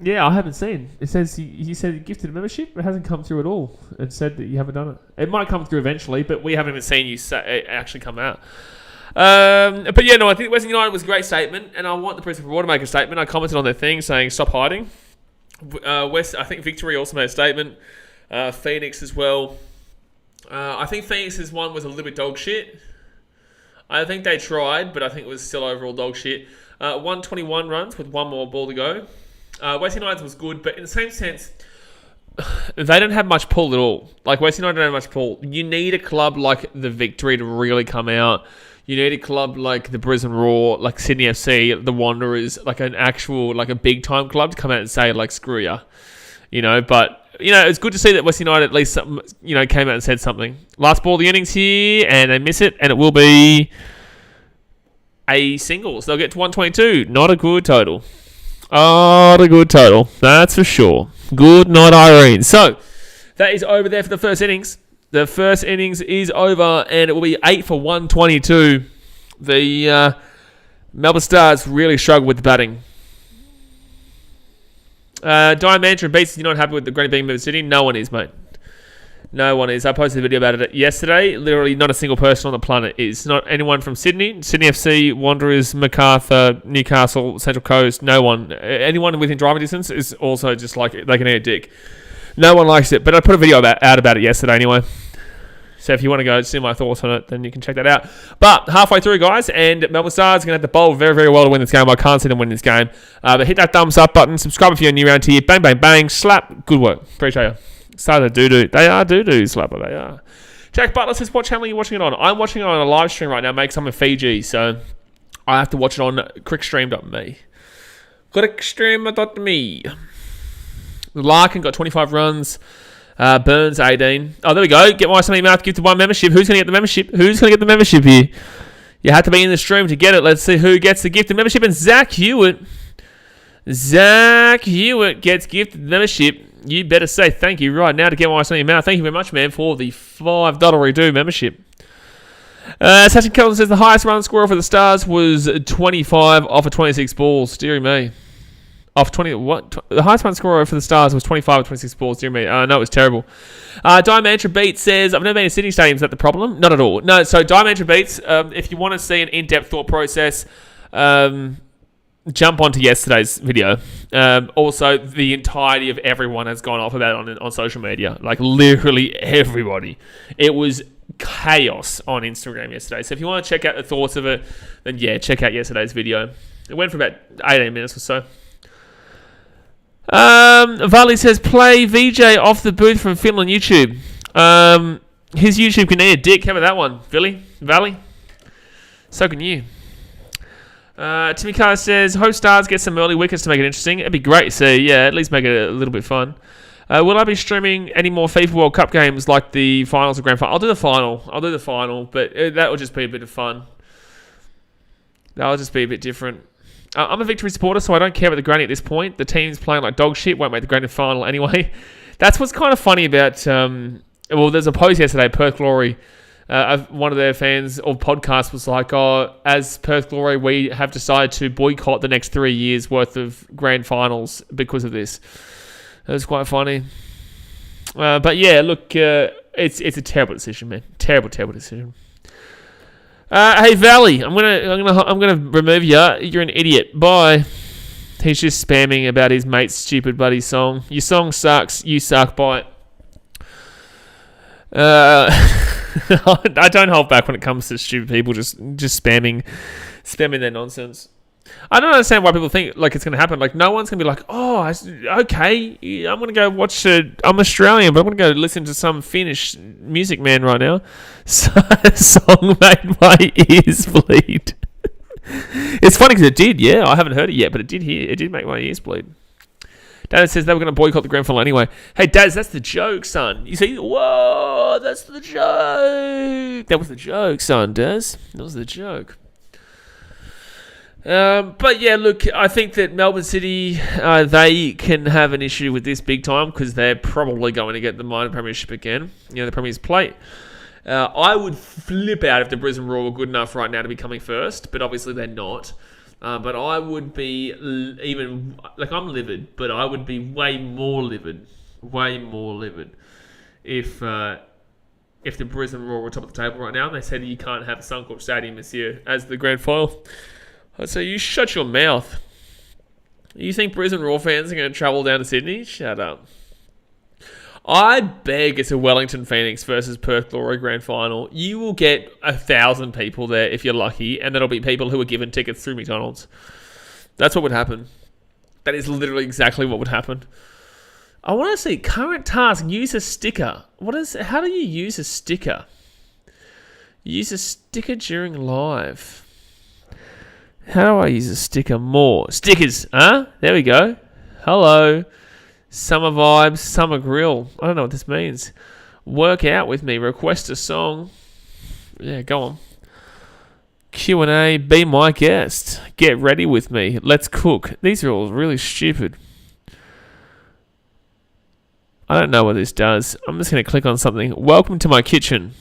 Yeah, I haven't seen. It says you said you gifted a membership. It hasn't come through at all. It said that you haven't done it. It might come through eventually, but we haven't even seen you it actually come out. But yeah, no, I think Western United was a great statement, and I want the Principal Reward to make a statement. I commented on their thing saying stop hiding. I think Victory also made a statement. Phoenix as well. I think Phoenix's one was a little bit dog shit. I think they tried, but I think it was still overall dog shit. 121 runs with one more ball to go. Western United was good, but in the same sense, they don't have much pull at all. Like, Western United don't have much pull. You need a club like the Victory to really come out. You need a club like the Brisbane Roar, like Sydney FC, the Wanderers, like an actual, like a big time club to come out and say, like, screw ya. You know, but, you know, it's good to see that Western United at least, you know, came out and said something. Last ball of the innings here, and they miss it, and it will be a single. So they'll get to 122. Not a good total. Not a good total. That's for sure. Good night, Irene. So, that is over there for the first innings. The first innings is over, and it will be 8 for 122. The Melbourne Stars really struggle with the batting. Diamantra beats, you're not happy with the Granny being moved City? No one is, mate. No one is. I posted a video about it yesterday. Literally not a single person on the planet is. Not anyone from Sydney FC, Wanderers, Macarthur, Newcastle, Central Coast. No one. Anyone within driving distance is also just like, they can eat a dick. No one likes it. But I put a video out about it yesterday anyway. So if you want to go see my thoughts on it, then you can check that out. But halfway through, guys, and Melbourne Stars are going to have to bowl very, very well to win this game. I can't see them win this game. But hit that thumbs up button. Subscribe if you're new around here. Bang, bang, bang. Slap. Good work. Appreciate you. Stars are doo-doo. They are doo-doo, Slapper. They are. Jack Butler says, what channel are you watching it on? I'm watching it on a live stream right now. Mate, I'm in Fiji, so I have to watch it on quickstream.me. Quickstream.me. Larkin got 25 runs. Burns 18. Oh, there we go. Get my something mouth. Give to one membership. Who's going to get the membership? Who's going to get the membership here? You have to be in the stream to get it. Let's see who gets the gifted membership. And Zach Hewitt. Zach Hewitt gets gifted membership. You better say thank you right now to get my something mouth. Thank you very much, man, for the $5 redo membership. Sachin Kelton says the highest run scorer for the Stars was 25 off of 26 balls. Dear me. Off 20, what? The highest run scorer for the Stars was 25 or 26 balls. Dear me. No, it was terrible. Diamantra Beats says, I've never been to Sydney Stadium. Is that the problem? Not at all. No, so Diamantra Beats, if you want to see an in-depth thought process, jump onto yesterday's video. Also, the entirety of everyone has gone off about it on social media. Like, literally everybody. It was chaos on Instagram yesterday. So if you want to check out the thoughts of it, then yeah, check out yesterday's video. It went for about 18 minutes or so. Vali says, play VJ off the booth from Finland YouTube. His YouTube can eat a dick. How about that one, Valley? So can you. Timmy Carr says, hope Stars get some early wickets to make it interesting. It'd be great to see. Yeah, at least make it a little bit fun. Will I be streaming any more FIFA World Cup games like the finals or grand final? I'll do the final, but that will just be a bit of fun. That'll just be a bit different. I'm a Victory supporter, so I don't care about the granny at this point. The team's playing like dog shit, won't make the grand final anyway. That's what's kind of funny about... there's a post yesterday, Perth Glory. One of their fans of podcasts was like, as Perth Glory, we have decided to boycott the next 3 years worth of grand finals because of this. It was quite funny. But yeah, look, it's a terrible decision, man. Terrible decision. Hey Valley, I'm gonna remove you. You're an idiot. Bye. He's just spamming about his mate's stupid buddy song. Your song sucks. You suck. Bye. I don't hold back when it comes to stupid people just spamming their nonsense. I don't understand why people think like it's going to happen. Like, no one's going to be like, okay, I'm going to go watch I'm Australian, but I'm going to go listen to some Finnish music man right now. Song made my ears bleed. It's funny because it did, yeah. I haven't heard it yet, but it did make my ears bleed. Dad says they were going to boycott the grand final anyway. Hey, Daz, that's the joke, son. You see, whoa, that's the joke. That was the joke, son, Daz. That was the joke. But yeah, look, I think that Melbourne City, they can have an issue with this big time because they're probably going to get the minor premiership again. The Premier's Plate. I would flip out if the Brisbane Roar were good enough right now to be coming first, but obviously they're not. But I would be I'm livid, but I would be way more livid if the Brisbane Roar were top of the table right now and they said you can't have Suncorp Stadium this year as the grand final. I'd say you shut your mouth. You think Brisbane Roar fans are going to travel down to Sydney? Shut up. I beg it's a Wellington Phoenix versus Perth Glory grand final. You will get 1,000 people there if you're lucky, and that'll be people who are given tickets through McDonald's. That's what would happen. That is literally exactly what would happen. I want to see current task. Use a sticker. How do you use a sticker? Use a sticker during live. How do I use a sticker more? Stickers, huh? There we go. Hello. Summer vibes, summer grill. I don't know what this means. Work out with me. Request a song. Yeah, go on. Q&A. Be my guest. Get ready with me. Let's cook. These are all really stupid. I don't know what this does. I'm just going to click on something. Welcome to my kitchen.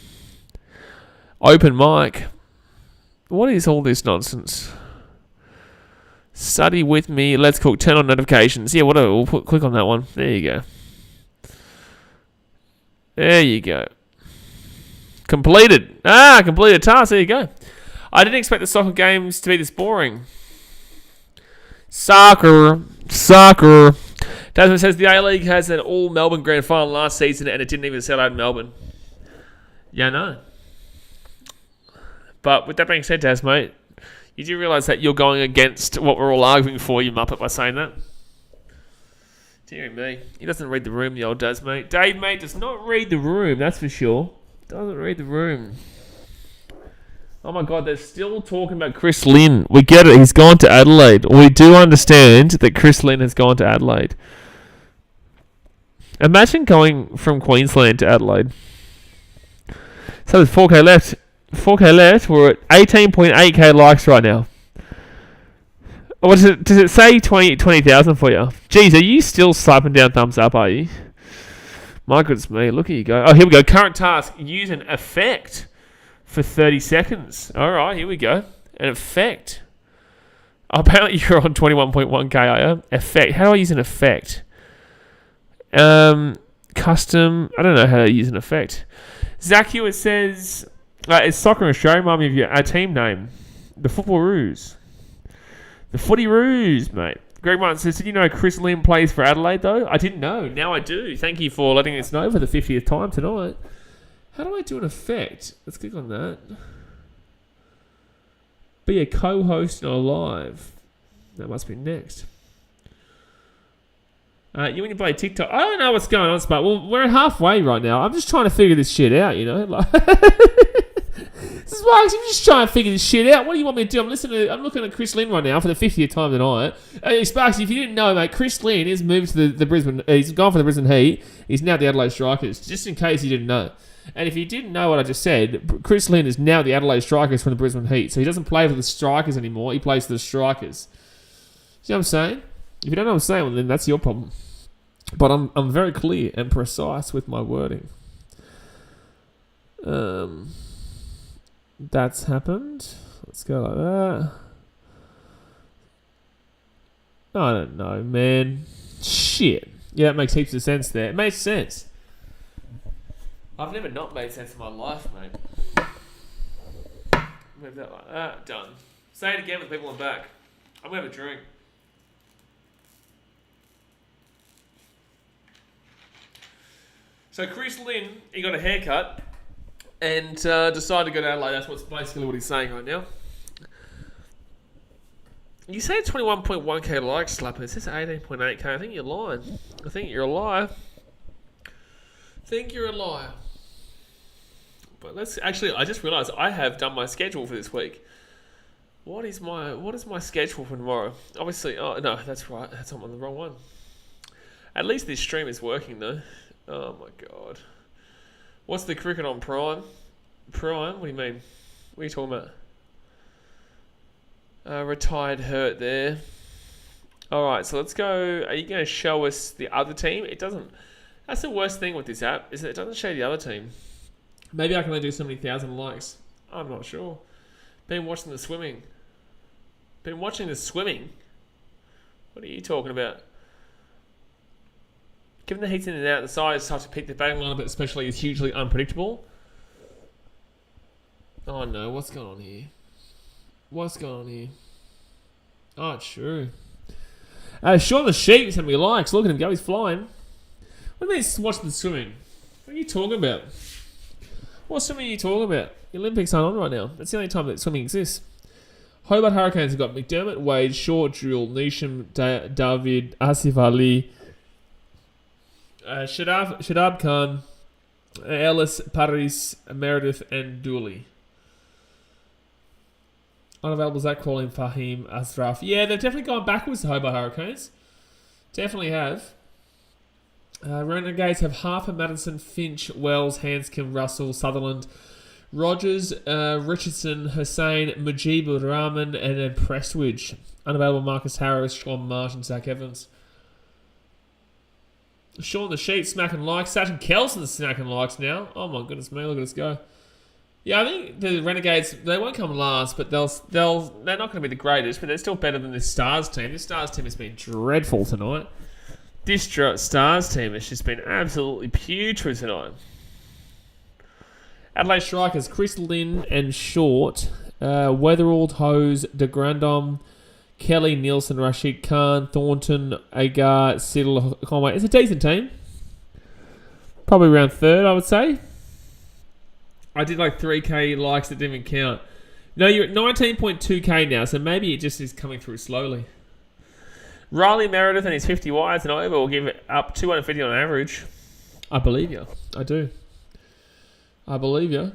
Open mic. What is all this nonsense? Study with me. Let's cook. Turn on notifications. Yeah, whatever. We'll click on that one. There you go. There you go. Completed. Completed task. There you go. I didn't expect the soccer games to be this boring. Soccer. Tasman says the A-League has an all-Melbourne grand final last season and it didn't even sell out in Melbourne. Yeah, I know. But with that being said, Taz, mate, you do realise that you're going against what we're all arguing for, you muppet, by saying that? Dear me. He doesn't read the room, the old Daz, mate. Dave, mate, does not read the room, that's for sure. Doesn't read the room. Oh my God, they're still talking about Chris Lynn. We get it, he's gone to Adelaide. We do understand that Chris Lynn has gone to Adelaide. Imagine going from Queensland to Adelaide. So there's 4K left. 4K left. We're at 18.8k likes right now. What is it? Does it say 20,000 for you? Jeez, are you still swiping down thumbs up, are you? My goodness me, look at you go. Oh, here we go. Current task. Use an effect for 30 seconds. Alright, here we go. An effect. Oh, apparently you're on 21.1k, are you? Effect. How do I use an effect? Custom. I don't know how to use an effect. Zach Hewitt says... is Soccer in Australia? Remind me of your team name. The Football Roos. The Footy Roos, mate. Greg Martin says, did you know Chris Lynn plays for Adelaide, though? I didn't know. Now I do. Thank you for letting us know for the 50th time tonight. How do I do an effect? Let's click on that. Be a co-host on a live. That must be next. You when you play TikTok, I don't know what's going on, Spot. Well, we're halfway right now. I'm just trying to figure this shit out, you know. This is why I'm just trying to figure this shit out. What do you want me to do? I'm looking at Chris Lynn right now for the 50th time tonight. Sparks, if you didn't know, mate, Chris Lynn has moved to the Brisbane. He's gone for the Brisbane Heat. He's now the Adelaide Strikers. Just in case you didn't know. And if you didn't know what I just said, Chris Lynn is now the Adelaide Strikers from the Brisbane Heat. So he doesn't play for the Strikers anymore. He plays for the Strikers. See what I'm saying? If you don't know what I'm saying, well, then that's your problem. But I'm very clear and precise with my wording. That's happened. Let's go like that. I don't know, man. Shit. Yeah, that makes heaps of sense there. It makes sense. I've never not made sense in my life, mate. Move that like that. Done. Say it again with people on back. I'm going to have a drink. So Chris Lynn, he got a haircut and decided to go to Adelaide. That's what's basically what he's saying right now. You say 21.1k likes, Slapper. It says 18.8k. I think you're lying. I think you're a liar. But let's actually. I just realised I have done my schedule for this week. What is my schedule for tomorrow? Obviously, oh no, that's right. I'm on the wrong one. At least this stream is working though. Oh my God. What's the cricket on Prime? Prime? What do you mean? What are you talking about? Retired hurt there. All right, so let's go. Are you going to show us the other team? It doesn't. That's the worst thing with this app, is that it doesn't show the other team. Maybe I can only do so many thousand likes. I'm not sure. Been watching the swimming. What are you talking about? Given the heats in and out, the size starts to pick the batting line, but especially is hugely unpredictable. Oh no, what's going on here? Oh, it's true. Sean the Sheep sent me likes. Look at him go, he's flying. What do you mean watching the swimming? What are you talking about? What swimming are you talking about? The Olympics aren't on right now. That's the only time that swimming exists. Hobart Hurricanes have got McDermott, Wade, Shaw, Drill, Neesham, David, Asif Ali, Shadab Khan, Ellis, Paris, Meredith, and Dooley. Unavailable Zach Crawley, Fahim, Asraf. Yeah, they've definitely gone backwards, the Hobart Hurricanes. Definitely have. Renegades have Harper, Madison, Finch, Wells, Hanscom, Russell, Sutherland, Rogers, Richardson, Hussain, Mujibur Rahman, and then Prestwidge. Unavailable Marcus Harris, Sean Martin, Zach Evans. Sean the Sheep smacking likes. Sachin Kelson's smacking likes now. Oh my goodness me, look at us go. Yeah, I think the Renegades, they won't come last, but they're not going to be the greatest, but they're still better than this Stars team. This Stars team has been dreadful tonight. This Stars team has just been absolutely putrid tonight. Adelaide Strikers, Chris Lynn and Short, Weatherald, Hose, De Grandom, Kelly, Nielsen, Rashid Khan, Thornton, Agar, Siddle, Conway. It's a decent team. Probably around third, I would say. I did like 3k likes that didn't even count. No, you're at 19.2k now, so maybe it just is coming through slowly. Riley Meredith and his 50 wides and over will give it up 250 on average. I believe you. I do. I believe you.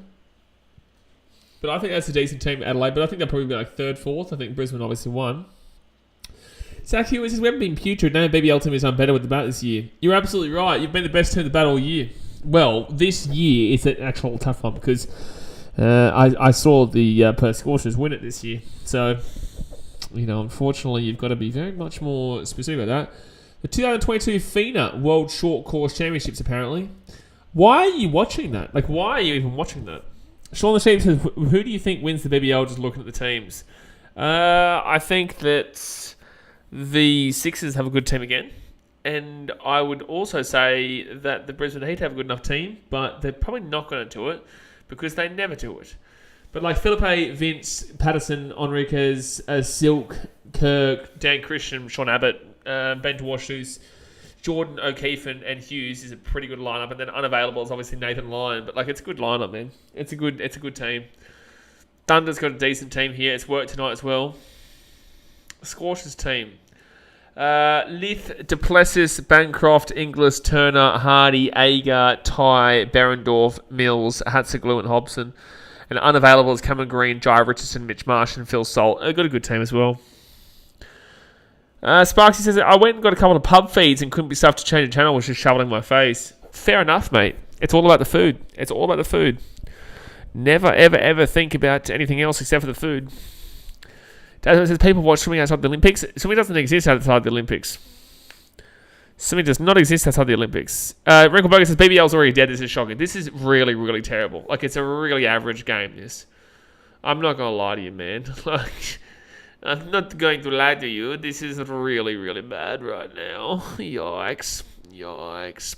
But I think that's a decent team, Adelaide. But I think they'll probably be like third, fourth. I think Brisbane obviously won. Zach Hughes says, we haven't been putrid. No BBL team has done better with the bat this year. You're absolutely right. You've been the best team in the bat all year. Well, this year is an actual tough one because I saw the Perth Scorchers win it this year. So, unfortunately, you've got to be very much more specific about that. The 2022 FINA World Short Course Championships, apparently. Why are you watching that? Like, why are you even watching that? Sean the Sheep says, who do you think wins the BBL just looking at the teams? I think that the Sixers have a good team again. And I would also say that the Brisbane Heat have a good enough team, but they're probably not going to do it because they never do it. But like Philippe, Vince, Patterson, Enriquez, Silk, Kirk, Dan Christian, Sean Abbott, Ben Dwashus, Jordan O'Keefe and Hughes is a pretty good lineup. And then unavailable is obviously Nathan Lyon. But like it's a good lineup, man. It's a good team. Thunder's got a decent team here. It's worked tonight as well. Scorchers team. Lith, Duplessis, Bancroft, Inglis, Turner, Hardy, Agar, Ty, Berendorf, Mills, Hatzeglu and Hobson. And unavailable is Cameron Green, Jai Richardson, Mitch Marsh and Phil Salt. They've got a good team as well. Sparksy says, I went and got a couple of pub feeds and couldn't be stuffed to change the channel, was just shoveling my face. Fair enough, mate. It's all about the food. Never, ever, ever think about anything else except for the food. It says people watch swimming outside the Olympics. Swimming doesn't exist outside the Olympics. Swimming does not exist outside the Olympics. Wrinkleberger says BBL's already dead. This is shocking. This is really, really terrible. Like, it's a really average game, this. I'm not going to lie to you, man. Like, I'm not going to lie to you. This is really, really bad right now. Yikes.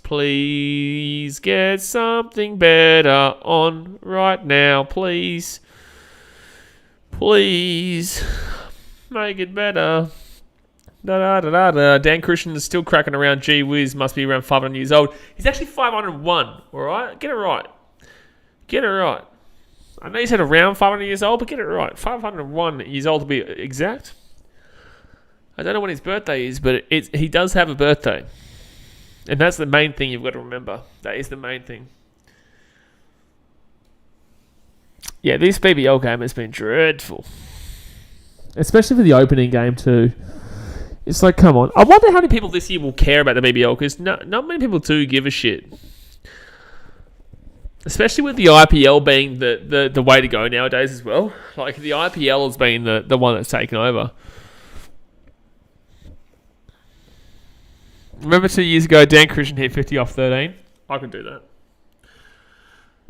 Please get something better on right now, please. Please make it better. Dan Christian is still cracking around. Gee whiz, must be around 500 years old. He's actually 501. All right, get it right. I know you said around 500 years old, but get it right. 501 years old to be exact. I don't know when his birthday is, but he does have a birthday, and that's the main thing you've got to remember. That is the main thing. Yeah, this BBL game has been dreadful. Especially for the opening game too. It's like, come on. I wonder how many people this year will care about the BBL because not many people do give a shit. Especially with the IPL being the way to go nowadays as well. Like, the IPL has been the one that's taken over. Remember 2 years ago, Dan Christian hit 50 off 13? I can do that.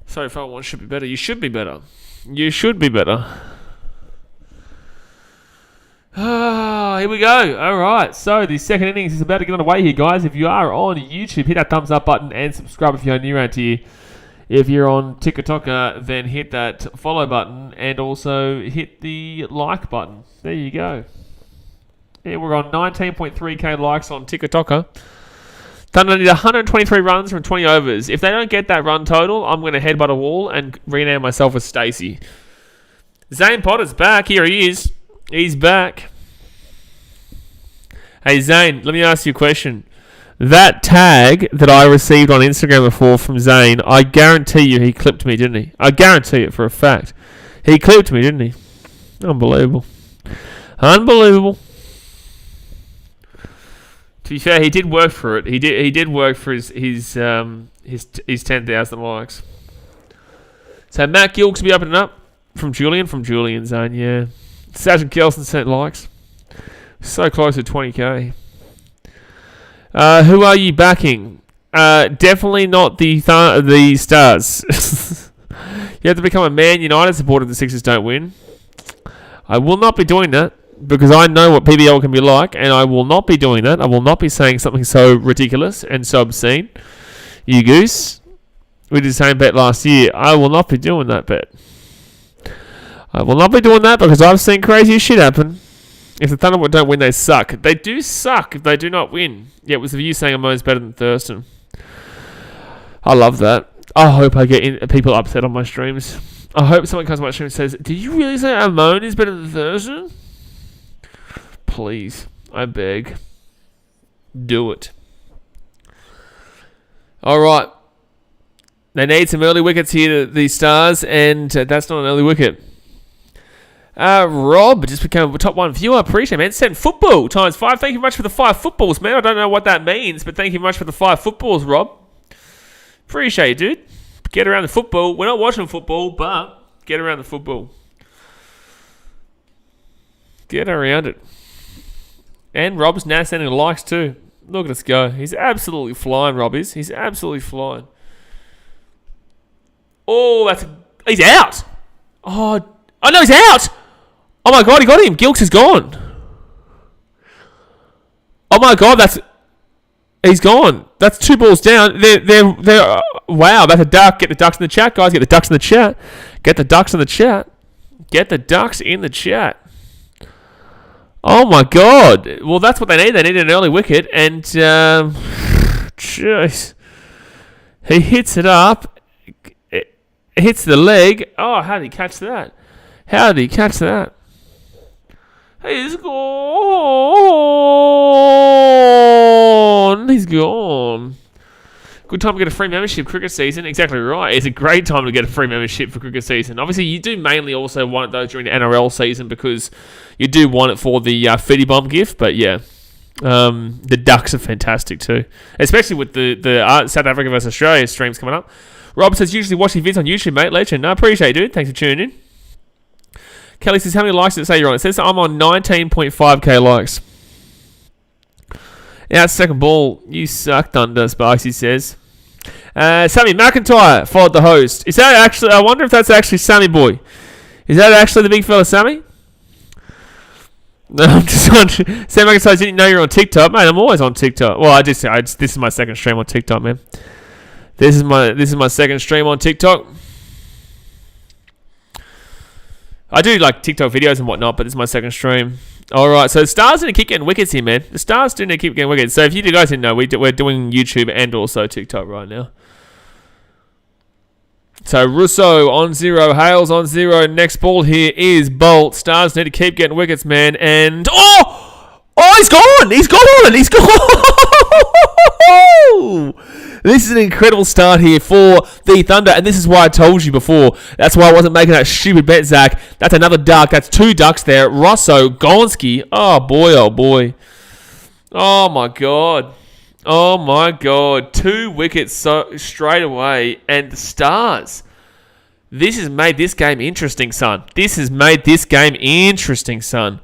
So far, one should be better. You should be better. You should be better. Here we go. All right. So the second innings is about to get underway here, guys. If you are on YouTube, hit that thumbs up button and subscribe if you're new around here. If you're on TikTok, then hit that follow button and also hit the like button. There you go. Yeah, we're on 19.3k likes on TikTok. Thunder need 123 runs from 20 overs. If they don't get that run total, I'm going to headbutt a wall and rename myself as Stacey. Zane Potter's back. Here he is. He's back. Hey, Zane, let me ask you a question. That tag that I received on Instagram before from Zane, I guarantee you he clipped me, didn't he? I guarantee it for a fact. He clipped me, didn't he? Unbelievable. Unbelievable. To be fair, he did work for it. He did work for his 10,000 likes. So Matt Gilks will be opening up from Julian Zane, yeah. Sergeant Kelson sent likes. So close to 20k. Who are you backing? Definitely not the Stars. You have to become a Man United supporter if the Sixers don't win. I will not be doing that because I know what PBL can be like, and I will not be doing that. I will not be saying something so ridiculous and so obscene. You goose. We did the same bet last year. I will not be doing that bet. I will not be doing that because I've seen crazy shit happen. If the Thunder don't win, they suck. They do suck if they do not win. Yeah, it was the view saying Amon's better than Thurston. I love that. I hope I get people upset on my streams. I hope someone comes on my stream and says, did you really say Amon is better than Thurston? Please. I beg. Do it. Alright. They need some early wickets here, the Stars, and that's not an early wicket. Rob just became a top one viewer. Appreciate it, man. Send football times 5. Thank you much for the 5 footballs, man. I don't know what that means, but thank you much for the 5 footballs, Rob. Appreciate it, dude. Get around the football. We're not watching football, but get around the football. Get around it. And Rob's now sending likes too. Look at us go. He's absolutely flying, Rob is. He's absolutely flying. Oh, he's out. Oh no, he's out. Oh my God, he got him. Gilks is gone. Oh my God, he's gone. That's 2 balls down. They're wow, that's a duck. Get the ducks in the chat, guys. Get the ducks in the chat. Get the ducks in the chat. Get the ducks in the chat. Oh my God. Well, that's what they need. They need an early wicket, and jeez, he hits it up. It hits the leg. Oh, how did he catch that? How did he catch that? He's gone. He's gone. Good time to get a free membership cricket season. Exactly right. It's a great time to get a free membership for cricket season. Obviously, you do mainly also want it though during the NRL season because you do want it for the Fitty Bomb gift. But yeah, the Ducks are fantastic too, especially with the South Africa versus Australia streams coming up. Rob says usually watching vids on YouTube, mate. Legend. I appreciate it, dude. Thanks for tuning in. Kelly says, how many likes does it say you're on? It says I'm on 19.5k likes. Yeah, second ball. You suck, Thunder, Spicy says. Sammy McIntyre followed the host. Is that actually... I wonder if that's actually Sammy Boy. Is that actually the big fella, Sammy? No, I'm just on... Sam McIntyre didn't know you're on TikTok. Mate, I'm always on TikTok. Well, this is my second stream on TikTok, man. This is my second stream on TikTok. I do like TikTok videos and whatnot, but this is my second stream. Alright, so the Stars need to keep getting wickets here, man. The Stars do need to keep getting wickets. So if you guys didn't know, we're doing YouTube and also TikTok right now. So Russo on 0, Hales on 0. Next ball here is Bolt. Stars need to keep getting wickets, man. And he's gone! He's gone! He's gone! This is an incredible start here for the Thunder, and this is why I told you before. That's why I wasn't making that stupid bet, Zach. That's another duck. That's 2 ducks there. Rosso, Gonski. Oh, boy, oh, boy. Oh, my God. Oh my God. 2 wickets straight away. And the Stars. This has made this game interesting, son. This has made this game interesting, son.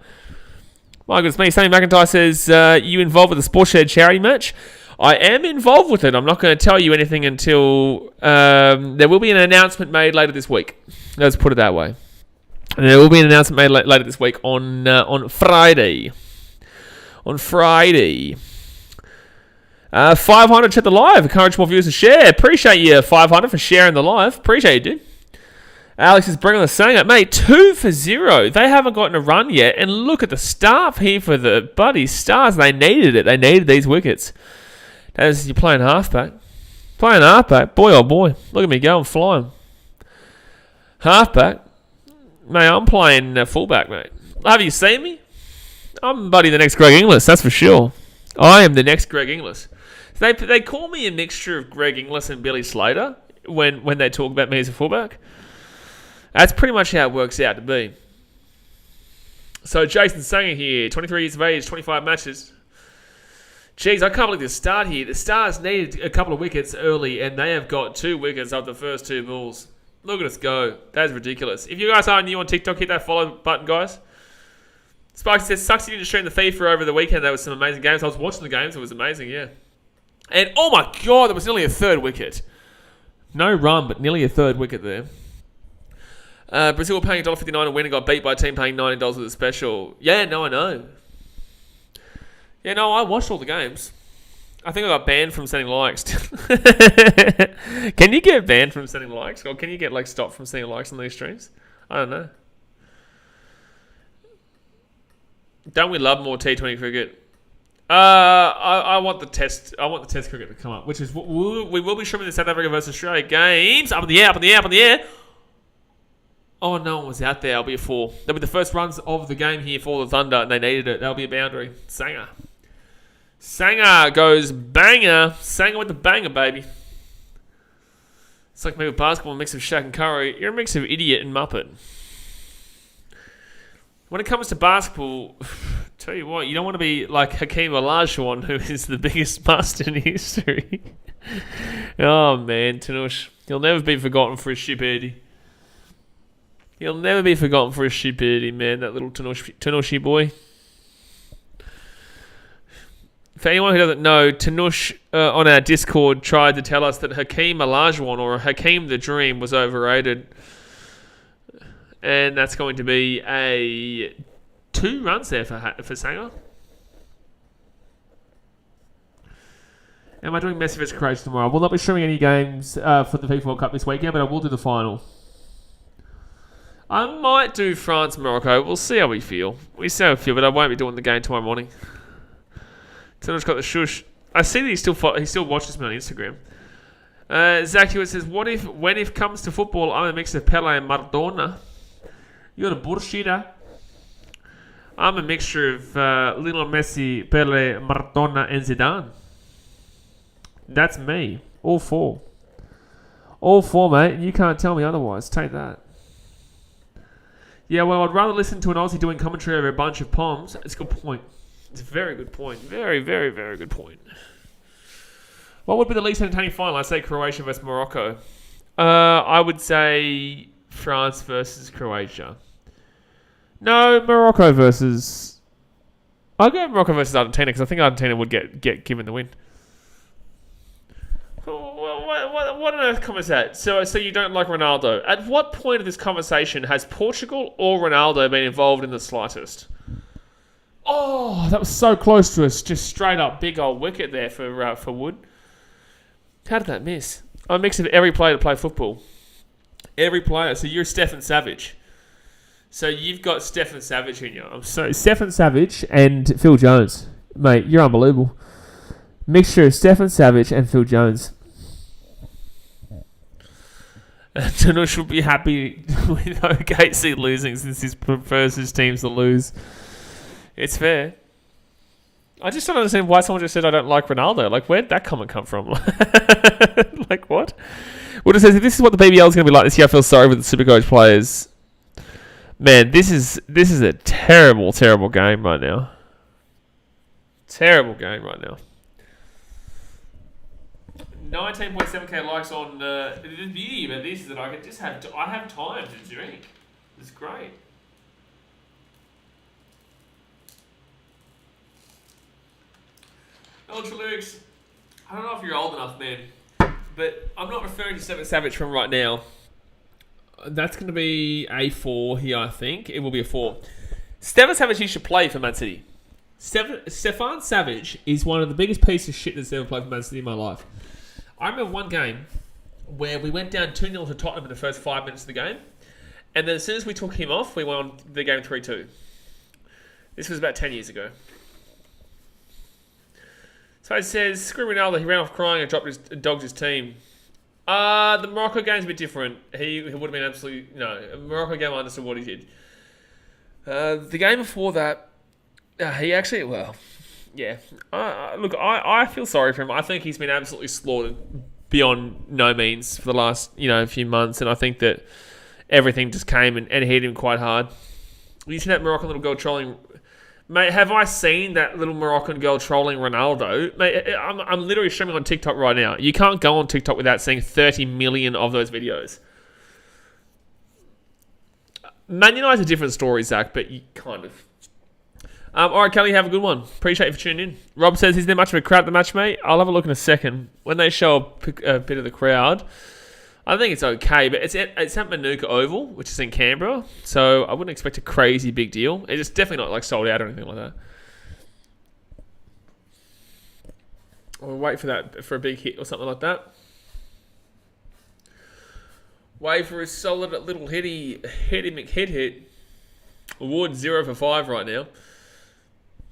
My goodness me. Sammy McIntyre says, you involved with the Sports Shed charity match? I am involved with it. I'm not going to tell you anything until there will be an announcement made later this week. Let's put it that way. And there will be an announcement made later this week on Friday. On Friday. 500 to the live. Encourage more viewers to share. Appreciate you, 500, for sharing the live. Appreciate you, dude. Alex is bringing the saying, mate, 2 for 0. They haven't gotten a run yet. And look at the staff here for the bloody Stars. They needed it. They needed these wickets. As you're playing halfback. Playing halfback. Boy, oh boy. Look at me go. I'm flying. Halfback. Mate, I'm playing fullback, mate. Have you seen me? I'm buddy the next Greg Inglis, that's for sure. I am the next Greg Inglis. They call me a mixture of Greg Inglis and Billy Slater when they talk about me as a fullback. That's pretty much how it works out to be. So Jason Sanger here, 23 years of age, 25 matches. Jeez, I can't believe the start here. The Stars needed a couple of wickets early, and they have got 2 wickets of the first 2 balls. Look at us go. That is ridiculous. If you guys are new on TikTok, hit that follow button, guys. Sparky says, sucks you didn't stream the FIFA over the weekend. There was some amazing games. I was watching the games. It was amazing, yeah. And, oh my God, there was nearly a 3rd wicket. No run, but nearly a 3rd wicket there. Brazil were paying $1.59 to win and got beat by a team paying $90 with a special. Yeah, no, I know. Yeah, no, I watched all the games. I think I got banned from sending likes. Can you get banned from sending likes? Or can you get, stopped from sending likes on these streams? I don't know. Don't we love more T20 cricket? I want the test. I want the test cricket to come up, which is we will be streaming the South Africa versus Australia games. Up in the air, up in the air, up in the air. Oh, no one was out there. I'll be a 4. That'll be the first runs of the game here for the Thunder, and they needed it. That'll be a boundary. Sanger goes banger. Sanger with the banger, baby. It's like me with basketball, a mix of Shaq and Curry. You're a mix of idiot and Muppet. When it comes to basketball, tell you what, you don't want to be like Hakeem Olajuwon, who is the biggest bust in history. Oh, man, Tanush. He'll never be forgotten for his stupidity. He'll never be forgotten for his stupidity, man, that little Tanushi boy. For anyone who doesn't know, Tanush on our Discord tried to tell us that Hakeem Olajuwon, or Hakeem the Dream, was overrated. And that's going to be a 2 runs there for Sanger. Am I doing Messi vs Croatia tomorrow? I will not be streaming any games for the FIFA World Cup this weekend, but I will do the final. I might do France-Morocco. We'll see how we feel. But I won't be doing the game tomorrow morning. Someone's got the shush. I see that he still watches me on Instagram. Zach Hewitt says, when it comes to football, I'm a mix of Pele and Maradona. You're a bullshitter. I'm a mixture of Lionel Messi, Pele, Maradona, and Zidane. That's me. All 4. All 4, mate. You can't tell me otherwise. Take that. Yeah, well, I'd rather listen to an Aussie doing commentary over a bunch of poms. It's a good point. It's a very good point. Very, very, very good point. What would be the least entertaining final? I'd say Croatia versus Morocco. I would say France versus Croatia. No, Morocco versus... I'll go Morocco versus Argentina because I think Argentina would get given the win. What on earth comment is that? So you don't like Ronaldo. At what point of this conversation has Portugal or Ronaldo been involved in the slightest? Oh, that was so close to us. Just straight up big old wicket there for Wood. How did that miss? I'm a mix of every player to play football. Every player. So you're Stefan Savage. So you've got Stefan Savage in you. So Stefan Savage and Phil Jones. Mate, you're unbelievable. Mixture of Stefan Savage and Phil Jones. Tanush will be happy with OKC losing since he prefers his teams to lose. It's fair. I just don't understand why someone just said I don't like Ronaldo. Like, where'd that comment come from? Like, what? Well, it says, if this is what the BBL is going to be like this year, I feel sorry for the Supercoach players. Man, this is a terrible, terrible game right now. Terrible game right now. 19.7k likes on the beauty about this is that I can just I have time to drink. It's great. Ultra Lukes, I don't know if you're old enough, man, but I'm not referring to Stefan Savic from right now. That's going to be a 4 here, I think. It will be a 4. Stefan Savic, he should play for Man City. Stefan Savic is one of the biggest pieces of shit that's ever played for Man City in my life. I remember one game where we went down 2-0 to Tottenham in the first 5 minutes of the game, and then as soon as we took him off, we won the game 3-2. This was about 10 years ago. So it says, screw Ronaldo, he ran off crying and dogged his team. The Morocco game's a bit different. He would have been absolutely... No, Morocco game I understood what he did. The game before that, he actually... Well, yeah. Look, I feel sorry for him. I think he's been absolutely slaughtered beyond no means for the last, few months. And I think that everything just came and hit him quite hard. You see that Moroccan little girl trolling... Mate, have I seen that little Moroccan girl trolling Ronaldo? Mate, I'm literally streaming on TikTok right now. You can't go on TikTok without seeing 30 million of those videos. Man United's a different story, Zach, but you kind of... all right, Kelly, have a good one. Appreciate you for tuning in. Rob says, is there much of a crowd at the match, mate? I'll have a look in a second. When they show a bit of the crowd... I think it's okay, but it's at Manuka Oval, which is in Canberra, so I wouldn't expect a crazy big deal. It's definitely not like sold out or anything like that. I'll wait for a big hit or something like that. Wait for a solid little hitty McHit. Award 0 for 5 right now.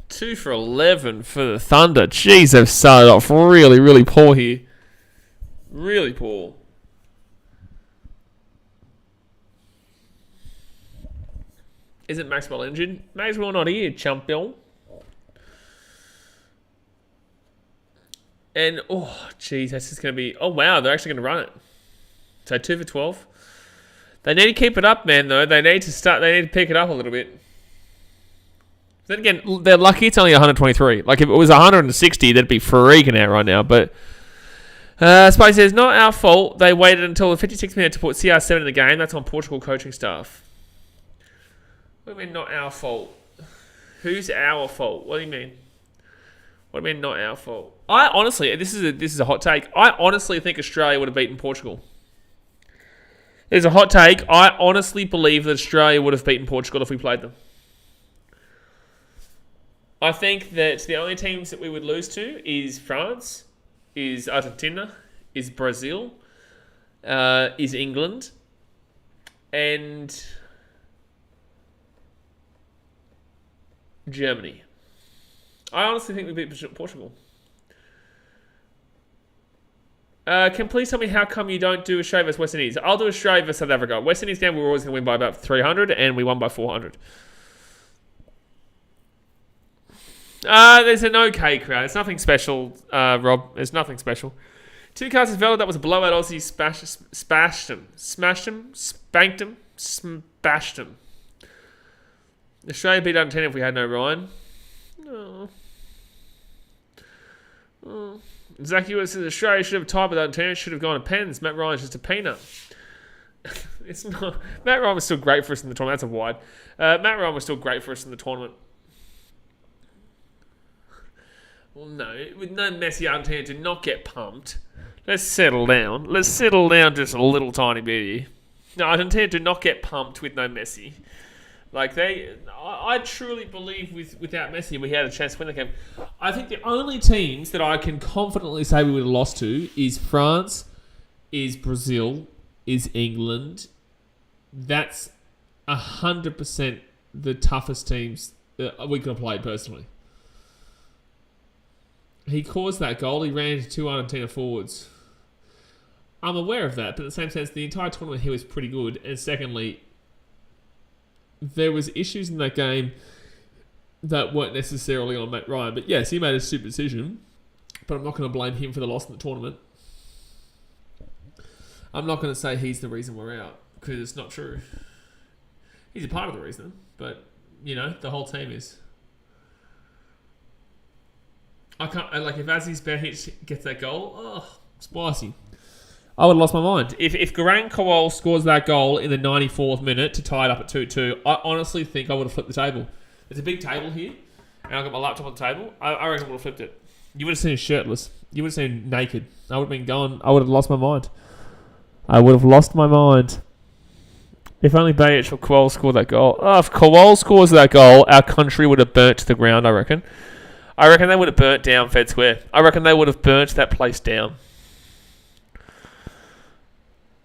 2 for 11 for the Thunder. Jeez, they've started off really, really poor here. Really poor. Isn't Maxwell injured? Maxwell not here, champion. And, geez, that's just going to be... Oh, wow, they're actually going to run it. So 2 for 12. They need to keep it up, man, though. They need to pick it up a little bit. Then again, they're lucky it's only 123. Like, if it was 160, they'd be freaking out right now. But, Spice says, not our fault. They waited until the 56th minute to put CR7 in the game. That's on Portugal coaching staff. What do you mean, not our fault? Who's our fault? What do you mean? What do you mean, not our fault? I honestly, this is a hot take. I honestly think Australia would have beaten Portugal. It's a hot take. I honestly believe that Australia would have beaten Portugal if we played them. I think that the only teams that we would lose to is France, is Argentina, is Brazil, is England, and... Germany. I honestly think we beat Portugal. Can you please tell me how come you don't do Australia versus West Indies? I'll do Australia versus South Africa. West Indies game, we were always going to win by about 300, and we won by 400. There's an okay crowd. It's nothing special, Rob. There's nothing special. 2 cards is valid. That was a blowout. Aussie smashed him. Spanked him. Smashed him. Australia beat Argentina if we had no Ryan. Zach Ewart says Australia should have tied with Argentina. Should have gone to pens. Matt Ryan's just a peanut. It's not. Matt Ryan was still great for us in the tournament. That's a wide. Matt Ryan was still great for us in the tournament. Well, no, with no Messi, Argentina did not get pumped. Let's settle down. Let's settle down just a little tiny bit here. No, Argentina did not get pumped with no Messi. Like, I truly believe without Messi, we had a chance to win the game. I think the only teams that I can confidently say we would have lost to is France, is Brazil, is England. That's 100% the toughest teams that we could have played personally. He caused that goal. He ran into 2 Argentina forwards. I'm aware of that, but in the same sense, the entire tournament he was pretty good. And secondly, there was issues in that game that weren't necessarily on Matt Ryan. But yes, he made a stupid decision. But I'm not going to blame him for the loss in the tournament. I'm not going to say he's the reason we're out, because it's not true. He's a part of the reason, but, the whole team is. I can't, like, if Aziz Behich gets that goal, Spicy. I would have lost my mind. If Garang Kowal scores that goal in the 94th minute to tie it up at 2-2, I honestly think I would have flipped the table. There's a big table here, and I've got my laptop on the table. I reckon I would have flipped it. You would have seen shirtless. You would have seen naked. I would have been going. I would have lost my mind. I would have lost my mind. If only Bayic or Kowal scored that goal. Oh, if Kowal scores that goal, our country would have burnt to the ground, I reckon. I reckon they would have burnt down Fed Square. I reckon they would have burnt that place down.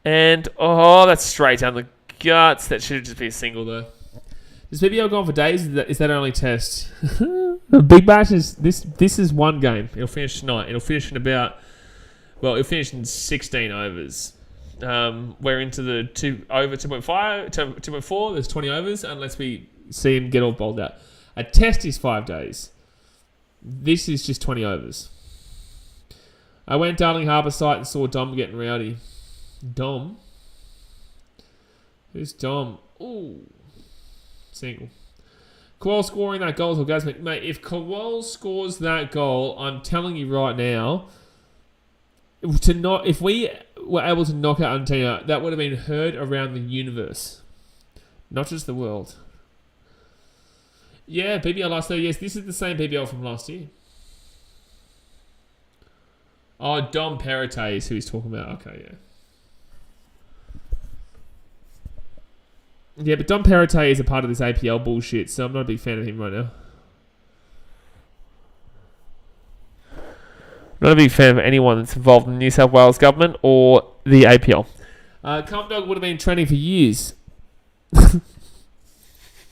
And, oh, that's straight down the guts. That should have just been a single, though. Is BBL gone for days? Is that only test? The Big Bash is... This is one game. It'll finish tonight. It'll finish in about... Well, it'll finish in 16 overs. We're into the 2.5, 2.4. There's 20 overs, unless we see him get all bowled out. A test is 5 days. This is just 20 overs. I went Darling Harbour site and saw Dom getting rowdy. Dom? Who's Dom? Ooh. Single. Kowal scoring that goal is orgasmic. Mate, if Kowal scores that goal, I'm telling you right now, if we were able to knock out Argentina, that would have been heard around the universe. Not just the world. Yeah, BBL last year. Yes, this is the same BBL from last year. Oh, Dom Perrottet is who he's talking about. Okay, yeah. Yeah, but Dom Perrottet is a part of this APL bullshit, so I'm not a big fan of him right now. Not a big fan of anyone that's involved in the New South Wales government or the APL. Cum Dog would have been trending for years.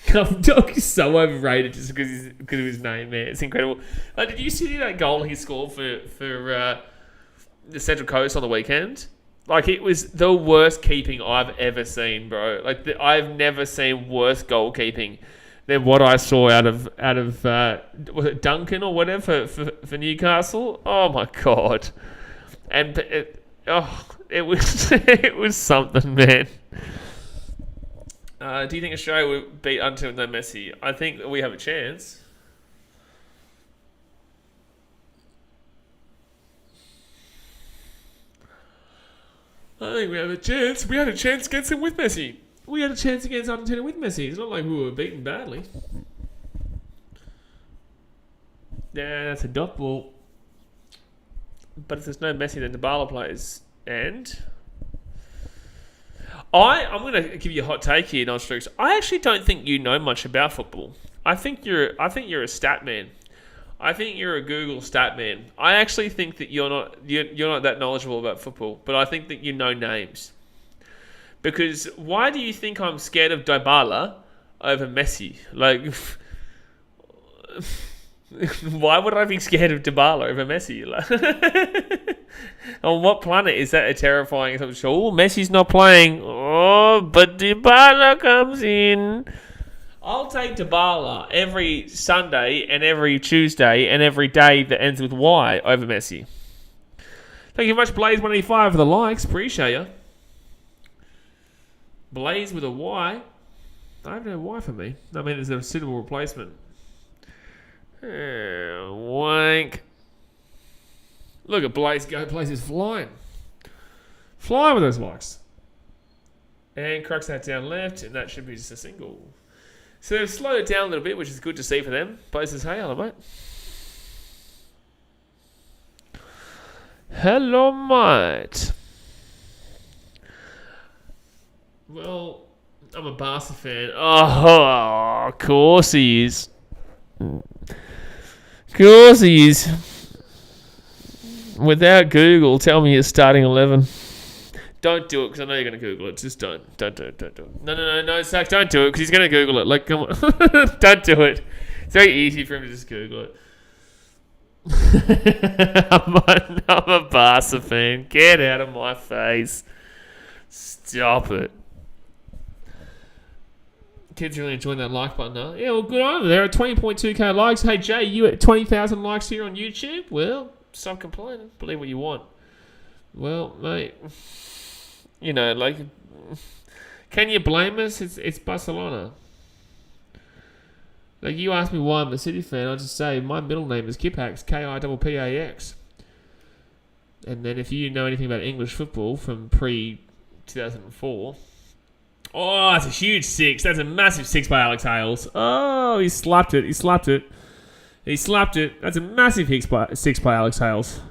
Cum Dog is so overrated just because of his name, man. It's incredible. Did you see that goal he scored for the Central Coast on the weekend? Like, it was the worst keeping I've ever seen, bro. Like, I've never seen worse goalkeeping than what I saw out of was it Duncan or whatever for Newcastle? Oh my god! And it was it was something, man. Do you think Australia will beat Argentina with no Messi? I think we have a chance. I think we have a chance. We had a chance against him with Messi. We had a chance against Argentina with Messi. It's not like we were beaten badly. Yeah, that's a dot ball. But if there's no Messi, then Dybala plays. And I'm going to give you a hot take here, Nostrix. I actually don't think you know much about football. I think you're a stat man. I think you're a Google stat man. I actually think that you're not that knowledgeable about football, but I think that you know names. Because why do you think I'm scared of Dybala over Messi? Like, why would I be scared of Dybala over Messi? Like, on what planet is that a terrifying assumption? Oh, Messi's not playing. Oh, but Dybala comes in. I'll take Dybala every Sunday and every Tuesday and every day that ends with Y over Messi. Thank you very much, Blaze185, for the likes. Appreciate you. Blaze with a Y. I have no Y for me. I mean, is there a suitable replacement? Wank. Look at Blaze go. Blaze is flying. Flying with those likes. And cracks that down left, and that should be just a single. So they've slowed it down a little bit, which is good to see for them. Blaze says, hey, hello, mate. Hello, mate. Well, I'm a Barca fan. Oh, of course he is. Of course he is. Without Google, tell me his starting 11. Don't do it, because I know you're going to Google it. Just don't. Don't do it. No, Zach, don't do it, because he's going to Google it. Like, come on. Don't do it. It's very easy for him to just Google it. I'm a Barca fan. Get out of my face. Stop it. Kids really enjoying that like button, huh? Yeah, well, good on them. There are 20.2k likes. Hey, Jay, you at 20,000 likes here on YouTube? Well, stop complaining. Believe what you want. Well, mate, you know, like, can you blame us? It's Barcelona. Like, you ask me why I'm a City fan, I'll just say my middle name is Kippax, Kippax. And then if you know anything about English football from pre-2004... Oh, that's a huge 6. That's a massive 6 by Alex Hales. Oh, he slapped it. He slapped it. He slapped it. That's a massive 6 by Alex Hales.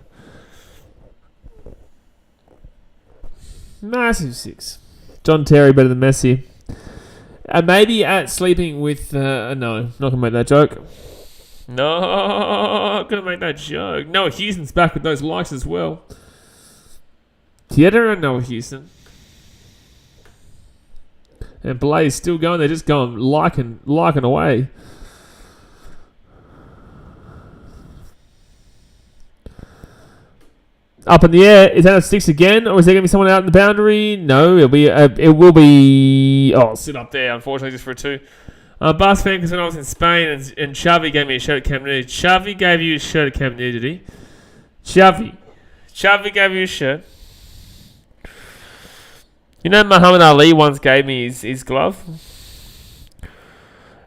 Massive 6. John Terry better than Messi. Maybe at sleeping with... no, not going to make that joke. No, not going to make that joke. Noah Houston's back with those likes as well. Theatre and Noah Houston. And Blaze still going. They're just going liking away. Up in the air. Is that a 6 again? Or is there going to be someone out in the boundary? No, it will be... Oh, sit up there, unfortunately, just for a 2. Bas fan, because when I was in Spain and Xavi gave me a shirt at Camp Nou. Xavi gave you a shirt at Camp Nou, did he? Xavi gave you a shirt. You know, Muhammad Ali once gave me his glove.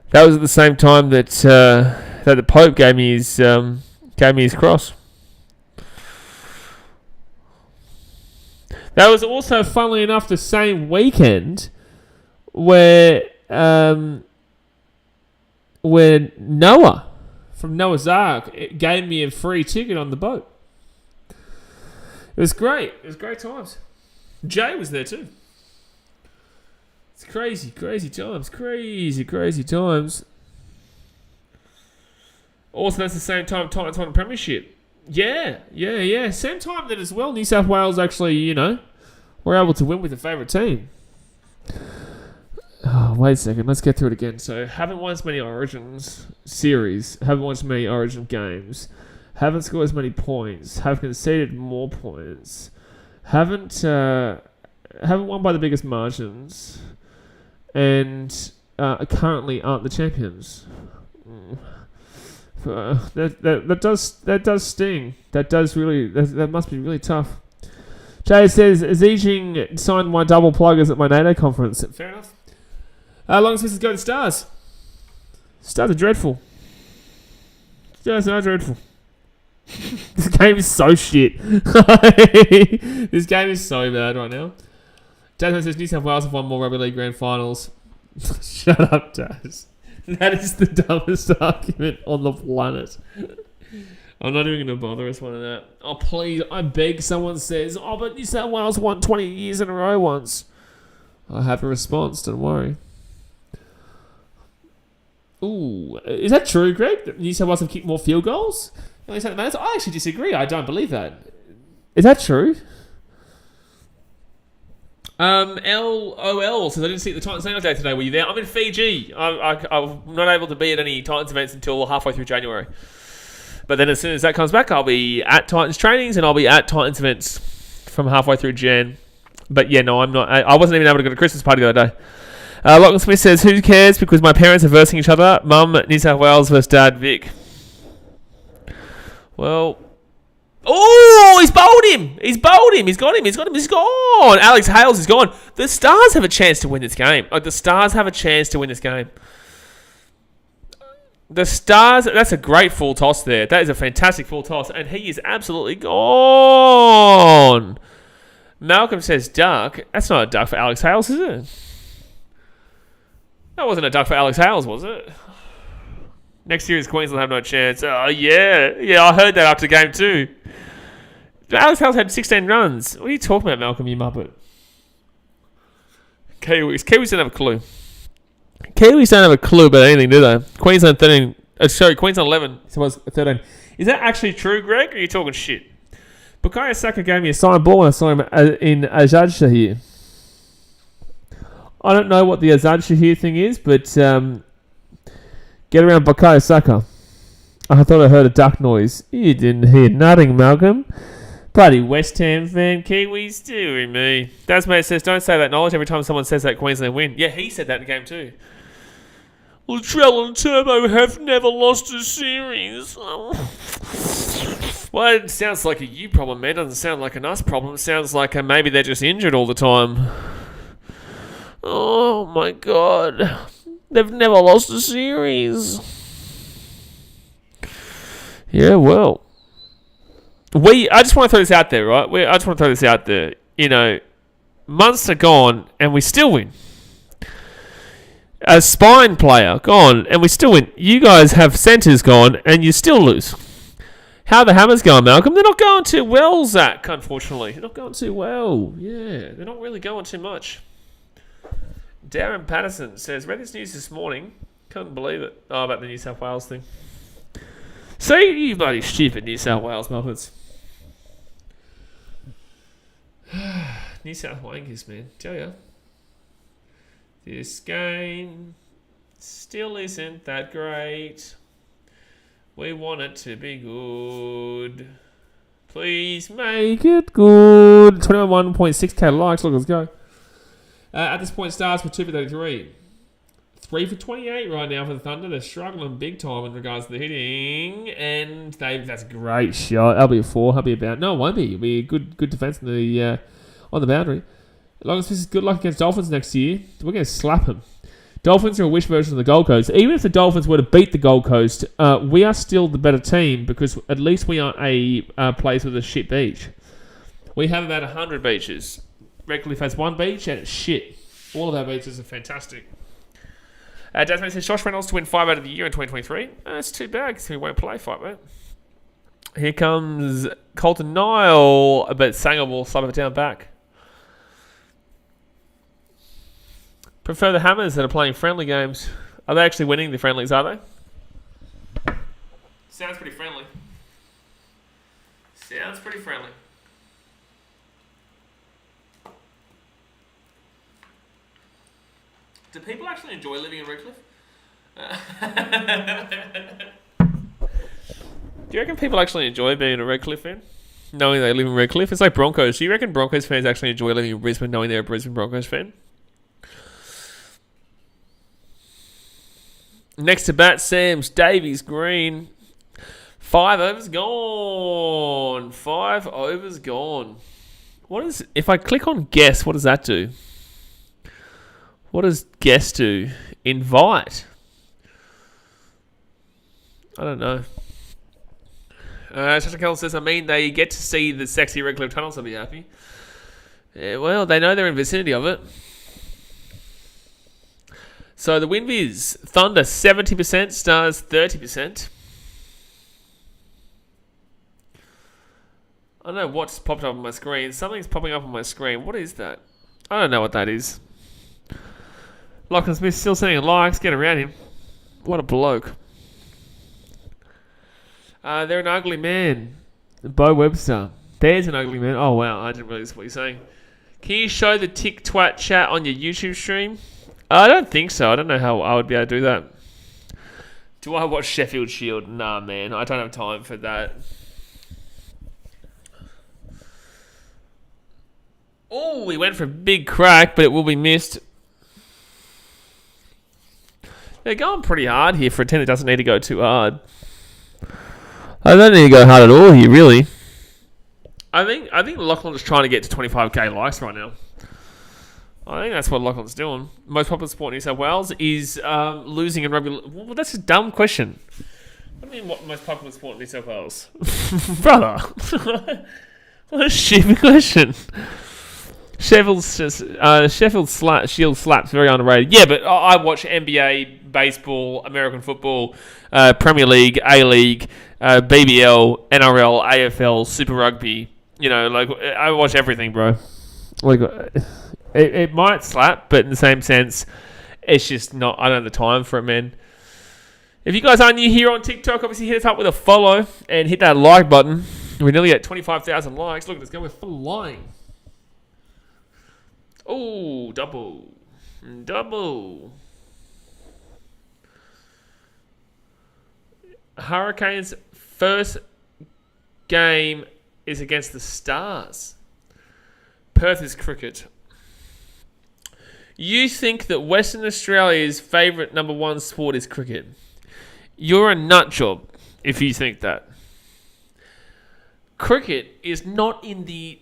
That was at the same time that the Pope gave me his cross. That was also, funnily enough, the same weekend where Noah from Noah's Ark gave me a free ticket on the boat. It was great. It was great times. Jay was there too. It's crazy times. Crazy times. Also, that's the same time Titans won the Premiership. Yeah. Same time that as well, New South Wales actually, were able to win with a favourite team. Oh, wait a second. Let's get through it again. So, haven't won as many Origins series. Haven't won as many Origin games. Haven't scored as many points. Have conceded more points. Haven't won by the biggest margins. And currently aren't the champions. That does sting. That must be really tough. Jay says, Zijing signed my double pluggers at my NATO conference. Fair enough. Long Smiths go to Stars. Stars are dreadful. Stars are dreadful. This game is so shit. This game is so bad right now. Jasmine says New South Wales have won more rugby league grand finals. Shut up, Jazz. That is the dumbest argument on the planet. I'm not even going to bother us one of that. Oh, please, I beg someone says, oh, but New South Wales won 20 years in a row once. I have a response, don't worry. Ooh, is that true, Greg? That New South Wales have kicked more field goals? I actually disagree. I don't believe that. Is that true? LOL says, I didn't see the Titans National Day today. Were you there? I'm in Fiji. I'm not able to be at any Titans events until halfway through January. But then as soon as that comes back, I'll be at Titans trainings and I'll be at Titans events from halfway through Jan. But yeah, no, I'm not. I wasn't even able to go to Christmas party the other day. Lachlan Smith says, who cares because my parents are versing each other. Mum, New South Wales versus Dad, Vic. Well... Oh, he's bowled him. He's got him. He's gone. Alex Hales is gone. The Stars have a chance to win this game. The Stars, that's a great full toss there. That is a fantastic full toss. And he is absolutely gone. Malcolm says duck. That's not a duck for Alex Hales, is it? That wasn't a duck for Alex Hales, was it? Next year's Queensland have no chance. Oh, yeah. Yeah, I heard that after game 2. Alex Hales had 16 runs. What are you talking about, Malcolm, you muppet? Kiwis don't have a clue. Kiwis don't have a clue about anything, do they? Queensland 13. Queensland 11. So it was 13. Is that actually true, Greg, or are you talking shit? Bukayo Saka gave me a signed ball and I saw him in Azad Shahir. I don't know what the Azad Shahir thing is, but get around Bukayo Saka. I thought I heard a duck noise. You didn't hear nothing, Malcolm. Bloody West Ham fan, Kiwis, dearie me. Dasmate says, don't say that knowledge every time someone says that Queensland win. Yeah, he said that in game 2. Latrell and Turbo have never lost a series. Well, it sounds like a you problem, man. It doesn't sound like an us problem. It sounds like maybe they're just injured all the time. Oh, my God. They've never lost a series. Yeah, well. I just want to throw this out there, right? I just want to throw this out there. You know, months are gone and we still win. A spine player gone and we still win. You guys have centres gone and you still lose. How are the Hammers going, Malcolm? They're not going too well, Zach, unfortunately. They're not going too well. Yeah, they're not really going too much. Darren Patterson says, read this news this morning. Couldn't believe it. Oh, about the New South Wales thing. See, you bloody stupid New South Wales Muppets. New South Wankers, man. Tell ya. This game still isn't that great. We want it to be good. Please make it good. 21.6k likes. Look, let's go. At this point, Stars for 2 for 33. 3 for 28 right now for the Thunder. They're struggling big time in regards to the hitting. And that's a great shot. That'll be a 4. That'll be about... No, it won't be. It'll be a good defense on the boundary. As long as this is good luck against Dolphins next year, we're going to slap them. Dolphins are a wish version of the Gold Coast. Even if the Dolphins were to beat the Gold Coast, we are still the better team because at least we aren't a place with a shit beach. We have about 100 beaches. Redcliffe has 1 beach and it's shit. All of our beaches are fantastic. Jasmine says, Josh Reynolds to win 5 out of the year in 2023. That's too bad because he won't play 5, mate. Here comes Colton Nile, but Sanger will slap it down back. Prefer the Hammers that are playing friendly games. Are they actually winning the friendlies, are they? Sounds pretty friendly. Sounds pretty friendly. Do people actually enjoy living in Redcliffe? Do you reckon people actually enjoy being a Redcliffe fan? Knowing they live in Redcliffe? It's like Broncos. Do you reckon Broncos fans actually enjoy living in Brisbane knowing they're a Brisbane Broncos fan? Next to bat, Sam's Davies Green. 5 overs gone. 5 overs gone. What is... If I click on guess, what does that do? What does guess do? Invite. I don't know. Sasha Kell says, I mean, they get to see the sexy Redcliffe tunnels, I'll be happy. Yeah, well, they know they're in vicinity of it. So the win is Thunder 70%, Stars 30%. I don't know what's popped up on my screen. Something's popping up on my screen. What is that? I don't know what that is. Lachlan Smith still sending likes. Get around him. What a bloke. They're an ugly man. Bo Webster. There's an ugly man. Oh, wow. I didn't realize what you're saying. Can you show the Tick Twat chat on your YouTube stream? I don't think so. I don't know how I would be able to do that. Do I watch Sheffield Shield? Nah, man. I don't have time for that. Oh, we went for a big crack, but it will be missed. They're going pretty hard here for a team that doesn't need to go too hard. I don't need to go hard at all here, really. I think Lachlan's trying to get to 25k likes right now. I think that's what Lachlan's doing. Most popular sport in New South Wales is losing in rugby. Well, that's a dumb question. What do you mean, what most popular sport in New South Wales? Brother. What a stupid question. Sheffield Shield slaps, very underrated. Yeah, but I watch NBA, baseball, American football, Premier League, A-League, BBL, NRL, AFL, Super Rugby. You know, like, I watch everything, bro. Like, it might slap, but in the same sense, it's just not... I don't have the time for it, man. If you guys are new here on TikTok, obviously hit us up with a follow and hit that like button. We're nearly at 25,000 likes. Look at this guy, we're flying. Oh, double. Hurricanes' first game is against the Stars. Perth is cricket. You think that Western Australia's favourite number 1 sport is cricket. You're a nut job if you think that. Cricket is not in the...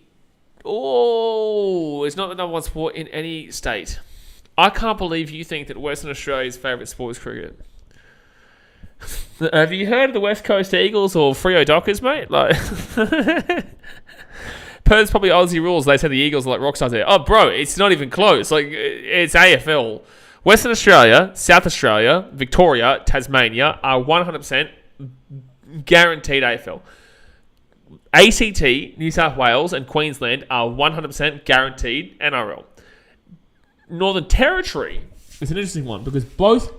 it's not the number 1 sport in any state. I can't believe you think that Western Australia's favourite sport is cricket. Have you heard of the West Coast Eagles or Freo Dockers, mate? Like, Perth's probably Aussie rules. They say the Eagles are like rock stars there. Oh, bro, it's not even close. Like, it's AFL. Western Australia, South Australia, Victoria, Tasmania are 100% guaranteed AFL. ACT, New South Wales, and Queensland are 100% guaranteed NRL. Northern Territory is an interesting one because both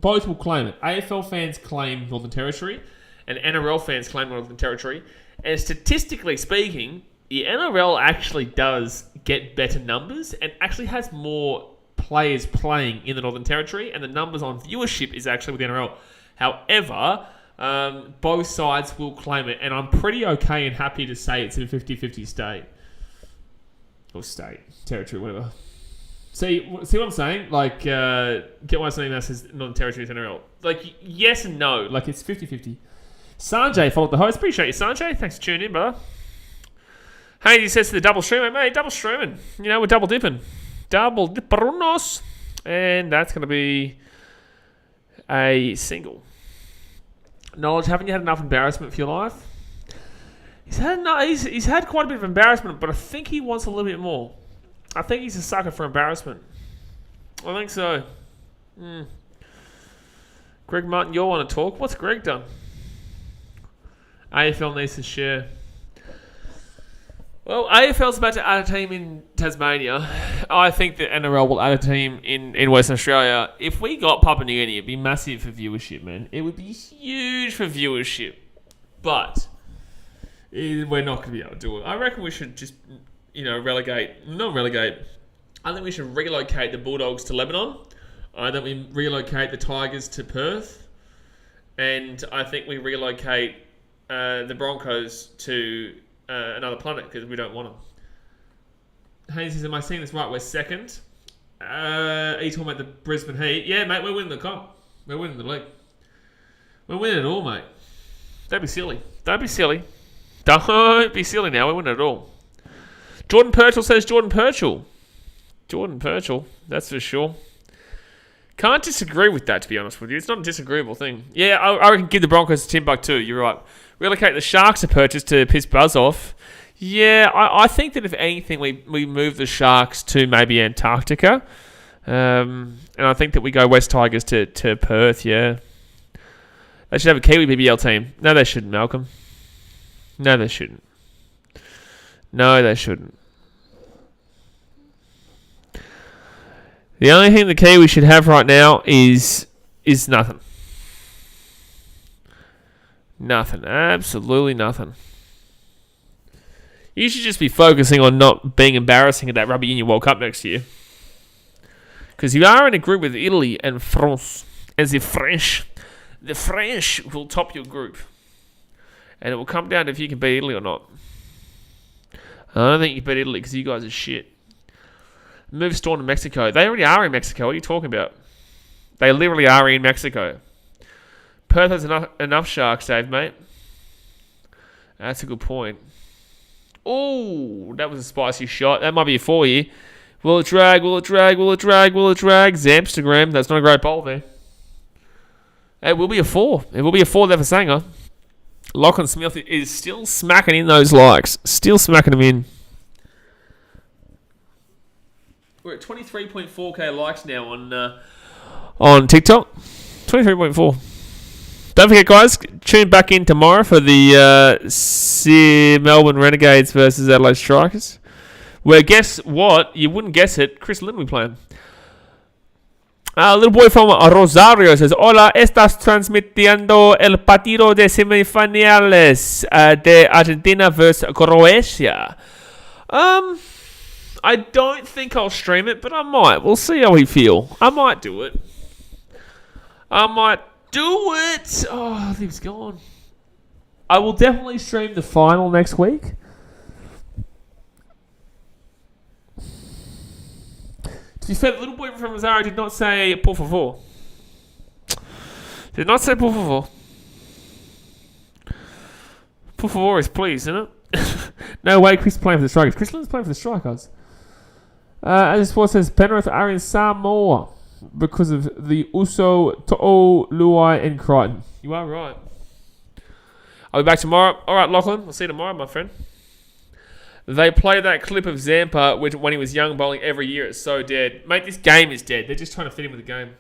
will claim it. AFL fans claim Northern Territory, and NRL fans claim Northern Territory. And statistically speaking, the NRL actually does get better numbers and actually has more players playing in the Northern Territory, and the numbers on viewership is actually with the NRL. However, both sides will claim it, and I'm pretty okay and happy to say it's a 50-50 state. Or state, territory, whatever. See what I'm saying? Like, get why something that says Northern Territory is NRL. Like, yes and no. Like, it's 50-50. Sanjay followed the host. Appreciate you, Sanjay. Thanks for tuning in, brother. Hey, he says to the double streamer, mate, double streaming. You know, we're double dipping. Double dipperunos. And that's going to be a single. Knowledge, haven't you had enough embarrassment for your life? He's had quite a bit of embarrassment, but I think he wants a little bit more. I think he's a sucker for embarrassment. I think so. Greg Martin, you want to talk? What's Greg done? AFL needs to share. Well, AFL's about to add a team in Tasmania. I think that NRL will add a team in Western Australia. If we got Papua New Guinea, it'd be massive for viewership, man. It would be huge for viewership. But we're not going to be able to do it. I reckon we should just, not relegate. I think we should relocate the Bulldogs to Lebanon. I think we relocate the Tigers to Perth. And I think we relocate the Broncos to another planet because we don't want them. Hayes says, am I seeing this right? We're second. Are you talking about the Brisbane Heat? Yeah, mate, we're winning the comp. We're winning the league. We're winning it all, mate. Don't be silly. Don't be silly. Don't be silly now. We're winning it all. Jordan Purcell says Jordan Purcell. Jordan Purcell, that's for sure. Can't disagree with that, to be honest with you. It's not a disagreeable thing. Yeah, I reckon give the Broncos to Timbuktu. You're right. Relocate the Sharks to purchase to piss Buzz off. Yeah, I think that if anything, we move the Sharks to maybe Antarctica. And I think that we go West Tigers to Perth, yeah. They should have a Kiwi BBL team. No, they shouldn't, Malcolm. No, they shouldn't. No, they shouldn't. The only thing the Kiwi should have right now is nothing. Nothing. Absolutely nothing. You should just be focusing on not being embarrassing at that Rugby Union World Cup next year. Because you are in a group with Italy and France. And the French will top your group. And it will come down to if you can beat Italy or not. I don't think you can beat Italy because you guys are shit. Move Storm to Mexico. They already are in Mexico. What are you talking about? They literally are in Mexico. Perth has enough Sharks, Dave, mate. That's a good point. Oh, that was a spicy shot. That might be a 4 here. Will it drag? Will it drag? Will it drag? Will it drag? Zamstagram. That's not a great bowl there. It will be a 4. It will be a 4 there for Sanger. Lachlan Smith is still smacking in those likes. Still smacking them in. We're at 23.4k likes now on TikTok. 23.4. Don't forget, guys, tune back in tomorrow for the Melbourne Renegades versus Adelaide Strikers. Where, guess what? You wouldn't guess it. Chris Lynn will be playing. Little boy from Rosario says, Hola, estás transmitiendo el partido de semifinales de Argentina versus Croatia. I don't think I'll stream it, but I might. We'll see how we feel. I might do it. Oh, I think it's gone. I will definitely stream the final next week. To be fair, the little boy from Rosario did not say por favor. Did not say por favor. Por favor is please, isn't it? No way Chris is playing for the Strikers. Chris Lynn's playing for the Strikers. As this sport says, Penrith are in Samoa because of the Uso, To'o, Luai, and Crichton. You are right. I'll be back tomorrow. All right, Lachlan. I'll see you tomorrow, my friend. They play that clip of Zampa when he was young bowling every year. It's so dead. Mate, this game is dead. They're just trying to fit him with the game.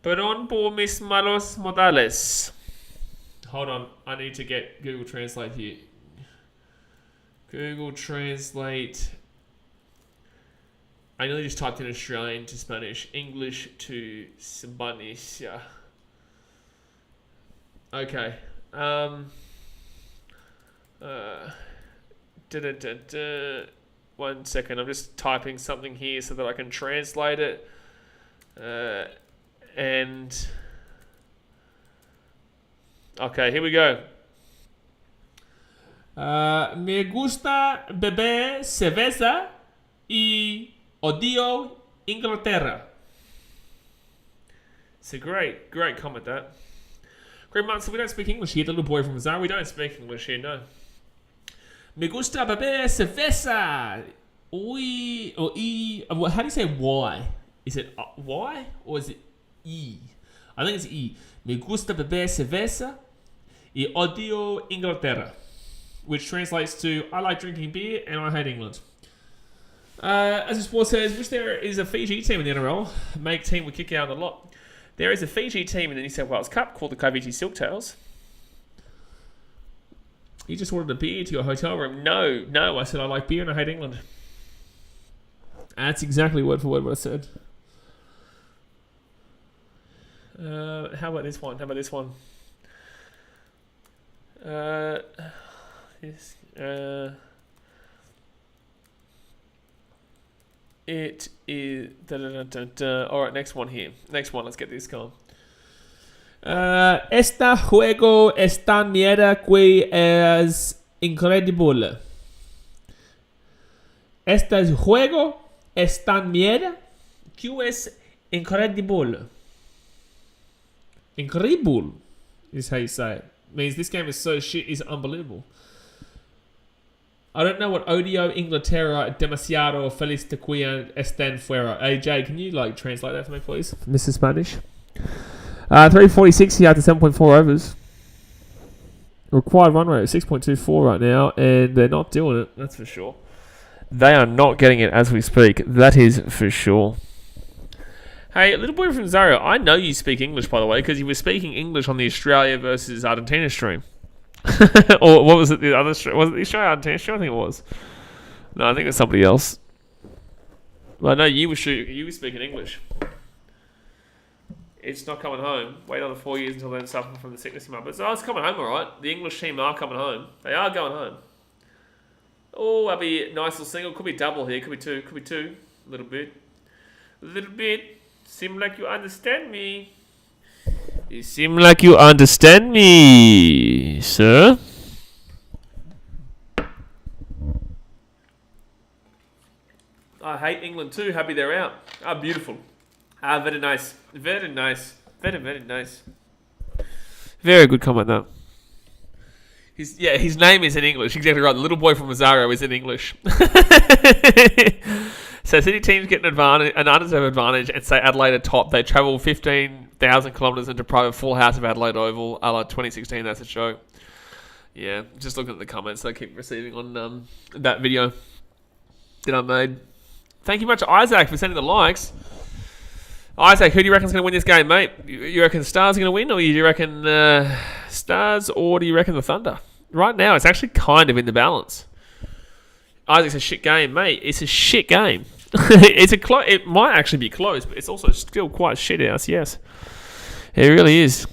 Perdón por mis malos modales. Hold on. I need to get Google Translate here. Google Translate. I nearly just typed in Australian to Spanish. English to Spanish. Yeah. Okay. 1 second. I'm just typing something here so that I can translate it. And okay, here we go. Me gusta beber cerveza y odio Inglaterra. It's a great comment, that. Great, Martin, so we don't speak English here. The little boy from Zara, we don't speak English here, no. Me gusta beber cerveza. Uy, or e. How do you say Y? Is it Y or is it E? I think it's E. Me gusta beber cerveza y odio Inglaterra, which translates to I like drinking beer and I hate England. As the sport says, wish there is a Fiji team in the NRL. Make team would kick out a lot. There is a Fiji team in the New South Wales Cup called the Coventry Silktails. You just ordered a beer to your hotel room. No, I said I like beer and I hate England. That's exactly word for word what I said. How about this one? It is... All right, next one here. Let's get this going. Este juego es tan mierda que es increíble. Este juego es tan mierda que es increíble. Increíble is how you say it. Means this game is so shit is unbelievable. I don't know what odio Inglaterra demasiado feliz de que estén fuera. AJ, can you translate that for me, please? Mr. Spanish. 346 here after 7.4 overs. Required run rate of 6.24 right now, and they're not doing it, that's for sure. They are not getting it as we speak, that is for sure. Hey, little boy from Zario, I know you speak English, by the way, because you were speaking English on the Australia versus Argentina stream. Or what was it, the other stream? Was it the Australia-Argentina stream? I think it was. No, I think it was somebody else. Well, I know you were speaking English. It's not coming home. Wait another 4 years until then, suffering from the sickness you might. But it's coming home, all right. The English team are coming home. They are going home. Oh, that'll be a nice little single. Could be double here. Could be two. A little bit. Seem like you understand me. You seem like you understand me, sir. I hate England too. Happy they're out. Ah, beautiful. Ah, very nice. Very nice. Very nice. Very good comment, though. His name is in English. Exactly right. The little boy from Rosario is in English. So City teams get an undeserved advantage and say Adelaide are top. They travel 15,000 kilometres into private full house of Adelaide Oval. 2016, that's a show. Yeah, just looking at the comments I keep receiving on that video that I made. Thank you much, Isaac, for sending the likes. Isaac, who do you reckon's going to win this game, mate? You reckon Stars are going to win, or do you reckon Stars, or do you reckon the Thunder? Right now, it's actually kind of in the balance. Isaac's a shit game, mate. It's a shit game. It might actually be close, but it's also still quite shit house, yes. It really is.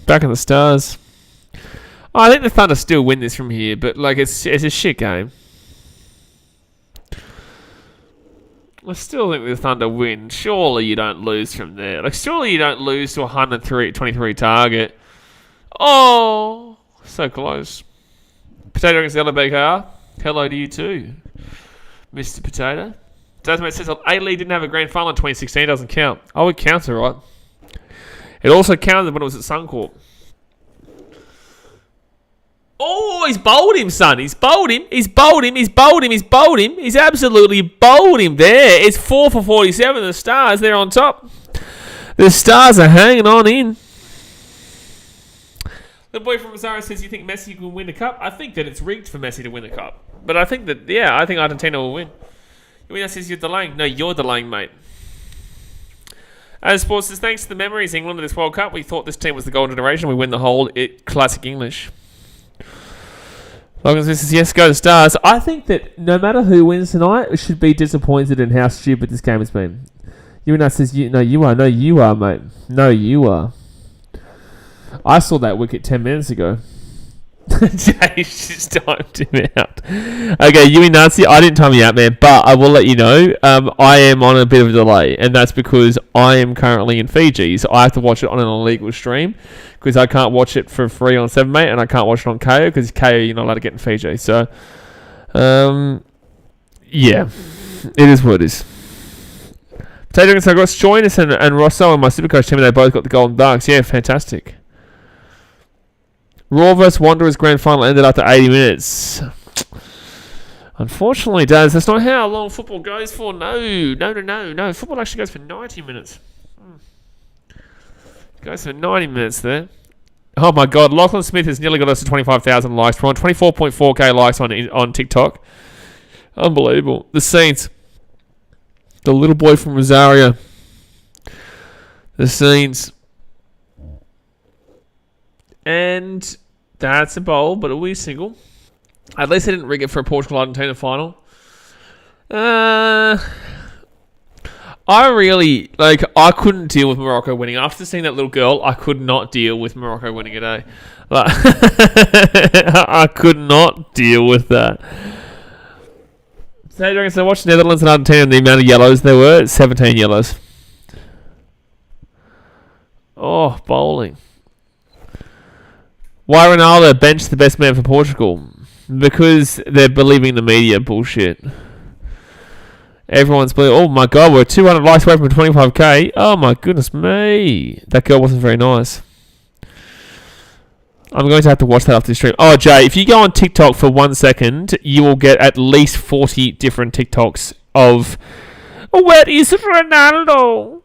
Back in the Stars. I think the Thunder still win this from here, but it's a shit game. I still think the Thunder win. Surely you don't lose from there. Surely you don't lose to a 123 target. Oh, so close. Potato against the other BKR. Hello to you too, Mr. Potato. It says A-League didn't have a grand final in 2016. It doesn't count. Oh, it counts, all right. It also counted when it was at Suncorp. Oh, he's bowled him, son. He's bowled him. He's absolutely bowled him there. It's 4 for 47. The Stars, they're on top. The Stars are hanging on in. The boy from Rosario says, you think Messi will win the cup? I think that it's rigged for Messi to win the cup. But I think that, yeah, I think Argentina will win. Yuina says you're delaying. No, you're delaying, mate. As Sports says, thanks to the memories England of this World Cup, we thought this team was the golden generation. We win the whole classic English. Logan says, yes, go the Stars. I think that no matter who wins tonight, we should be disappointed in how stupid this game has been. Yuina says, no, you are. No, you are, mate. No, you are. I saw that wicket 10 minutes ago. Jay just timed him out. Okay, Yui Nazi, I didn't time you out, man, but I will let you know, I am on a bit of a delay, and that's because I am currently in Fiji, so I have to watch it on an illegal stream, because I can't watch it for free on 7, mate, and I can't watch it on KO, because KO you're not allowed to get in Fiji, so, yeah, it is what it is. Potato and Ross joined us, and Rosso and my Supercoach team, they both got the Golden Ducks, yeah, fantastic. Raw vs Wanderers Grand Final ended after 80 minutes. Unfortunately, Daz, that's not how long football goes for. No. Football actually goes for 90 minutes. It goes for 90 minutes there. Oh my God, Lachlan Smith has nearly got us to 25,000 likes. We're on 24.4k likes on TikTok. Unbelievable. The Saints. The little boy from Rosario. The Saints. And that's a bowl, but a wee single. At least they didn't rig it for a Portugal-Argentina final. I couldn't deal with Morocco winning. After seeing that little girl, I could not deal with Morocco winning it, eh? I could not deal with that. So watch Netherlands and Argentina and the amount of yellows there were. 17 yellows. Oh, bowling. Why Ronaldo benched the best man for Portugal? Because they're believing the media bullshit. Everyone's believing, oh my God, we're 200 likes away from 25k. Oh my goodness me. That girl wasn't very nice. I'm going to have to watch that after the stream. Oh, Jay, if you go on TikTok for 1 second, you will get at least 40 different TikToks of, where is Ronaldo?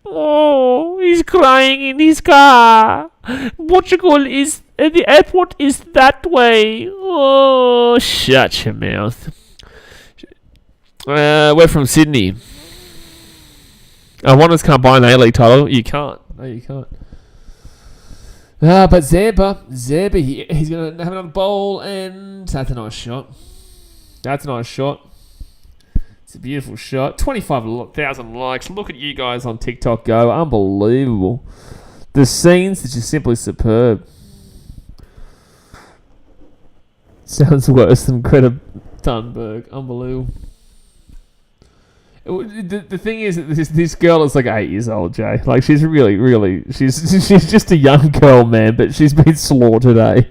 Oh, he's crying in his car. Portugal is... the airport is that way. Oh, shut your mouth. We're from Sydney. Wanderers can't buy an A-League title. You can't. No, you can't. But Zeba, he's going to have another bowl, and that's a nice shot. It's a beautiful shot. 25,000 likes. Look at you guys on TikTok go. Unbelievable. The scenes are just simply superb. Sounds worse than Greta Thunberg. Unbelievable. The thing is, this girl is like 8 years old, Jay. Like, she's really... She's just a young girl, man, but she's been slaughtered, eh?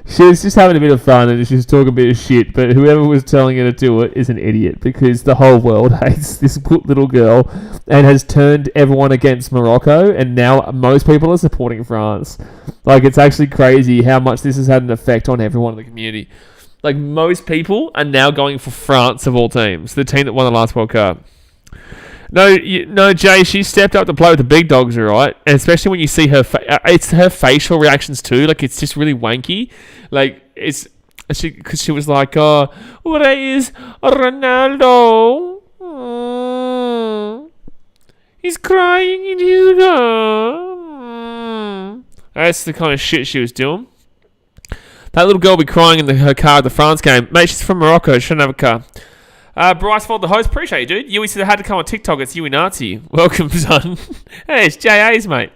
She's just having a bit of fun and she's talking a bit of shit, but whoever was telling her to do it is an idiot, because the whole world hates this little girl and has turned everyone against Morocco, and now most people are supporting France. Like, it's actually crazy how much this has had an effect on everyone in the community. Like, most people are now going for France of all teams, the team that won the last World Cup. No, Jay, she stepped up to play with the big dogs, alright? And especially when you see her, it's her facial reactions too. Like, it's just really wanky. Like, because she was like, oh, where is Ronaldo? Oh, he's crying in his car. That's the kind of shit she was doing. That little girl will be crying in her car at the France game. Mate, she's from Morocco. She shouldn't have a car. Bryce Fold, the host. Appreciate you, dude. Yui said I had to come on TikTok. It's Yui Nazi. Welcome, son. Hey, it's JA's, mate.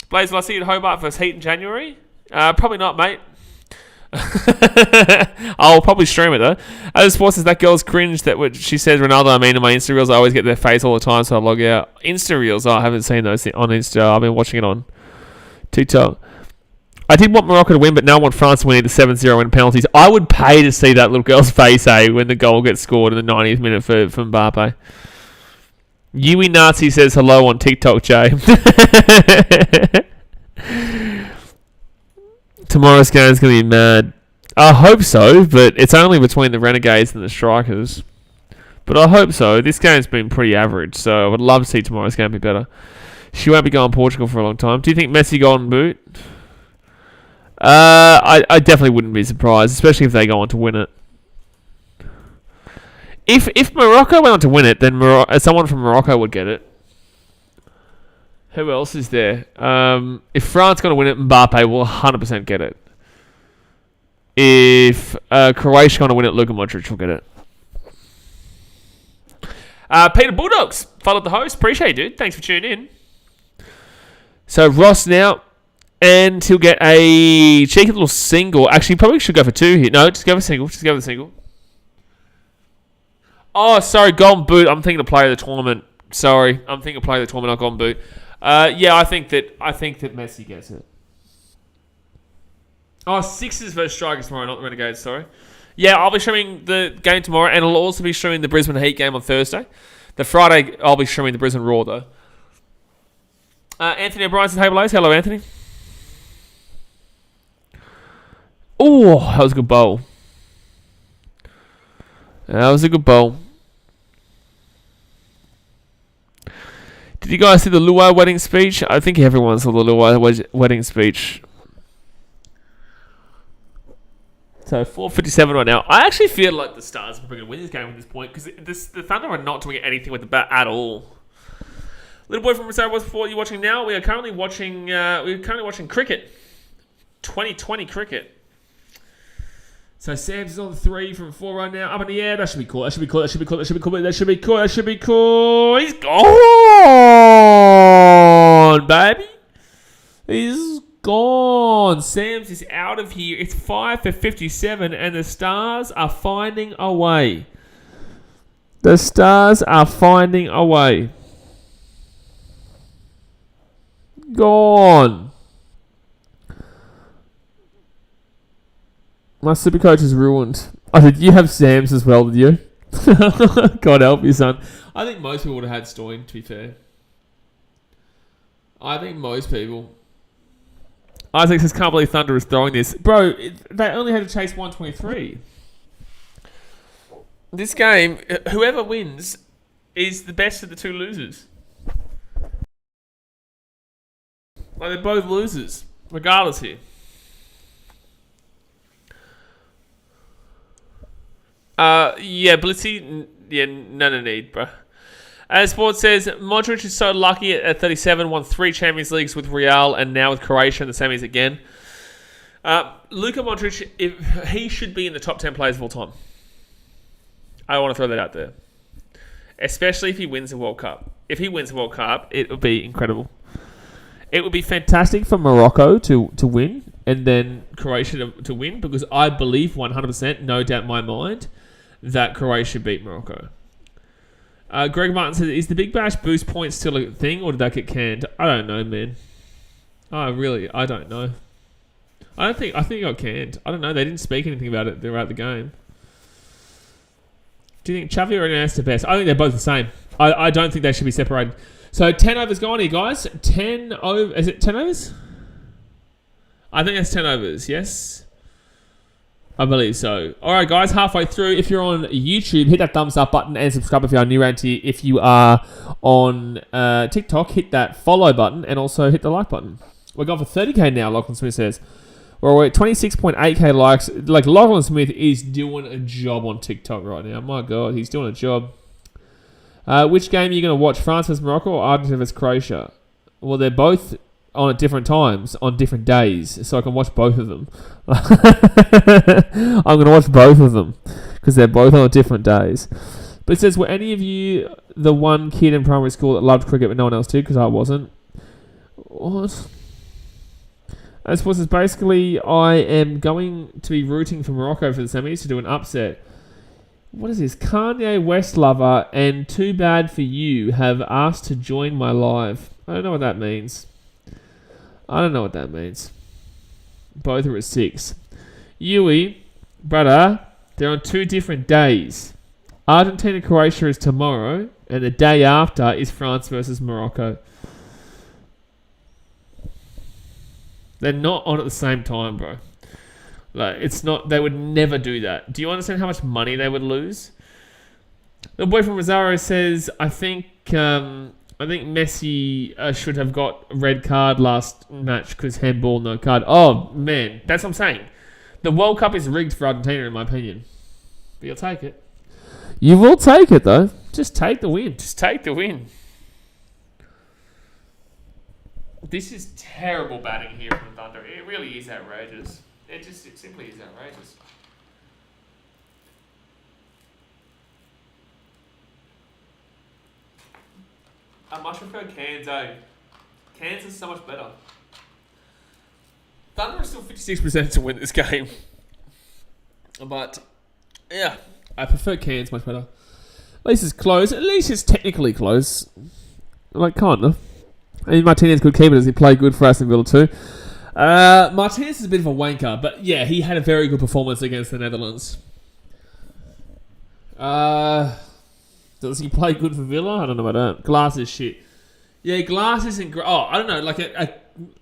Blaze, will I see you at Hobart versus Heat in January? Probably not, mate. I'll probably stream it, though. As Sports says, that girl's cringe that what she says Ronaldo. I mean, in my Insta Reels, I always get their face all the time, so I log out. Insta Reels, I haven't seen those on Insta. I've been watching it on TikTok. I did want Morocco to win, but now I want France to win either 7-0 in penalties. I would pay to see that little girl's face, when the goal gets scored in the 90th minute for Mbappe. Yui Nazi says hello on TikTok, Jay. Tomorrow's game is going to be mad. I hope so, but it's only between the Renegades and the Strikers. But I hope so. This game's been pretty average, so I would love to see tomorrow's game be better. She won't be going Portugal for a long time. Do you think Messi golden boot? I definitely wouldn't be surprised, especially if they go on to win it. If Morocco went on to win it, then someone from Morocco would get it. Who else is there? If France going to win it, Mbappe will 100% get it. If Croatia going to win it, Luka Modric will get it. Peter Bulldogs, followed the host. Appreciate it, dude. Thanks for tuning in. So Ross now, and he'll get a cheeky little single. Actually, probably should go for 2 here. No, just go for single. Just go for the single. Oh, sorry, golden boot. I'm thinking of player of the tournament. Sorry, I'm thinking of player of the tournament, not golden boot. Yeah, I think that Messi gets it. Oh, Sixers versus Strikers tomorrow, not the Renegades, sorry. Yeah, I'll be streaming the game tomorrow, and I'll also be streaming the Brisbane Heat game on Thursday. The Friday, I'll be streaming the Brisbane Raw, though. Anthony O'Brien says, hey, Blaze. Hello, Anthony. Oh, that was a good bowl. That was a good bowl. Did you guys see the Luai wedding speech? I think everyone saw the Luai wedding speech. So 4:57 right now. I actually feel like the Stars are probably going to win this game at this point because the Thunder are not doing anything with the bat at all. Little boy from Rosario, what are you watching now? We are currently watching. Cricket, 2020 cricket. So Sam's is on 3 from 4 right now. Up in the air. That should be cool. That should be cool. That should be cool. That should be cool. That should be cool. That should be cool. He's gone, baby. He's gone. Sam's is out of here. It's 5 for 57, and the Stars are finding a way. The Stars are finding a way. Gone. My super coach is ruined. Oh, did you have Sam's as well, did you? God help you, son. I think most people would have had Stoin, to be fair. I think most people. Isaac says, can't believe Thunder is throwing this. Bro, they only had to chase 123. This game, whoever wins is the best of the 2 losers. Like, they're both losers, regardless here. Yeah, Blitzy, yeah, no need, bro. Sports says, Modric is so lucky at 37, won 3 Champions Leagues with Real and now with Croatia in the semis again. Luka Modric, he should be in the top 10 players of all time. I want to throw that out there. Especially if he wins the World Cup. If he wins the World Cup, it would be incredible. It would be fantastic for Morocco to win and then Croatia to win because I believe 100%, no doubt in my mind, that Croatia beat Morocco. Greg Martin says, is the Big Bash boost points still a thing or did that get canned? I don't know, man. I don't know. I think it got canned. I don't know. They didn't speak anything about it throughout the game. Do you think Chavi or Iniesta best? I think they're both the same. I don't think they should be separated. So 10 overs gone here, guys. 10 over. Is it 10 overs? I think that's 10 overs, yes? I believe so. All right, guys, halfway through. If you're on YouTube, hit that thumbs up button and subscribe if you are new around here. If you are on TikTok, hit that follow button and also hit the like button. We're going for 30k now, Lachlan Smith says. We're at 26.8k likes. Like, Lachlan Smith is doing a job on TikTok right now. My God, he's doing a job. Which game are you going to watch? France vs Morocco or Argentina vs Croatia? Well, they're both on at different times, on different days, so I can watch both of them. I'm going to watch both of them because they're both on different days. But it says, were any of you the one kid in primary school that loved cricket but no one else did? Because I wasn't. What? I suppose it's basically I am going to be rooting for Morocco for the semis to do an upset. What is this? Kanye West lover and Too Bad For You have asked to join my live. I don't know what that means. Both are at 6. Yui, brother, they're on 2 different days. Argentina Croatia is tomorrow, and the day after is France versus Morocco. They're not on at the same time, bro. Like, it's not. They would never do that. Do you understand how much money they would lose? The boy from Rosario says, I think I think Messi should have got a red card last match because handball, no card. Oh, man. That's what I'm saying. The World Cup is rigged for Argentina, in my opinion. But you'll take it. You will take it, though. Just take the win. Just take the win. This is terrible batting here from Thunder. It really is outrageous. It simply is outrageous. I much prefer Cairns, Cairns is so much better. Thunder is still 56% to win this game. But, yeah, I prefer Cairns much better. At least it's close. At least it's technically close. Like, kind of. I mean, Martinez could keep it as he played good for Aston Villa too. Martinez is a bit of a wanker, but yeah, he had a very good performance against the Netherlands. Does he play good for Villa? I don't know about that. Glass is shit. Yeah, glass isn't great. Oh, I don't know. Like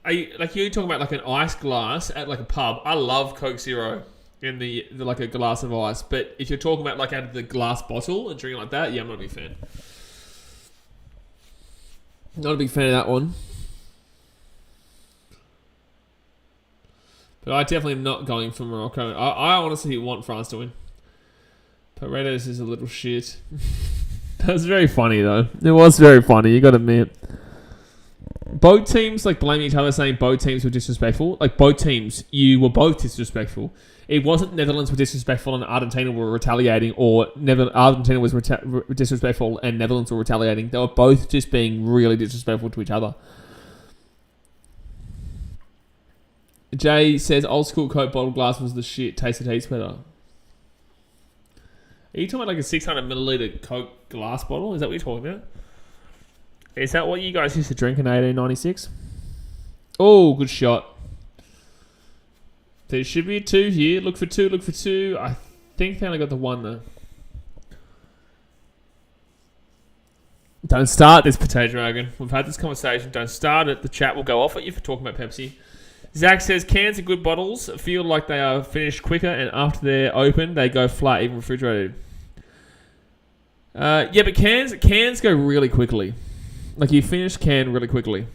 like you're talking about like an ice glass at like a pub. I love Coke Zero in the like a glass of ice. But if you're talking about like out of the glass bottle and drinking like that, yeah, I'm not a big fan. Not a big fan of that one. But I definitely am not going for Morocco. I honestly want France to win. Paredes is a little shit. That was very funny, though. It was very funny, you gotta admit. Both teams, like, blaming each other, saying both teams were disrespectful. Like, both teams, you were both disrespectful. It wasn't Netherlands were disrespectful and Argentina were retaliating, or Argentina was disrespectful and Netherlands were retaliating. They were both just being really disrespectful to each other. Jay says, old school Coke bottle glass was the shit. Tasted heaps better. Are you talking about like a 600 milliliter Coke glass bottle? Is that what you're talking about? Is that what you guys used to drink in 1896? Oh, good shot. There should be a 2 here. Look for 2, look for 2. I think they only got the 1 though. Don't start this, Potato Dragon. We've had this conversation. Don't start it. The chat will go off at you for talking about Pepsi. Zach says, cans are good bottles. Feel like they are finished quicker, and after they're open, they go flat, even refrigerated. Yeah, but cans go really quickly. Like, you finish can really quickly.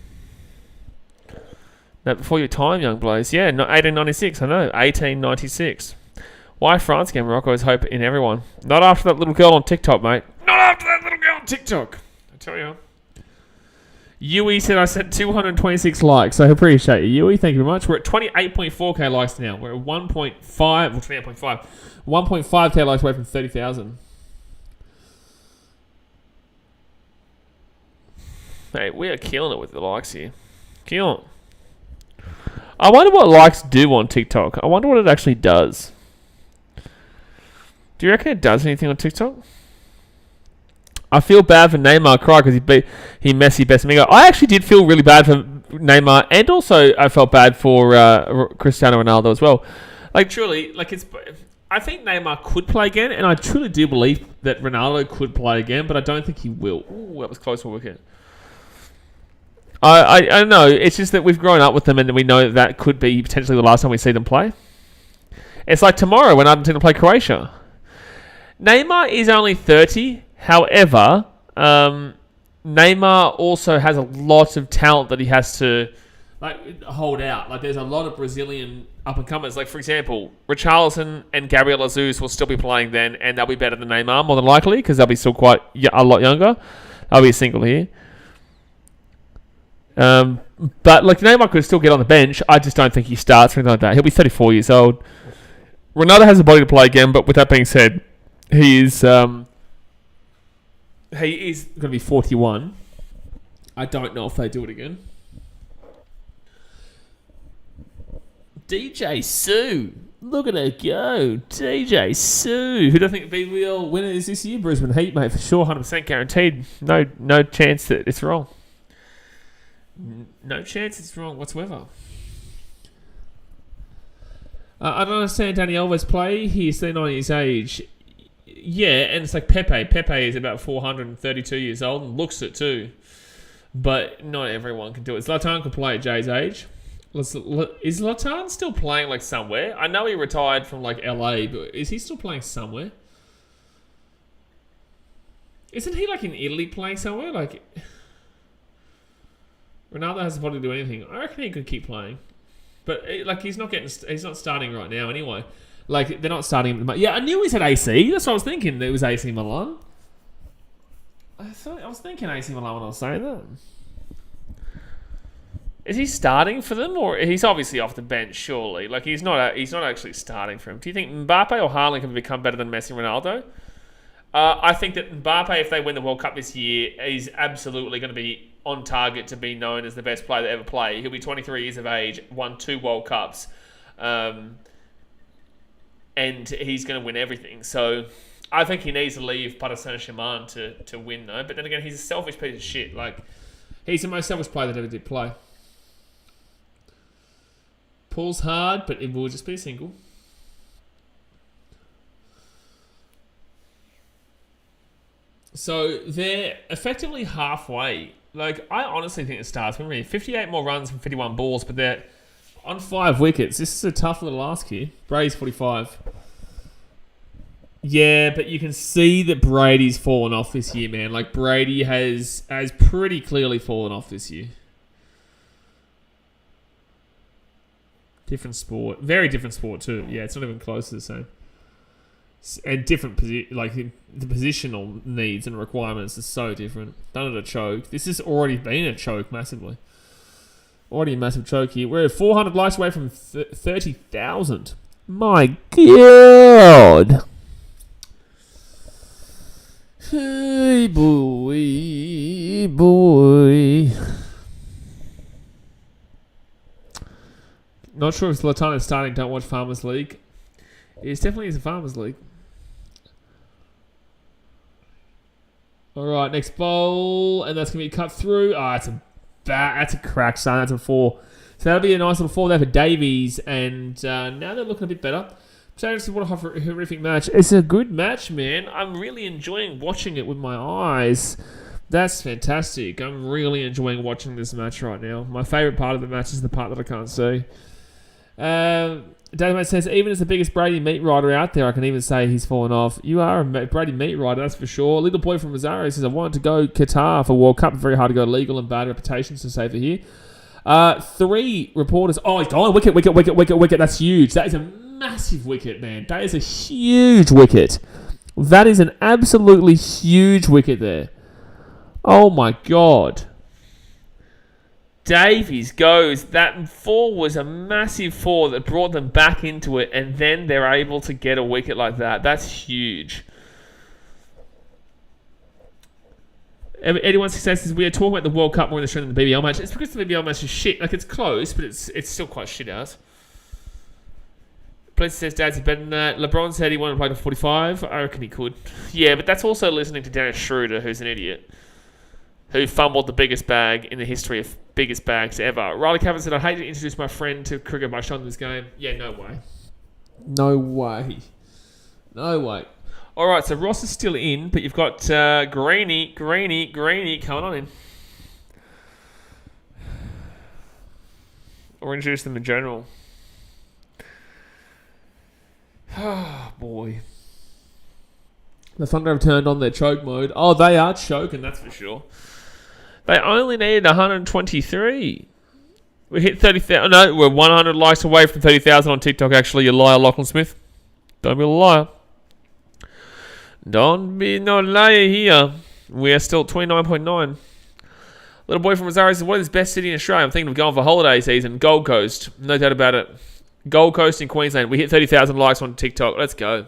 Now, before your time, young Blaze. Yeah, 1896, I know. 1896. Why France game? Morocco has hope in everyone. Not after that little girl on TikTok, mate. Not after that little girl on TikTok. I tell you. Yui said I sent 226 likes. I appreciate you, Yui. Thank you very much. We're at 28.4k likes now. We're at 1.5, well, 28.5. 1.5k likes away from 30,000. Mate, we are killing it with the likes here. Killing it. I wonder what likes do on TikTok. I wonder what it actually does. Do you reckon it does anything on TikTok? I feel bad for Neymar cry because he Messi best amigo. I actually did feel really bad for Neymar, and also I felt bad for Cristiano Ronaldo as well. Like, truly, like, I think Neymar could play again, and I truly do believe that Ronaldo could play again, but I don't think he will. Ooh, that was close for a wicket. I don't know. It's just that we've grown up with them, and we know that could be potentially the last time we see them play. It's like tomorrow when Argentina play Croatia. Neymar is only 30. However, Neymar also has a lot of talent that he has to hold out. Like, there's a lot of Brazilian up-and-comers. Like, for example, Richarlison and Gabriel Jesus will still be playing then, and they'll be better than Neymar, more than likely, because they'll be still quite a lot younger. They'll be a single here. But, like, Neymar could still get on the bench. I just don't think he starts or anything like that. He'll be 34 years old. Ronaldo has the body to play again, but with that being said, he is going to be 41. I don't know if they do it again. DJ Sue. Look at her go. DJ Sue. Who do I think the BBL winner is this year? Brisbane Heat, mate. For sure, 100% guaranteed. No chance that it's wrong. No chance it's wrong whatsoever. I don't understand Dani Alves' play. He's 39 years age. Yeah, and it's like Pepe. Pepe is about 432 years old and looks it too. But not everyone can do it. Zlatan can play at Jay's age. Is Zlatan still playing like somewhere? I know he retired from like LA, but is he still playing somewhere? Isn't he like in Italy playing somewhere? Like, Ronaldo hasn't wanted to do anything. I reckon he could keep playing, but he's not starting right now anyway. Like they're not starting him. Yeah, I knew he said AC. That's what I was thinking. It was AC Milan. I was thinking AC Milan when I was saying that. Is he starting for them, or he's obviously off the bench? Surely, like he's not actually starting for him. Do you think Mbappe or Haaland can become better than Messi and Ronaldo? I think that Mbappe, if they win the World Cup this year, is absolutely going to be on target to be known as the best player to ever play. He'll be 23 years of age, won 2 World Cups, and he's going to win everything. So I think he needs to leave Paris Saint-Germain to win, though. But then again, he's a selfish piece of shit. Like, he's the most selfish player that ever did play. Pulls hard, but it will just be a single. So they're effectively halfway. Like, I honestly think the Stars can win 58 more runs from 51 balls, but they're on 5 wickets. This is a tough little ask here. Brady's 45. Yeah, but you can see that Brady's fallen off this year, man. Like, Brady has pretty clearly fallen off this year. Different sport. Very different sport, too. Yeah, it's not even close to the same. And different the positional needs and requirements are so different. Done at a choke. This has already been a choke massively. Already a massive choke here. We're 400 likes away from 30,000. My God. Hey boy. Not sure if Zlatan is starting. Don't watch Farmers League. It definitely is a Farmers League. Alright, next bowl. And that's going to be cut through. That's a crack, son. That's a 4. So that'll be a nice little 4 there for Davies. And now they're looking a bit better. So what a horrific match. It's a good match, man. I'm really enjoying watching it with my eyes. That's fantastic. I'm really enjoying watching this match right now. My favourite part of the match is the part that I can't see. David says, even as the biggest Brady meat rider out there, I can even say he's fallen off. You are a Brady meat rider, that's for sure. Little boy from Rosario says, I wanted to go Qatar for World Cup. Very hard to go legal and bad reputations to say for here. 3 reporters. Oh, he's gone. Wicket. That's huge. That is a massive wicket, man. That is a huge wicket. That is an absolutely huge wicket there. Oh, my God. Davies goes. That 4 was a massive 4 that brought them back into it, and then they're able to get a wicket like that. That's huge. Anyone says we are talking about the World Cup more than the BBL match. It's because the BBL match is shit. Like, it's close, but it's still quite shit out. Bliss says Dad's better than that. LeBron said he wanted to play to 45. I reckon he could. Yeah, but that's also listening to Dennis Schroeder, who's an idiot, who fumbled the biggest bag in the history of biggest bags ever. Riley Cavan said, I'd hate to introduce my friend to cricket by showing this game. Yeah, no way. No way. All right, so Ross is still in, but you've got Greeny coming on in. Or introduce them in general. Oh, boy. The Thunder have turned on their choke mode. Oh, they are choking, that's for sure. They only needed 123. We hit 30,000. No, we're 100 likes away from 30,000 on TikTok, actually. You liar, Lachlan Smith. Don't be a liar. Don't be no liar here. We are still 29.9. Little boy from Rosario says, what is the best city in Australia? I'm thinking of going for holiday season. Gold Coast. No doubt about it. Gold Coast in Queensland. We hit 30,000 likes on TikTok. Let's go.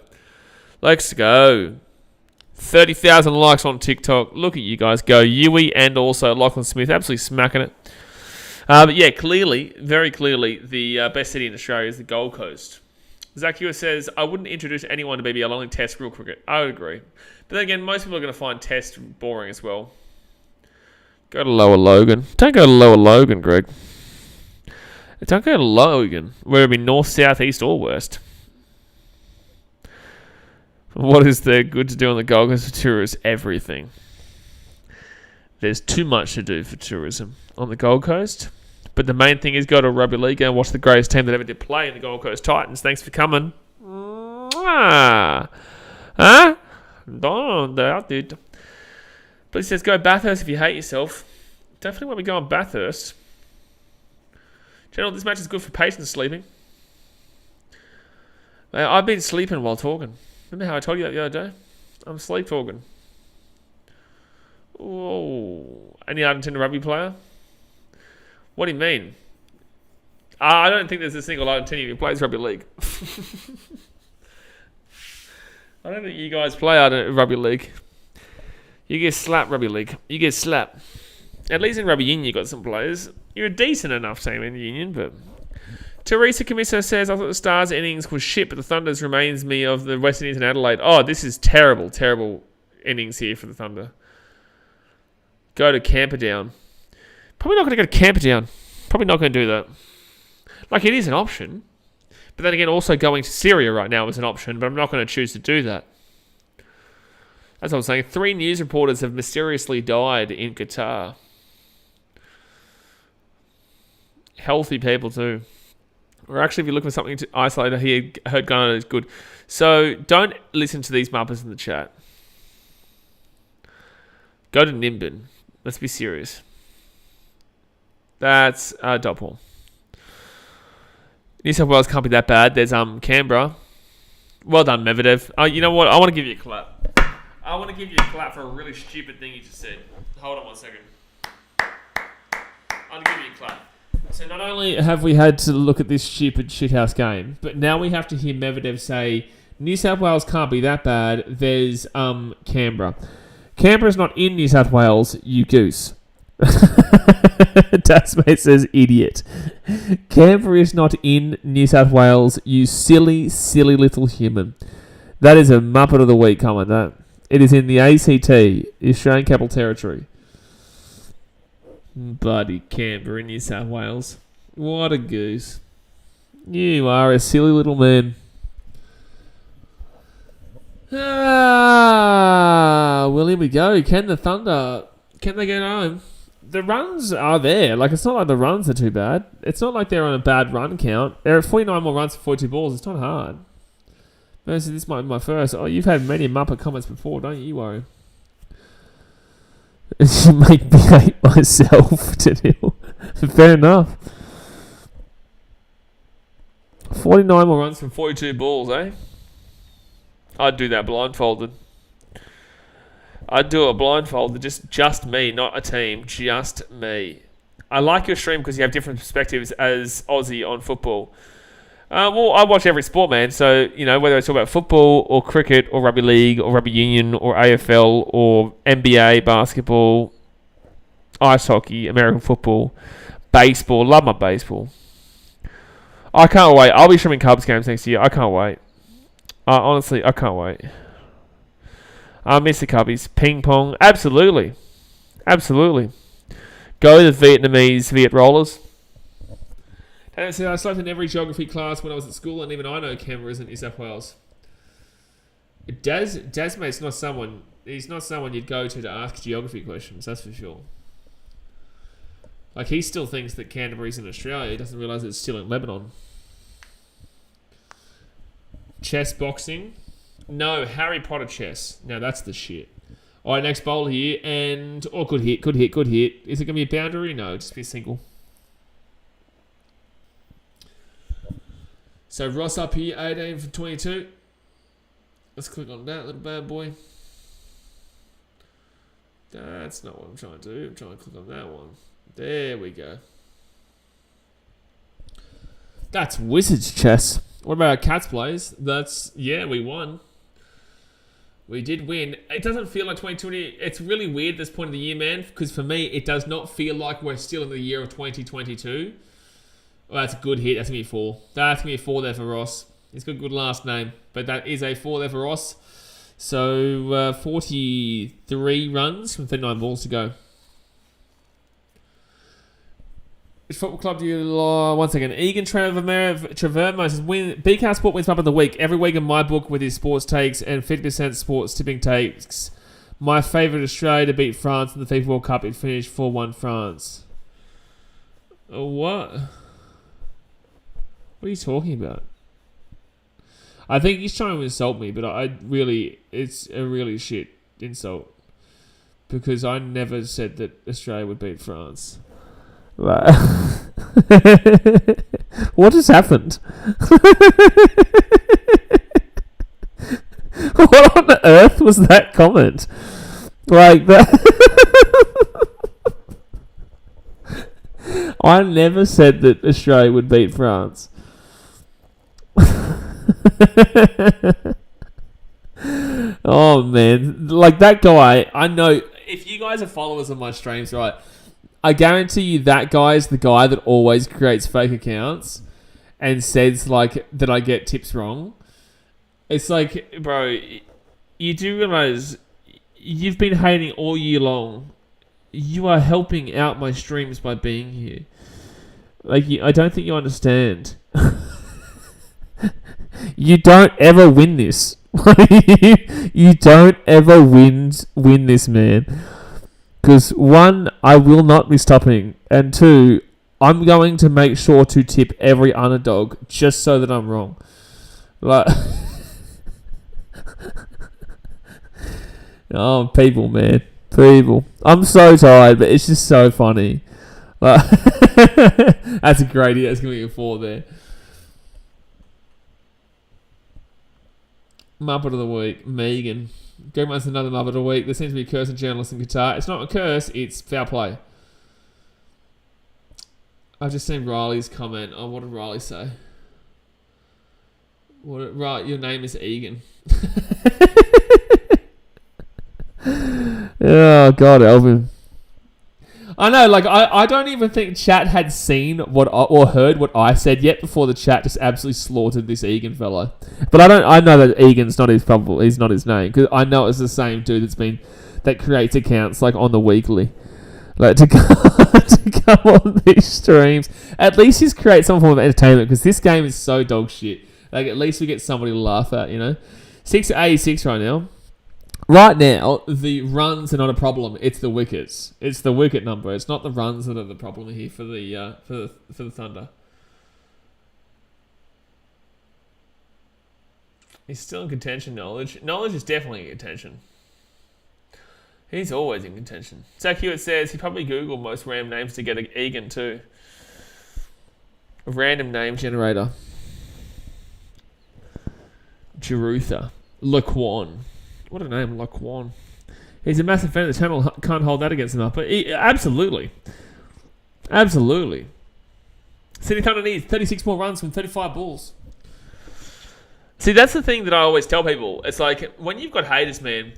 30,000 likes on TikTok. Look at you guys go. Yui and also Lachlan Smith. Absolutely smacking it. But yeah, very clearly, the best city in Australia is the Gold Coast. Zach Hewer says, I wouldn't introduce anyone to BBL, only test real cricket. I would agree. But then again, most people are going to find test boring as well. Go to Lower Logan. Don't go to Lower Logan, Greg. Don't go to Logan, whether it be north, south, east, or west. What is there good to do on the Gold Coast for tourists? Everything. There's too much to do for tourism on the Gold Coast. But the main thing is go to a rugby league and watch the greatest team that ever did play in the Gold Coast Titans. Thanks for coming. Huh? Don't doubt it. But he says, go Bathurst if you hate yourself. definitely want to go on Bathurst. General, this match is good for patients sleeping. I've been sleeping while talking. Remember how I told you that the other day? I'm sleep talking. Oh, any Argentina rugby player? What do you mean? I don't think there's a single Argentinian who plays rugby league. I don't think you guys play rugby league. You get slapped rugby league. You get slapped. At least in rugby union you got some players. You're a decent enough team in the union, but... Teresa Camiso says, I thought the Stars innings was shit, but the Thunders reminds me of the West Indies and Adelaide. Oh, this is terrible, terrible innings here for the Thunder. Go to Camperdown. Probably not going to go to Camperdown. Probably not going to do that. Like, it is an option. But then again, also going to Syria right now is an option, but I'm not going to choose to do that. As I was saying, 3 news reporters have mysteriously died in Qatar. Healthy people too. Or actually, if you look for something to isolate here, I heard Gunnar is good. So don't listen to these mappers in the chat. Go to Nimbin. Let's be serious. That's Doppel. New South Wales can't be that bad. There's Canberra. Well done, Medvedev. You know what? I want to give you a clap. I want to give you a clap for a really stupid thing you just said. Hold on 1 second. I want to give you a clap. So not only have we had to look at this stupid shithouse game, but now we have to hear Medvedev say, New South Wales can't be that bad. There's Canberra. Canberra's not in New South Wales, you goose. Tasmate says idiot. Canberra is not in New South Wales, you silly, silly little human. That is a Muppet of the Week comment, that. It is in the ACT, the Australian Capital Territory. Bloody Canberra, New South Wales. What a goose. You are a silly little man. Well, here we go. Can the Thunder, can they get home? The runs are there. Like, it's not like the runs are too bad. It's not like they're on a bad run count. There are 49 more runs for 42 balls. It's not hard. This might be my first. Oh, you've had many Muppet comments before, don't you worry. You make me hate myself, Daniel. Fair enough. 49 more runs from 42 balls, eh? I'd do that blindfolded. I'd do it blindfolded. Just me, not a team. Just me. I like your stream because you have different perspectives as Aussie on football. Well, I watch every sport, man. So, you know, whether it's all about football or cricket or rugby league or rugby union or AFL or NBA, basketball, ice hockey, American football, baseball. Love my baseball. I can't wait. I'll be streaming Cubs games next year. I can't wait. Honestly, I can't wait. I miss the Cubbies. Ping pong. Absolutely. Absolutely. Go the Vietnamese Viet Rollers. And so I slept in every geography class when I was at school, and even I know Canberra isn't New South Wales. Dasmate's not someone. He's not someone you'd go to ask geography questions. That's for sure. Like, he still thinks that Canterbury's in Australia. He doesn't realise it's still in Lebanon. Chess boxing. No, Harry Potter chess. Now that's the shit. All right, next bowl here, and good hit. Is it gonna be a boundary? No, just be a single. So Ross up here, 18 for 22. Let's click on that little bad boy. That's not what I'm trying to do. I'm trying to click on that one. There we go. That's Wizards chess. What about our Cats plays? Yeah, we won. We did win. It doesn't feel like 2020. It's really weird this point of the year, man, because for me, it does not feel like we're still in the year of 2022. Oh, that's a good hit. That's going to be a 4. That's going to be a 4 there for Ross. He's got a good last name. But that is a 4 there for Ross. So, 43 runs from 39 balls to go. Which football club do you like? 1 second. Egan Travermo says, BKR Sport wins Pub of the Week. Every week in my book with his sports takes and 50% sports tipping takes. My favourite Australia to beat France in the FIFA World Cup. It finished 4-1 France. What? What are you talking about? I think he's trying to insult me, but it's a really shit insult. because I never said that Australia would beat France. Right. What just happened? What on earth was that comment? Like that. I never said that Australia would beat France. Oh man, like that guy, I know if you guys are followers of my streams, right, I guarantee you that guy is the guy that always creates fake accounts and says like that I get tips wrong. It's like, bro, you do realize you've been hating all year long. You are helping out my streams by being here. Like, I don't think you understand. You don't ever win this. You don't ever win this, man. Because one, I will not be stopping, and two, I'm going to make sure to tip every underdog just so that I'm wrong. Like, oh, people, man, people. I'm so tired, but it's just so funny. Like, that's a great idea. That's gonna be a 4 there. Muppet of the Week, Megan. Greg wants another Muppet of the Week. There seems to be a curse in journalists in Qatar. It's not a curse, it's foul play. I've just seen Riley's comment. Oh, what did Riley say? Right, your name is Egan. Oh, God, Elvin. I know, like, I don't even think chat had seen or heard what I said yet before the chat just absolutely slaughtered this Egan fellow. But I know that Egan's not his name, because I know it's the same dude that creates accounts like on the weekly, like to come on these streams. At least he's create some form of entertainment, because this game is so dog shit. Like, at least we get somebody to laugh at, you know. 686 right now. Right now, the runs are not a problem. It's the wickets. It's the wicket number. It's not the runs that are the problem here for the Thunder. He's still in contention. Knowledge is definitely in contention. He's always in contention. Zach Hewitt says he probably Googled most random names to get an Egan too. A random name generator. Jerutha. Laquan. What a name, Laquan. He's a massive fan of the channel. Can't hold that against him up. But absolutely. Absolutely. City Thunder needs 36 more runs from 35 balls. See, that's the thing that I always tell people. It's like, when you've got haters, man,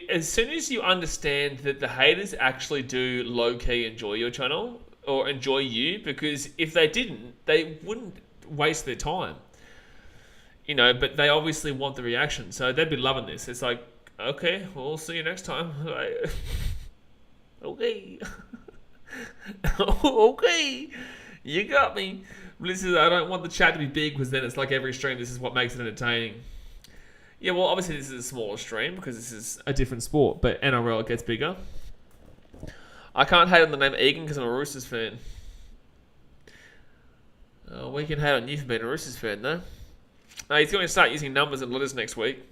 as soon as you understand that the haters actually do low-key enjoy your channel or enjoy you, because if they didn't, they wouldn't waste their time. You know, but they obviously want the reaction, so they'd be loving this. It's like, okay, we'll see you next time. Okay. Okay. You got me. I don't want the chat to be big, because then it's like every stream, this is what makes it entertaining. Yeah, well, obviously this is a smaller stream, because this is a different sport, but NRL, it gets bigger. I can't hate on the name Egan, because I'm a Roosters fan. We can hate on you for being a Roosters fan, though. He's going to start using numbers and letters next week.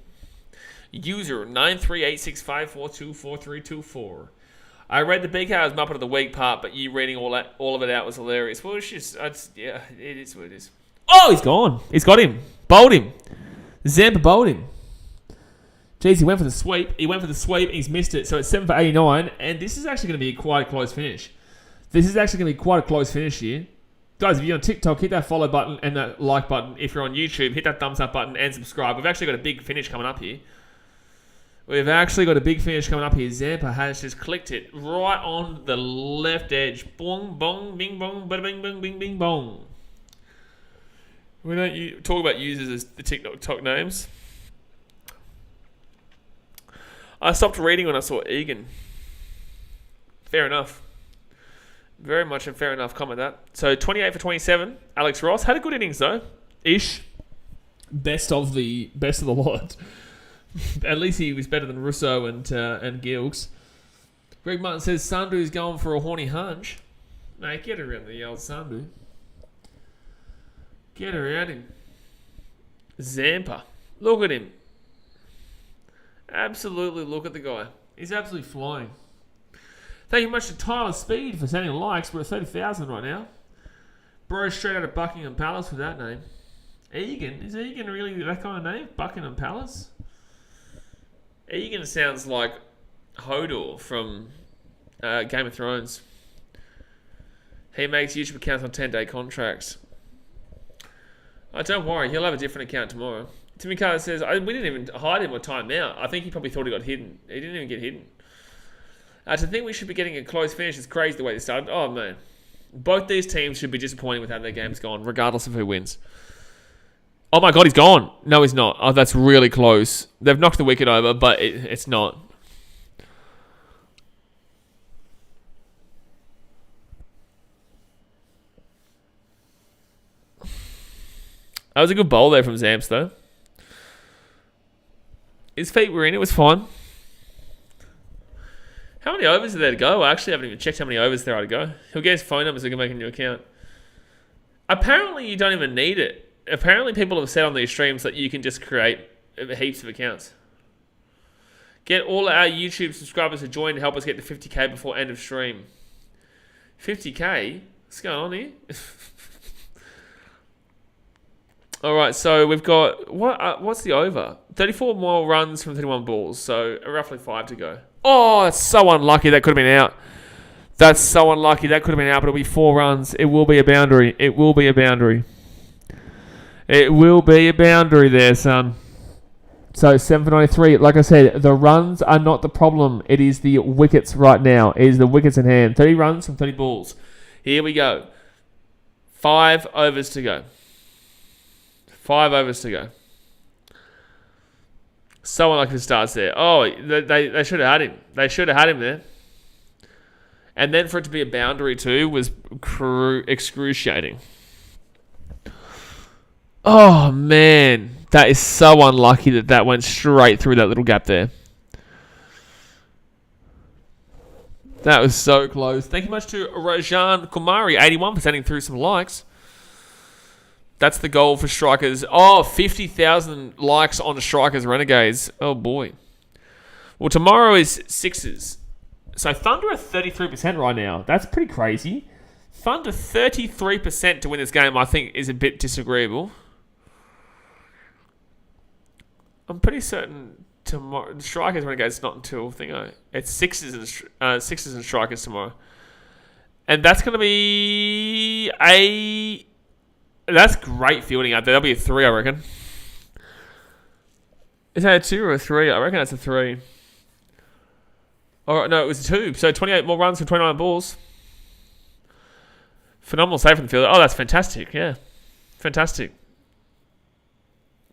User 93865424324. I read the BKR's Muppet of the Week part, but you reading all of it out was hilarious. Well, it's just, yeah, it is what it is. Oh, he's gone. He's got him. Bowled him. Zampa bowled him. Jeez, he went for the sweep. He's missed it. So it's 7 for 89, and this is actually going to be quite a close finish. Here. Guys, if you're on TikTok, hit that follow button and that like button. If you're on YouTube, hit that thumbs up button and subscribe. We've actually got a big finish coming up here. Zampa has just clicked it right on the left edge. Bong, bong, bing, bong, bada bing, bing, bing, bing, bong. We don't talk about users as the TikTok names. I stopped reading when I saw Egan. Fair enough. Very much a fair enough comment, that. So 28 for 27. Alex Ross had a good innings though. Ish. Best of the lot. At least he was better than Russo and Gilgs. Greg Martin says Sandhu's going for a horny hunch. Mate, get around the old Sandhu. Get around him. Zampa. Look at him. Absolutely look at the guy. He's absolutely flying. Thank you much to Tyler Speed for sending likes. We're at 30,000 right now. Bro, straight out of Buckingham Palace with that name. Egan. Is Egan really that kind of name? Buckingham Palace? Egan sounds like Hodor from Game of Thrones. He makes YouTube accounts on 10-day contracts. Oh, don't worry, he'll have a different account tomorrow. Timmy Carter says, we didn't even hide him or time out. I think he probably thought he got hidden. He didn't even get hidden. To think we should be getting a close finish is crazy the way they started. Oh, man. Both these teams should be disappointing with how their game's gone, regardless of who wins. Oh, my God, he's gone. No, he's not. Oh, that's really close. They've knocked the wicket over, but it's not. That was a good bowl there from Zamps, though. His feet were in. It was fine. How many overs are there to go? I actually haven't even checked how many overs there are to go. He'll get his phone number so he can make a new account. Apparently, you don't even need it. Apparently, people have said on these streams that you can just create heaps of accounts. Get all our YouTube subscribers to join to help us get to 50k before end of stream. 50k? What's going on here? All right, so we've got... what's the over? 34 more runs from 31 balls, so roughly 5 to go. Oh, that's so unlucky. That could have been out. That's so unlucky. That could have been out, but it'll be 4 runs. It will be a boundary. It will be a boundary. It will be a boundary there, son. So 7 for 93. Like I said, the runs are not the problem. It is the wickets right now. It is the wickets in hand. 30 runs from 30 balls. Here we go. 5 overs to go. 5 overs to go. So unlucky the Stars there. Oh, they should have had him. They should have had him there. And then for it to be a boundary too was excruciating. Oh, man. That is so unlucky that went straight through that little gap there. That was so close. Thank you much to Rajan Kumari, 81, for sending through some likes. That's the goal for Strikers. Oh, 50,000 likes on Strikers Renegades. Oh, boy. Well, tomorrow is Sixers. So Thunder are 33% right now. That's pretty crazy. Thunder 33% to win this game, I think, is a bit disagreeable. I'm pretty certain tomorrow... Strikers Renegades not until... it's Sixers and Strikers tomorrow. And that's going to be a... That's great fielding out there. That'll be a 3, I reckon. Is that a 2 or a 3? I reckon that's a 3. Alright, no, it was a 2. So 28 more runs from 29 balls. Phenomenal save from the fielder. Oh, that's fantastic. Yeah. Fantastic.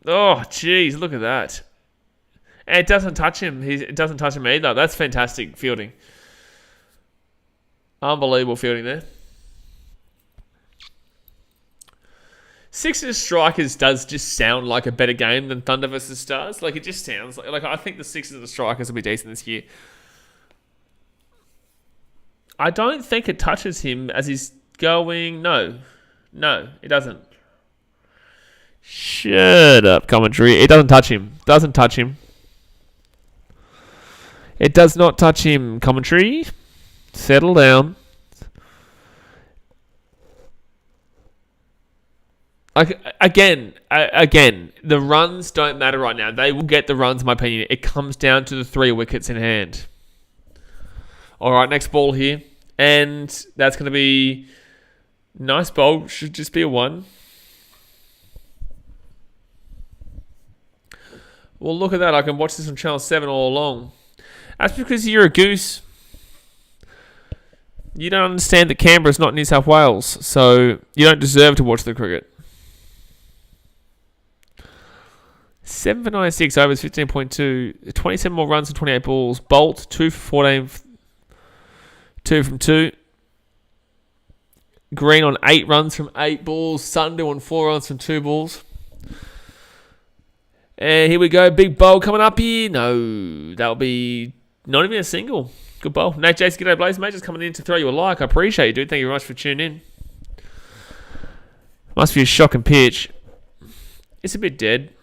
Oh, jeez, look at that. And it doesn't touch him. It doesn't touch him either. That's fantastic fielding. Unbelievable fielding there. Sixers Strikers does just sound like a better game than Thunder versus Stars. Like, it just sounds like I think the Sixers and the Strikers will be decent this year. I don't think it touches him as he's going... No, it doesn't. Shut up, commentary. It doesn't touch him. Doesn't touch him. It does not touch him, commentary. Settle down. Again, the runs don't matter right now. They will get the runs, in my opinion. It comes down to the 3 wickets in hand. All right, next ball here. And that's going to be... Nice bowl. Should just be a 1. Well, look at that. I can watch this on Channel 7 all along. That's because you're a goose. You don't understand that Canberra's not New South Wales. So you don't deserve to watch the cricket. 7 for 96 overs, 15.2. 27 more runs and 28 balls. Bolt, 2 for 14. 2 from 2. Green on 8 runs from 8 balls. Sunday on 4 runs from 2 balls. And here we go. Big bowl coming up here. No, that'll be not even a single. Good bowl. Nate Jason, g'day Blaze. Mate, just coming in to throw you a like. I appreciate you, dude. Thank you very much for tuning in. Must be a shocking pitch. It's a bit dead.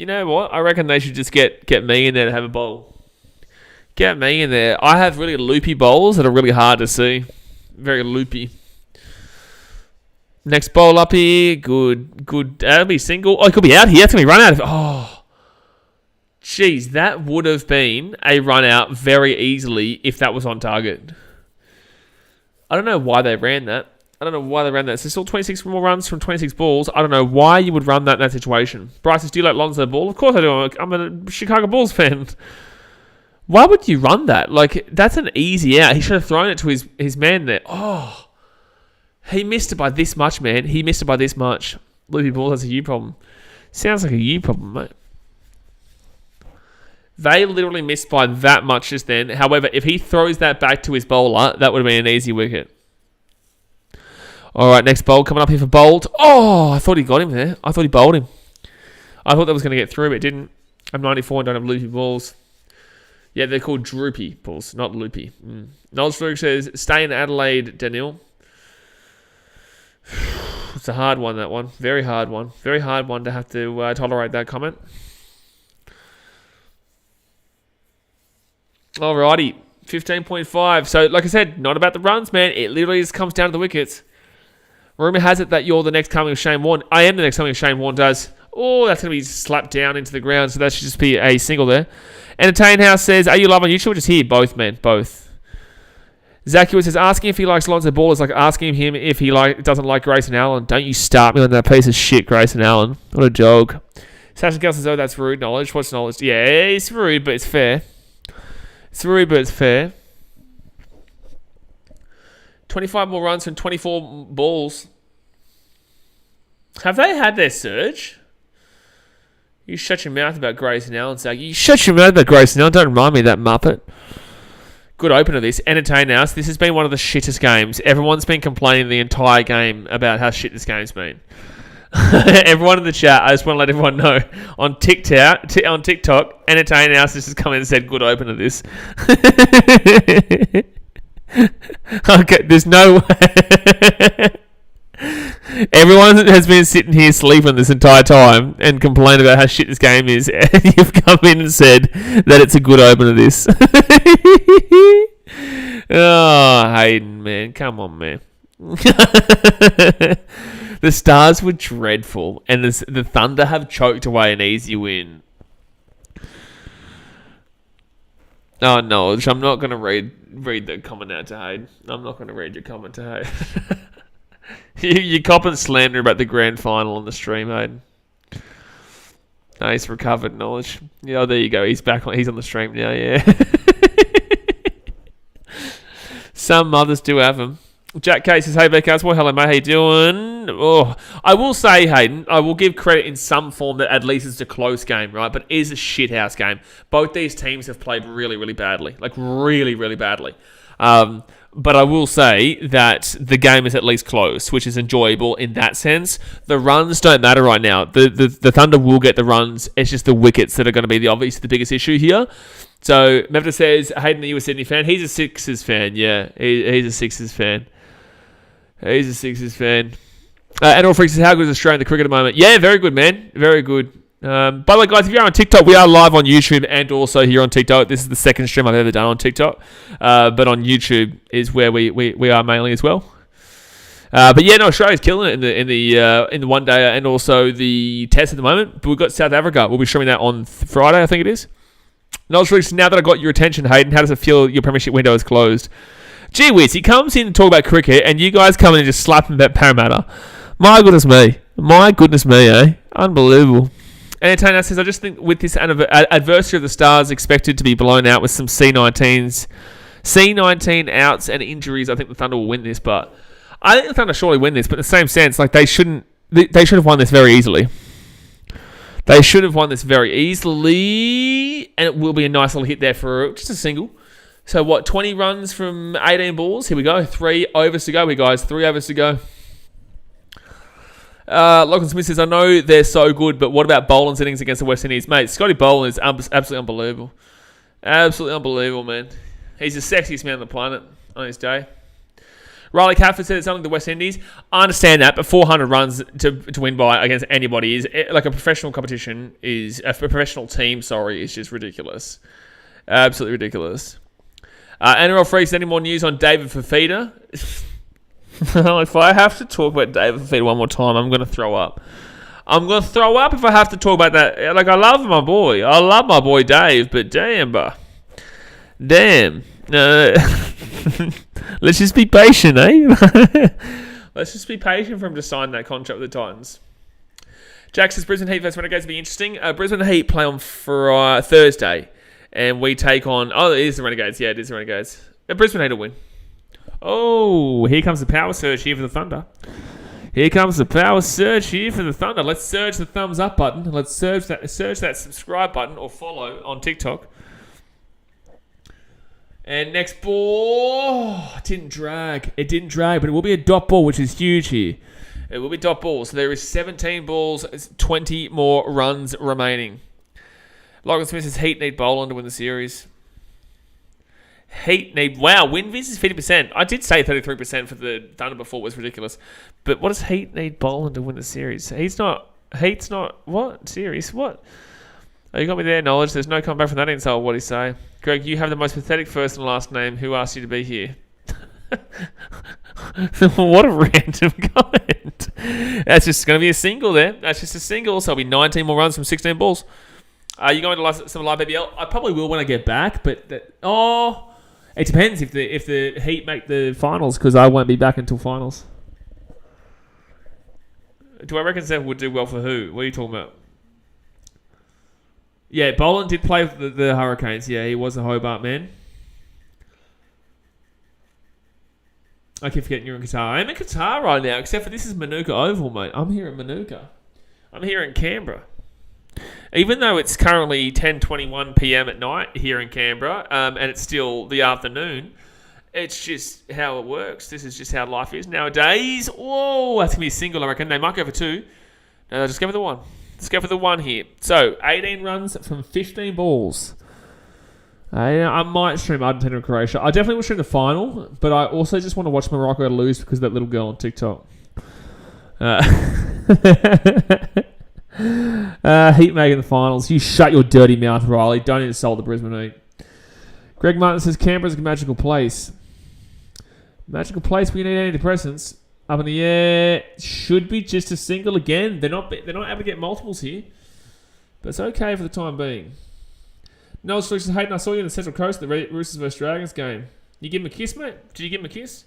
You know what? I reckon they should just get me in there to have a bowl. Get me in there. I have really loopy bowls that are really hard to see. Very loopy. Next bowl up here. Good. That'll be single. Oh, it could be out here. That's going to be run out of. Oh. Jeez, that would have been a run out very easily if that was on target. I don't know why they ran that. So still 26 more runs from 26 balls. I don't know why you would run that in that situation. Bryce, do you like Lonzo Ball? Of course I do. I'm a Chicago Bulls fan. Why would you run that? Like, that's an easy out. He should have thrown it to his man there. Oh. He missed it by this much, man. He missed it by this much. Loopy Ball has a U problem. Sounds like a U problem, mate. They literally missed by that much just then. However, if he throws that back to his bowler, that would have been an easy wicket. All right, next bowl coming up here for Bolt. Oh, I thought he got him there. I thought he bowled him. I thought that was going to get through, but it didn't. I'm 94 and don't have loopy balls. Yeah, they're called droopy balls, not loopy. Noel Strug says, stay in Adelaide, Daniel. It's a hard one, that one. Very hard one. Very hard one to have to tolerate that comment. Alrighty, 15.5. So, like I said, not about the runs, man. It literally just comes down to the wickets. Rumour has it that you're the next coming of Shane Warne. I am the next coming of Shane Warne, does. Oh, that's going to be slapped down into the ground, so that should just be a single there. Entertain House says, are you live on YouTube? Just here, both, man, both. Zacchaeus says, asking if he likes Lonzo Ball is like asking him if he doesn't like Grayson Allen. Don't you start me on that piece of shit, Grayson Allen. What a joke. Sasha Gell says, oh, that's rude. Knowledge. What's knowledge? Yeah, it's rude, but it's fair. It's rude, but it's fair. 25 more runs from 24 balls. Have they had their surge? You shut your mouth about Grayson Allen, Zach. You shut your mouth about Grayson Allen. Don't remind me of that muppet. Good opener, this. Entertain House. This has been one of the shittest games. Everyone's been complaining the entire game about how shit this game's been. Everyone in the chat, I just want to let everyone know. On TikTok, Entertain House just has come in and said, good opener, this. Okay, there's no way. Everyone has been sitting here sleeping this entire time and complained about how shit this game is, and you've come in and said that it's a good opener, this. Oh, Hayden, man. Come on, man. The Stars were dreadful, and the Thunder have choked away an easy win. Oh, no, I'm not going to read the comment out to Hayden. I'm not going to read your comment to Hayden. You cop and slander about the grand final on the stream, Hayden. No, he's recovered, knowledge. Yeah, oh, there you go. He's back. He's on the stream now, yeah. Some mothers do have them. Jack K says, hey, Beckhouse. Well, hello, mate. How you doing? Oh, I will say, Hayden, I will give credit in some form that at least it's a close game, right? But it is a shithouse game. Both these teams have played really, really badly. Like, really, really badly. But I will say that the game is at least close, which is enjoyable in that sense. The runs don't matter right now. The Thunder will get the runs. It's just the wickets that are going to be the biggest issue here. So, Mevta says, Hayden, are you a Sydney fan? He's a Sixers fan, yeah. He's a Sixers fan. He's a Sixers fan. And all freaks says, how good is Australia in the cricket at the moment? Yeah, very good, man. Very good. By the way, guys, if you're on TikTok, we are live on YouTube and also here on TikTok. This is the second stream I've ever done on TikTok. But on YouTube is where we are mainly as well. But yeah, no, Australia's killing it in the one day and also the test at the moment. But we've got South Africa. We'll be streaming that on Friday, I think it is. Now that I got your attention, Hayden, how does it feel your premiership window is closed? Gee whiz, he comes in to talk about cricket and you guys come in and just slap him about Parramatta. My goodness me, eh? Unbelievable. Entertainer says, I just think with this adversary of the Stars expected to be blown out with some C19 outs and injuries, I think the Thunder will win this. But I think the Thunder surely win this. But in the same sense, like they should have won this very easily. They should have won this very easily, and it will be a nice little hit there for just a single. So what? 20 runs from 18 balls. Here we go. 3 overs to go, guys. 3 overs to go. Lachlan Smith says, I know they're so good, but what about Boland's innings against the West Indies? Mate, Scotty Boland is absolutely unbelievable. Absolutely unbelievable, man. He's the sexiest man on the planet on his day. Riley Cafford said it's only the West Indies. I understand that, but 400 runs to win by against anybody is like a professional competition is a professional team. Sorry, is just ridiculous, absolutely ridiculous. NRL Freaks, any more news on David Fafita? If I have to talk about David Fafita one more time, I'm going to throw up. I'm going to throw up if I have to talk about that. Like, I love my boy. I love my boy Dave, but damn. Let's just be patient, eh? Let's just be patient for him to sign that contract with the Titans. Jack says Brisbane Heat versus Renegades will be interesting. Brisbane Heat play on for Thursday, and we take on... Oh, it is the Renegades. Yeah, it is the Renegades. Brisbane Heat will win. Oh, here comes the power surge here for the Thunder. Here comes the power surge here for the Thunder. Let's surge the thumbs up button. Let's surge that subscribe button or follow on TikTok. And next ball, it didn't drag, but it will be a dot ball, which is huge here. It will be dot ball. So there is 17 balls, 20 more runs remaining. Logan Smith says Heat need Boland to win the series. Win Viz is 50%. I did say 33% for the Thunder before, it was ridiculous. But what does Heat need Boland to win the series? Heat's not, what? Series? What? Oh, you got me there, Knowledge. There's no comeback from that insult. What do you say? Greg, you have the most pathetic first and last name. Who asked you to be here? What a random comment. That's just going to be a single there. That's just a single. So it'll be 19 more runs from 16 balls. Are you going to some live BBL? I probably will when I get back, but it depends if the Heat make the finals, because I won't be back until finals. Do I reckon Seth would do well for who? What are you talking about? Yeah, Boland did play for the Hurricanes. Yeah, he was a Hobart man. I keep forgetting you're in Qatar. I'm in Qatar right now, except for this is Manuka Oval, mate. I'm here at Manuka. I'm here in Canberra. Even though it's currently 10:21 p.m. at night here in Canberra, and it's still the afternoon, it's just how it works. This is just how life is nowadays. Whoa, that's going to be a single, I reckon. They might go for two. No, they'll just go for the one. Let's go for the one here. So, 18 runs from 15 balls. I might stream Argentina and Croatia. I definitely will stream the final, but I also just want to watch Morocco lose because of that little girl on TikTok. Heat making the finals. You shut your dirty mouth, Riley. Don't insult the Brisbane Heat. Greg Martin says Canberra's a magical place. Magical place where you need antidepressants. Up in the air. Should be just a single again. They're not able to get multiples here. But it's okay for the time being. Noel Solutions says, Hayden, I saw you on the Central Coast at the Roosters vs Dragons game. You give him a kiss, mate? Did you give him a kiss?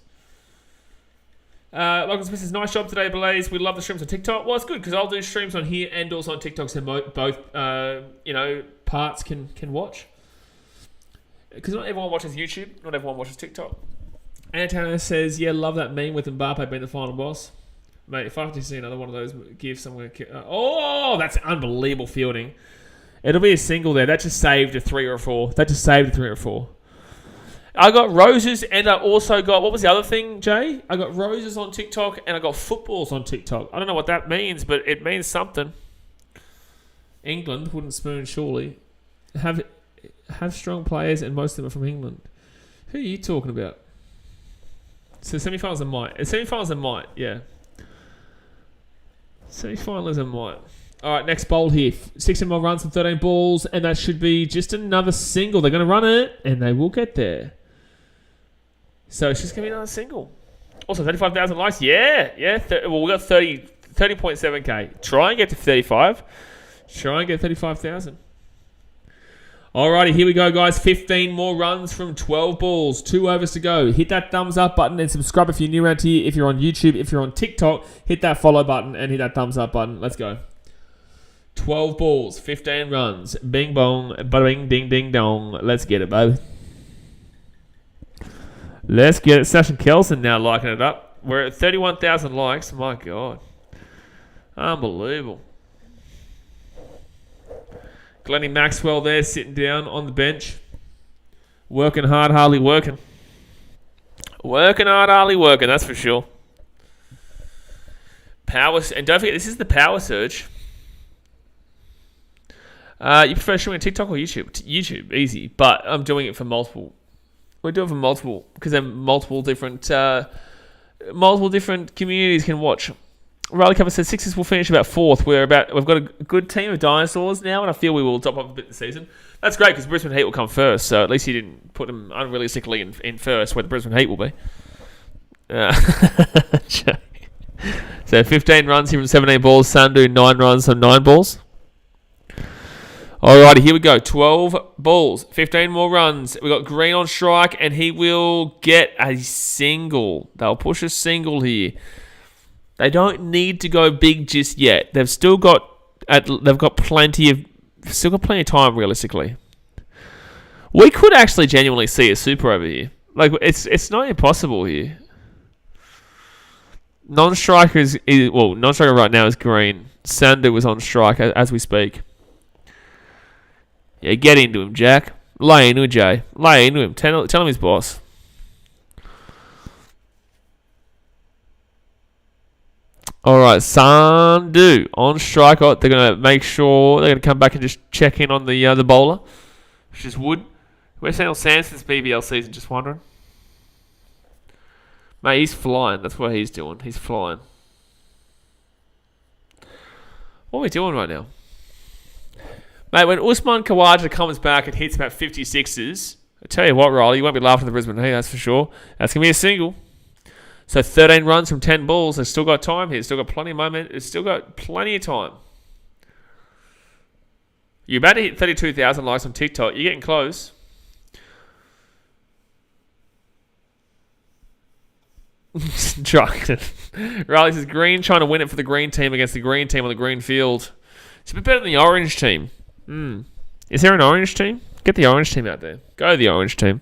Logan Smith says, nice job today, Blaze. We love the streams on TikTok. Well, it's good because I'll do streams on here and also on TikTok, so both parts can watch. Because not everyone watches YouTube, not everyone watches TikTok. Antonio says, yeah, love that meme with Mbappe being the final boss. Mate, if I have to see another one of those gifs, I'm going to... that's unbelievable fielding. It'll be a single there. That just saved a 3 or a 4. I got roses and I also got... What was the other thing, Jay? I got roses on TikTok and I got footballs on TikTok. I don't know what that means, but it means something. England, wooden spoon, surely. Have strong players and most of them are from England. Who are you talking about? So semi-finals and might. Semi-finals and might, yeah. Semi-finals and might. All right, next bowl here. 16 more runs from 13 balls, and that should be just another single. They're going to run it, and they will get there. So it's just going to be another single. Also, 35,000 likes. Yeah. We got 30.7K. Try and get to 35. Try and get 35,000. Alrighty, here we go, guys. 15 more runs from 12 balls. 2 overs to go. Hit that thumbs up button and subscribe if you're new around here. If you're on YouTube, if you're on TikTok, hit that follow button and hit that thumbs up button. Let's go. 12 balls, 15 runs. Bing bong, bada bing, ding ding dong. Let's get it, baby. Let's get it. Sash and Kelson now liking it up. We're at 31,000 likes. My God. Unbelievable. Glennie Maxwell there sitting down on the bench. Working hard, hardly working. Working hard, hardly working, that's for sure. Power, and don't forget, this is the power surge. You prefer streaming on TikTok or YouTube? YouTube, easy. But I'm doing it for multiple. We're doing it for multiple because they're multiple different multiple different communities can watch. Riley Cover says Sixers will finish about 4th. We've got a good team of dinosaurs now, and I feel we will top up a bit this season. That's great because Brisbane Heat will come first, so at least you didn't put them unrealistically in first, where the Brisbane Heat will be. So 15 runs here from 17 balls. Sandu 9 runs on 9 balls. Alrighty, here we go. 12 balls, 15 more runs. We got Green on strike, and he will get a single. They'll push a single here. They don't need to go big just yet. They've still got plenty of time realistically. We could actually genuinely see a super over here. Like it's not impossible here. Non-striker non-striker right now is Green. Sandu was on strike as we speak. Yeah, get into him, Jack. Lay into him, Jay. Lay into him. Tell him his boss. Alright, Sandu on strike. They're going to make sure they're going to come back and just check in on the bowler, which is Wood. Where's Daniel Sanson's BBL season? Just wondering. Mate, he's flying. That's what he's doing. He's flying. What are we doing right now? Mate, when Usman Khawaja comes back and hits about 56s, I tell you what, Riley, you won't be laughing at the Brisbane Heat, that's for sure. That's going to be a single. So 13 runs from 10 balls. They've still got time here. Still got plenty of moment. It's still got plenty of time. You're about to hit 32,000 likes on TikTok. You're getting close. Riley says Green trying to win it for the green team against the green team on the green field. It's a bit better than the orange team. Is there an orange team? Get the orange team out there. Go the orange team.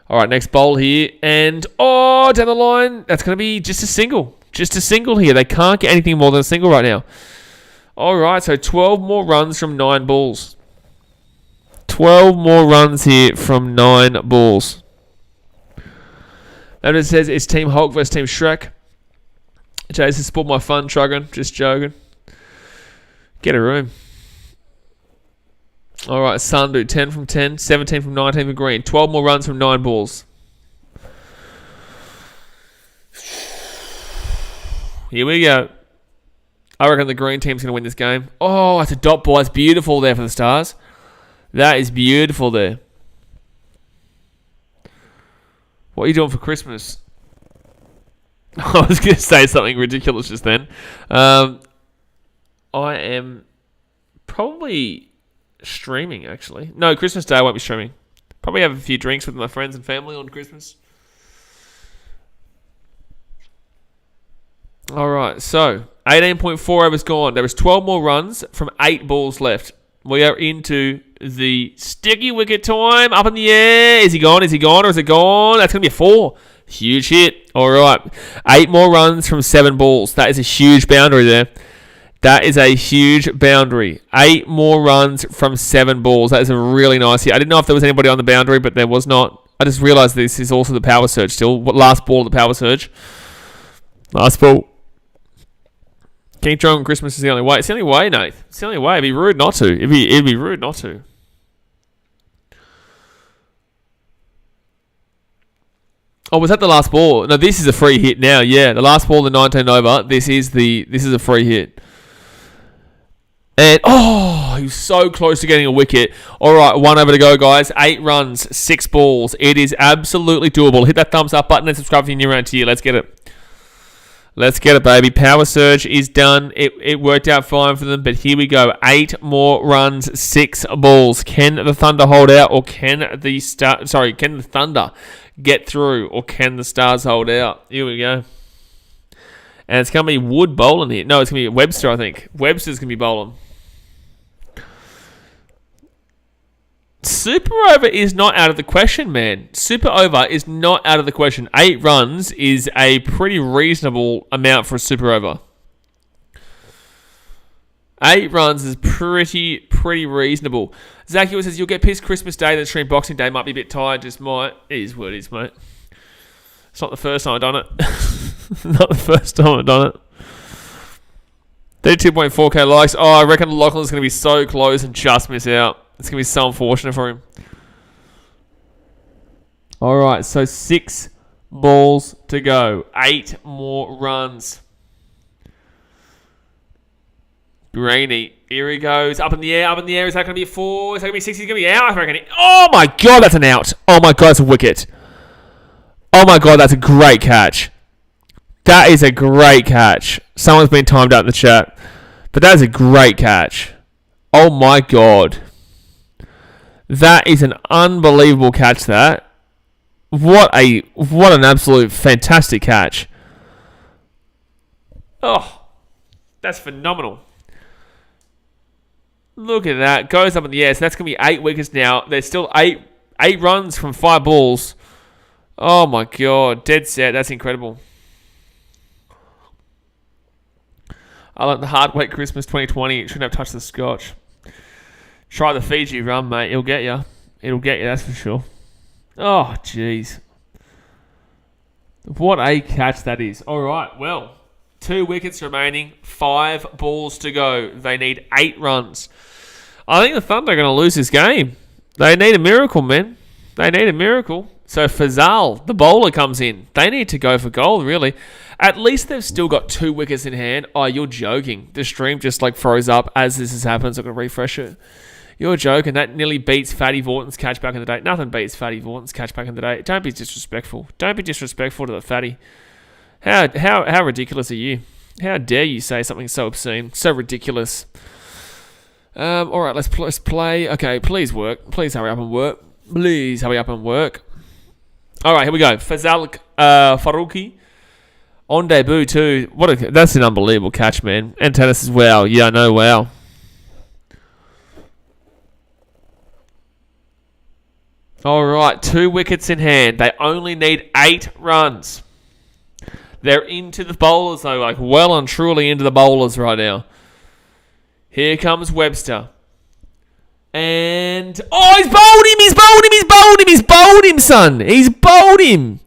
Alright, next bowl here. And, down the line, that's going to be just a single. Just a single here. They can't get anything more than a single right now. Alright, so 12 more runs from 9 balls. 12 more runs here from 9 balls. And it says it's Team Hulk versus Team Shrek. Jason, sport my fun, Truggan. Just joking. Get a room. Alright, Sandu, 10 from 10, 17 from 19 for Green. 12 more runs from 9 balls. Here we go. I reckon the green team's going to win this game. Oh, it's a dot ball. It's beautiful there for the Stars. That is beautiful there. What are you doing for Christmas? I was going to say something ridiculous just then. I am probably streaming, actually. No, Christmas Day I won't be streaming. Probably have a few drinks with my friends and family on Christmas. Alright, so 18.4 overs gone. There was 12 more runs from 8 balls left. We are into the sticky wicket time. Up in the air. Is he gone? Is he gone? Or is it gone? That's going to be a 4. Huge hit. Alright. 8 more runs from 7 balls. That is a huge boundary there. That is a huge boundary. 8 more runs from 7 balls. That is a really nice hit. I didn't know if there was anybody on the boundary, but there was not. I just realised this is also the power surge still. Last ball of the power surge. Last ball. King Trump on Christmas is the only way. It's the only way, Nate. It's the only way. It'd be rude not to. It'd be rude not to. Oh, was that the last ball? No, this is a free hit now. Yeah, the last ball, the 19 over. This is a free hit. And he was so close to getting a wicket. All right, 1 over to go, guys. 8 runs, 6 balls. It is absolutely doable. Hit that thumbs up button and subscribe if you're new around here. Let's get it. Let's get it, baby. Power surge is done. It worked out fine for them, but here we go. 8 more runs, 6 balls. Can the Thunder hold out, or can the Thunder get through, or can the Stars hold out? Here we go. And it's going to be Wood bowling here. No, it's going to be Webster, I think. Webster's going to be bowling. Super over is not out of the question, man. Super over is not out of the question. 8 runs is a pretty reasonable amount for a super over. 8 runs is pretty reasonable. Zachy says, you'll get pissed Christmas Day, then stream Boxing Day. Might be a bit tired, just might. It is what it is, mate. It's not the first time I've done it. Not the first time I've done it. 32.4k likes. Oh, I reckon Lachlan's going to be so close and just miss out. It's going to be so unfortunate for him. Alright, so 6 balls to go. 8 more runs. Greeny. Here he goes. Up in the air. Up in the air. Is that going to be a 4? Is that going to be 6? He's going to be out. I reckon. Oh my God, that's an out. Oh my God, that's a wicket. Oh my God, that's a great catch. That is a great catch. Someone's been timed out in the chat. But that is a great catch. Oh my God. That is an unbelievable catch, that. What an absolute fantastic catch. Oh, that's phenomenal. Look at that. Goes up in the air. So that's going to be 8 wickets now. There's still 8 runs from 5 balls. Oh my God. Dead set. That's incredible. I like the hard wet Christmas 2020. It shouldn't have touched the scotch. Try the Fiji rum, mate. It'll get you. It'll get you, that's for sure. Oh, jeez. What a catch that is. All right, well, 2 wickets remaining, 5 balls to go. They need 8 runs. I think the Thunder are going to lose this game. They need a miracle, man. They need a miracle. So Fazal, the bowler, comes in. They need to go for goal, really. At least they've still got 2 wickets in hand. Oh, you're joking. The stream just froze up as this has happened, so I'm going to refresh it. You're joking. That nearly beats Fatty Vorton's catch back in the day. Nothing beats Fatty Vorton's catch back in the day. Don't be disrespectful. Don't be disrespectful to the Fatty. How ridiculous are you? How dare you say something so obscene, so ridiculous? All right, let's play. Okay, please work. Please hurry up and work. Please hurry up and work. All right, here we go. Fazal Faruqi on debut too. That's an unbelievable catch, man. And tennis as well. Yeah, I know. Wow. All right, 2 wickets in hand. They only need 8 runs. They're into the bowlers, though, well and truly into the bowlers right now. Here comes Webster. And... oh, he's bowled him! He's bowled him! He's bowled him! He's bowled him, son! He's bowled him!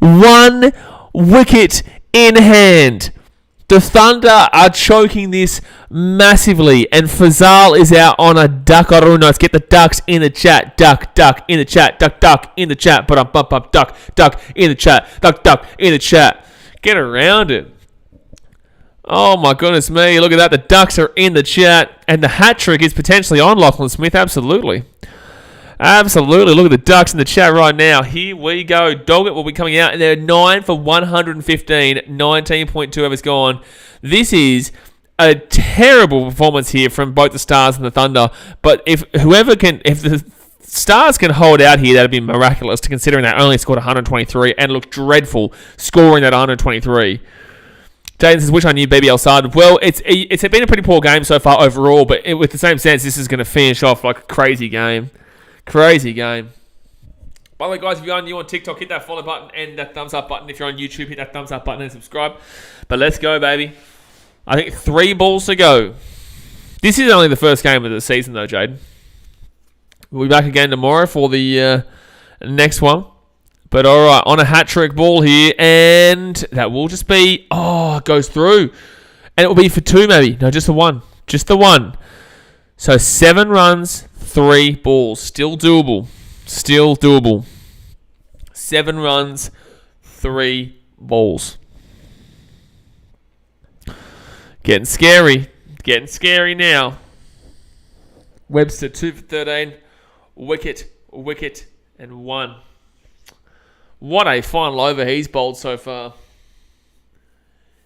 1 wicket in hand. The Thunder are choking this massively, and Fazal is out on a duckaroo. Let's get the ducks in the chat. Duck in the chat. Duck in the chat. Duck in the chat. Duck in the chat. Get around it. Oh my goodness me! Look at that. The ducks are in the chat, and the hat trick is potentially on Lachlan Smith. Absolutely. Absolutely. Look at the ducks in the chat right now. Here we go. Doggett will be coming out, and they're 9 for 115. 19.2 overs gone. This is a terrible performance here from both the Stars and the Thunder. But if the Stars can hold out here, that'd be miraculous, considering they only scored 123 and looked dreadful scoring that 123. Jaden says, which I knew BBL side. Well, it's been a pretty poor game so far overall, but with the same sense, this is going to finish off like a crazy game. Crazy game. By the way, guys, if you're new on TikTok, hit that follow button and that thumbs up button. If you're on YouTube, hit that thumbs up button and subscribe. But let's go, baby. I think 3 balls to go. This is only the first game of the season, though, Jaden. We'll be back again tomorrow for the next one. But all right, on a hat-trick ball here, and that will just be... oh, it goes through. And it will be for 2, maybe. No, just the 1. Just the 1. So 7 runs, 3 balls. Still doable. Still doable. 7 runs, 3 balls. Getting scary. Getting scary now. Webster 2 for 13. Wicket, and 1. What a final over he's bowled so far.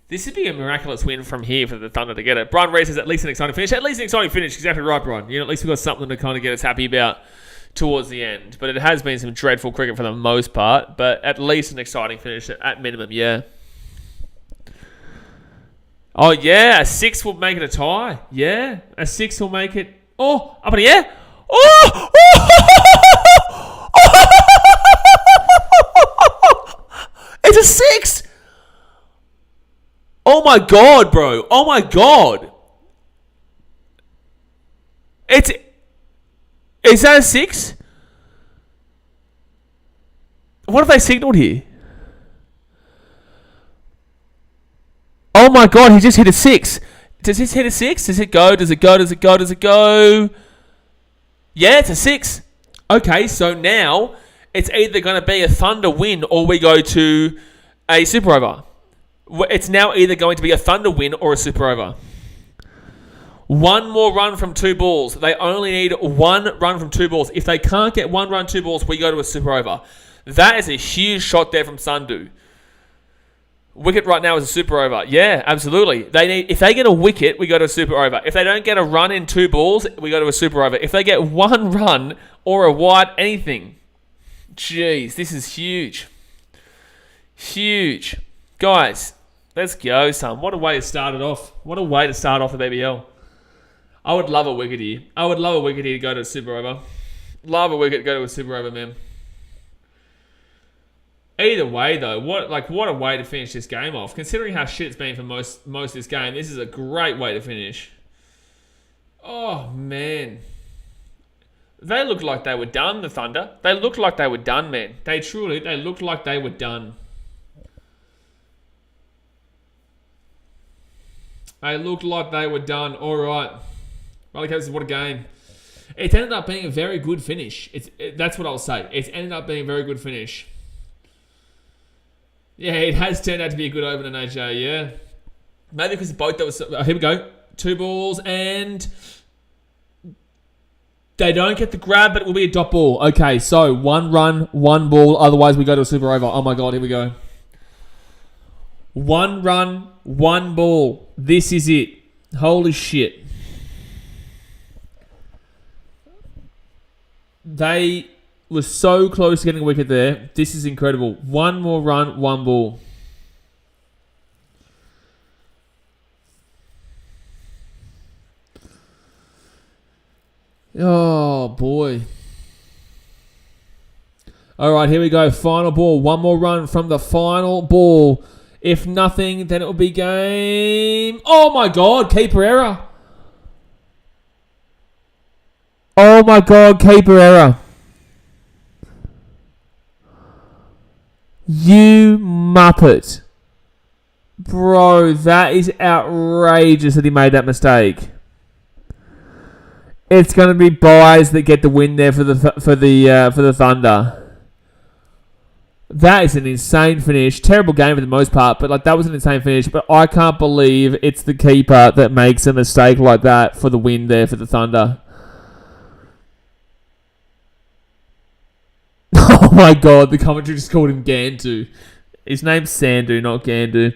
This would be a miraculous win from here for the Thunder to get it. Brian Reese says at least an exciting finish. At least an exciting finish. Exactly right, Brian. At least we've got something to kind of get us happy about towards the end. But it has been some dreadful cricket for the most part. But at least an exciting finish at minimum, yeah. Oh, yeah. A 6 will make it a tie. Yeah. A 6 will make it... oh, up in the air. Oh! It's a 6! Oh my god, bro. Oh my god. Is that a 6? What have they signalled here? Oh my god, he just hit a 6. Does this hit a 6? Does it go? Does it go? Does it go? Does it go? Yeah, it's a 6. Okay, so now it's either going to be a Thunder win or we go to a super over. It's now either going to be a Thunder win or a super over. One more run from 2 balls. They only need 1 run from 2 balls. If they can't get 1 run, 2 balls, we go to a super over. That is a huge shot there from Sundu. Wicket right now is a super over. Yeah, absolutely. If they get a wicket, we go to a super over. If they don't get a run in 2 balls, we go to a super over. If they get 1 run or a wide, anything. Jeez, this is huge. Huge. Guys, let's go, son. What a way to start it off. What a way to start off the BBL. I would love a wicket here. I would love a wicket here to go to a super over. Love a wicket to go to a super over, man. Either way, though, what a way to finish this game off. Considering how shit it's been for most of this game, this is a great way to finish. Oh, man. They looked like they were done, the Thunder. They looked like they were done, man. They looked like they were done. They looked like they were done. All right. Well, okay, what a game. It's ended up being a very good finish. That's what I'll say. It's ended up being a very good finish. Yeah, it has turned out to be a good opener, AJ, yeah. Maybe because both that was... here we go. 2 balls and... They don't get the grab, but it will be a dot ball. Okay, so 1 run, 1 ball. Otherwise, we go to a super over. Oh, my God, here we go. 1 run, 1 ball. This is it. Holy shit. They... was so close to getting a wicket there. This is incredible. 1 more run, 1 ball. Oh, boy. All right, here we go. Final ball. 1 more run from the final ball. If nothing, then it will be game. Oh, my God. Keeper error. Oh, my God. Keeper error. You muppet. Bro, that is outrageous that he made that mistake. It's going to be buys that get the win there for the Thunder. That is an insane finish. Terrible game for the most part, but that was an insane finish. But I can't believe it's the keeper that makes a mistake like that for the win there for the Thunder. Oh my God, the commentary just called him Gandu. His name's Sandu, not Gandu.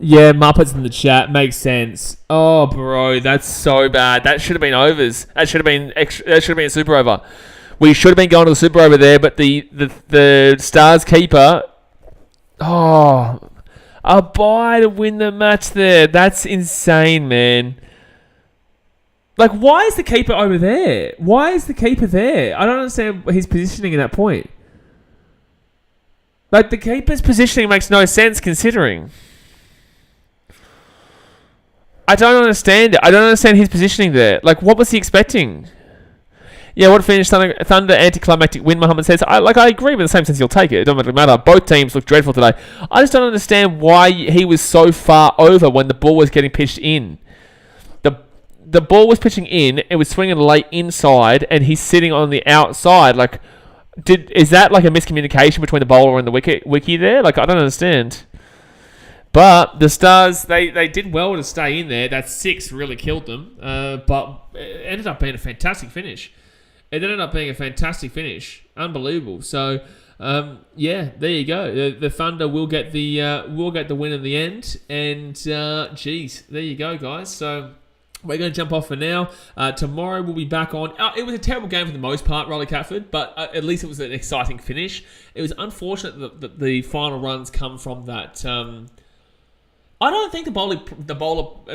Yeah, Muppets in the chat. Makes sense. Oh, bro, that's so bad. That should have been overs. That should have been a super over. We should have been going to the super over there, but the Stars keeper... Oh, a bye to win the match there. That's insane, man. Why is the keeper over there? Why is the keeper there? I don't understand his positioning in that point. The keeper's positioning makes no sense considering. I don't understand it. I don't understand his positioning there. What was he expecting? Yeah, what finish? Thunder anticlimactic win, Muhammad says. I agree, but in the same sense, you'll take it. It doesn't really matter. Both teams look dreadful today. I just don't understand why he was so far over when the ball was getting pitched in. The ball was pitching in, it was swinging late inside, and he's sitting on the outside. Is that a miscommunication between the bowler and the wiki there? I don't understand. But the Stars, they did well to stay in there. That 6 really killed them. But it ended up being a fantastic finish. Unbelievable. So, yeah, there you go. The Thunder will get the win in the end. And, geez, there you go, guys. So... we're going to jump off for now. Tomorrow we'll be back on. It was a terrible game for the most part, Riley Catford, but at least it was an exciting finish. It was unfortunate that the final runs come from that. I don't think the bowler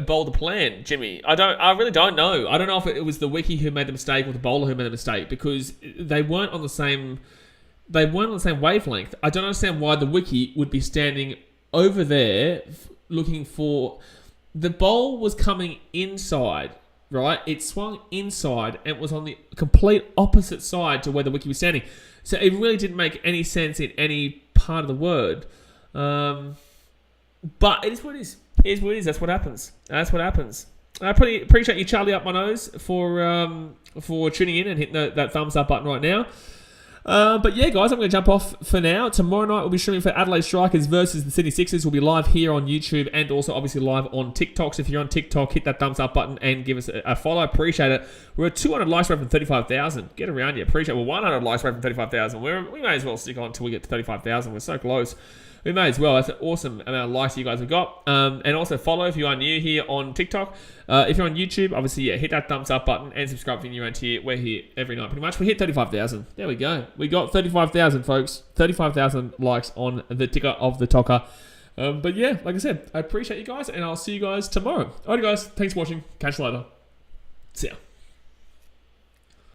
bowled the plan, Jimmy. I really don't know. I don't know if it was the wiki who made the mistake or the bowler who made the mistake because they weren't on the same. They weren't on the same wavelength. I don't understand why the wiki would be standing over there looking for. The bowl was coming inside, right? It swung inside and was on the complete opposite side to where the wiki was standing. So it really didn't make any sense in any part of the word. But it is what it is. It is what it is. That's what happens. I pretty appreciate you, Charlie, up my nose for tuning in and hitting that thumbs up button right now. But yeah, guys, I'm going to jump off for now. Tomorrow night we'll be streaming for Adelaide Strikers versus the Sydney Sixers. We'll be live here on YouTube and also obviously live on TikTok. So if you're on TikTok, hit that thumbs up button and give us a follow. Appreciate it. We're at 200 likes away from 35,000. Get around you. Appreciate it. We're 100 likes away from 35,000. We may as well stick on until we get to 35,000. We're so close. We may as well. That's an awesome amount of likes you guys have got. And also follow if you are new here on TikTok. If you're on YouTube, obviously, yeah, hit that thumbs up button and subscribe if you're new around here. We're here every night pretty much. We hit 35,000. There we go. We got 35,000, folks. 35,000 likes on the ticker of the Tocker. But yeah, like I said, I appreciate you guys and I'll see you guys tomorrow. Alright, guys. Thanks for watching. Catch you later. See ya.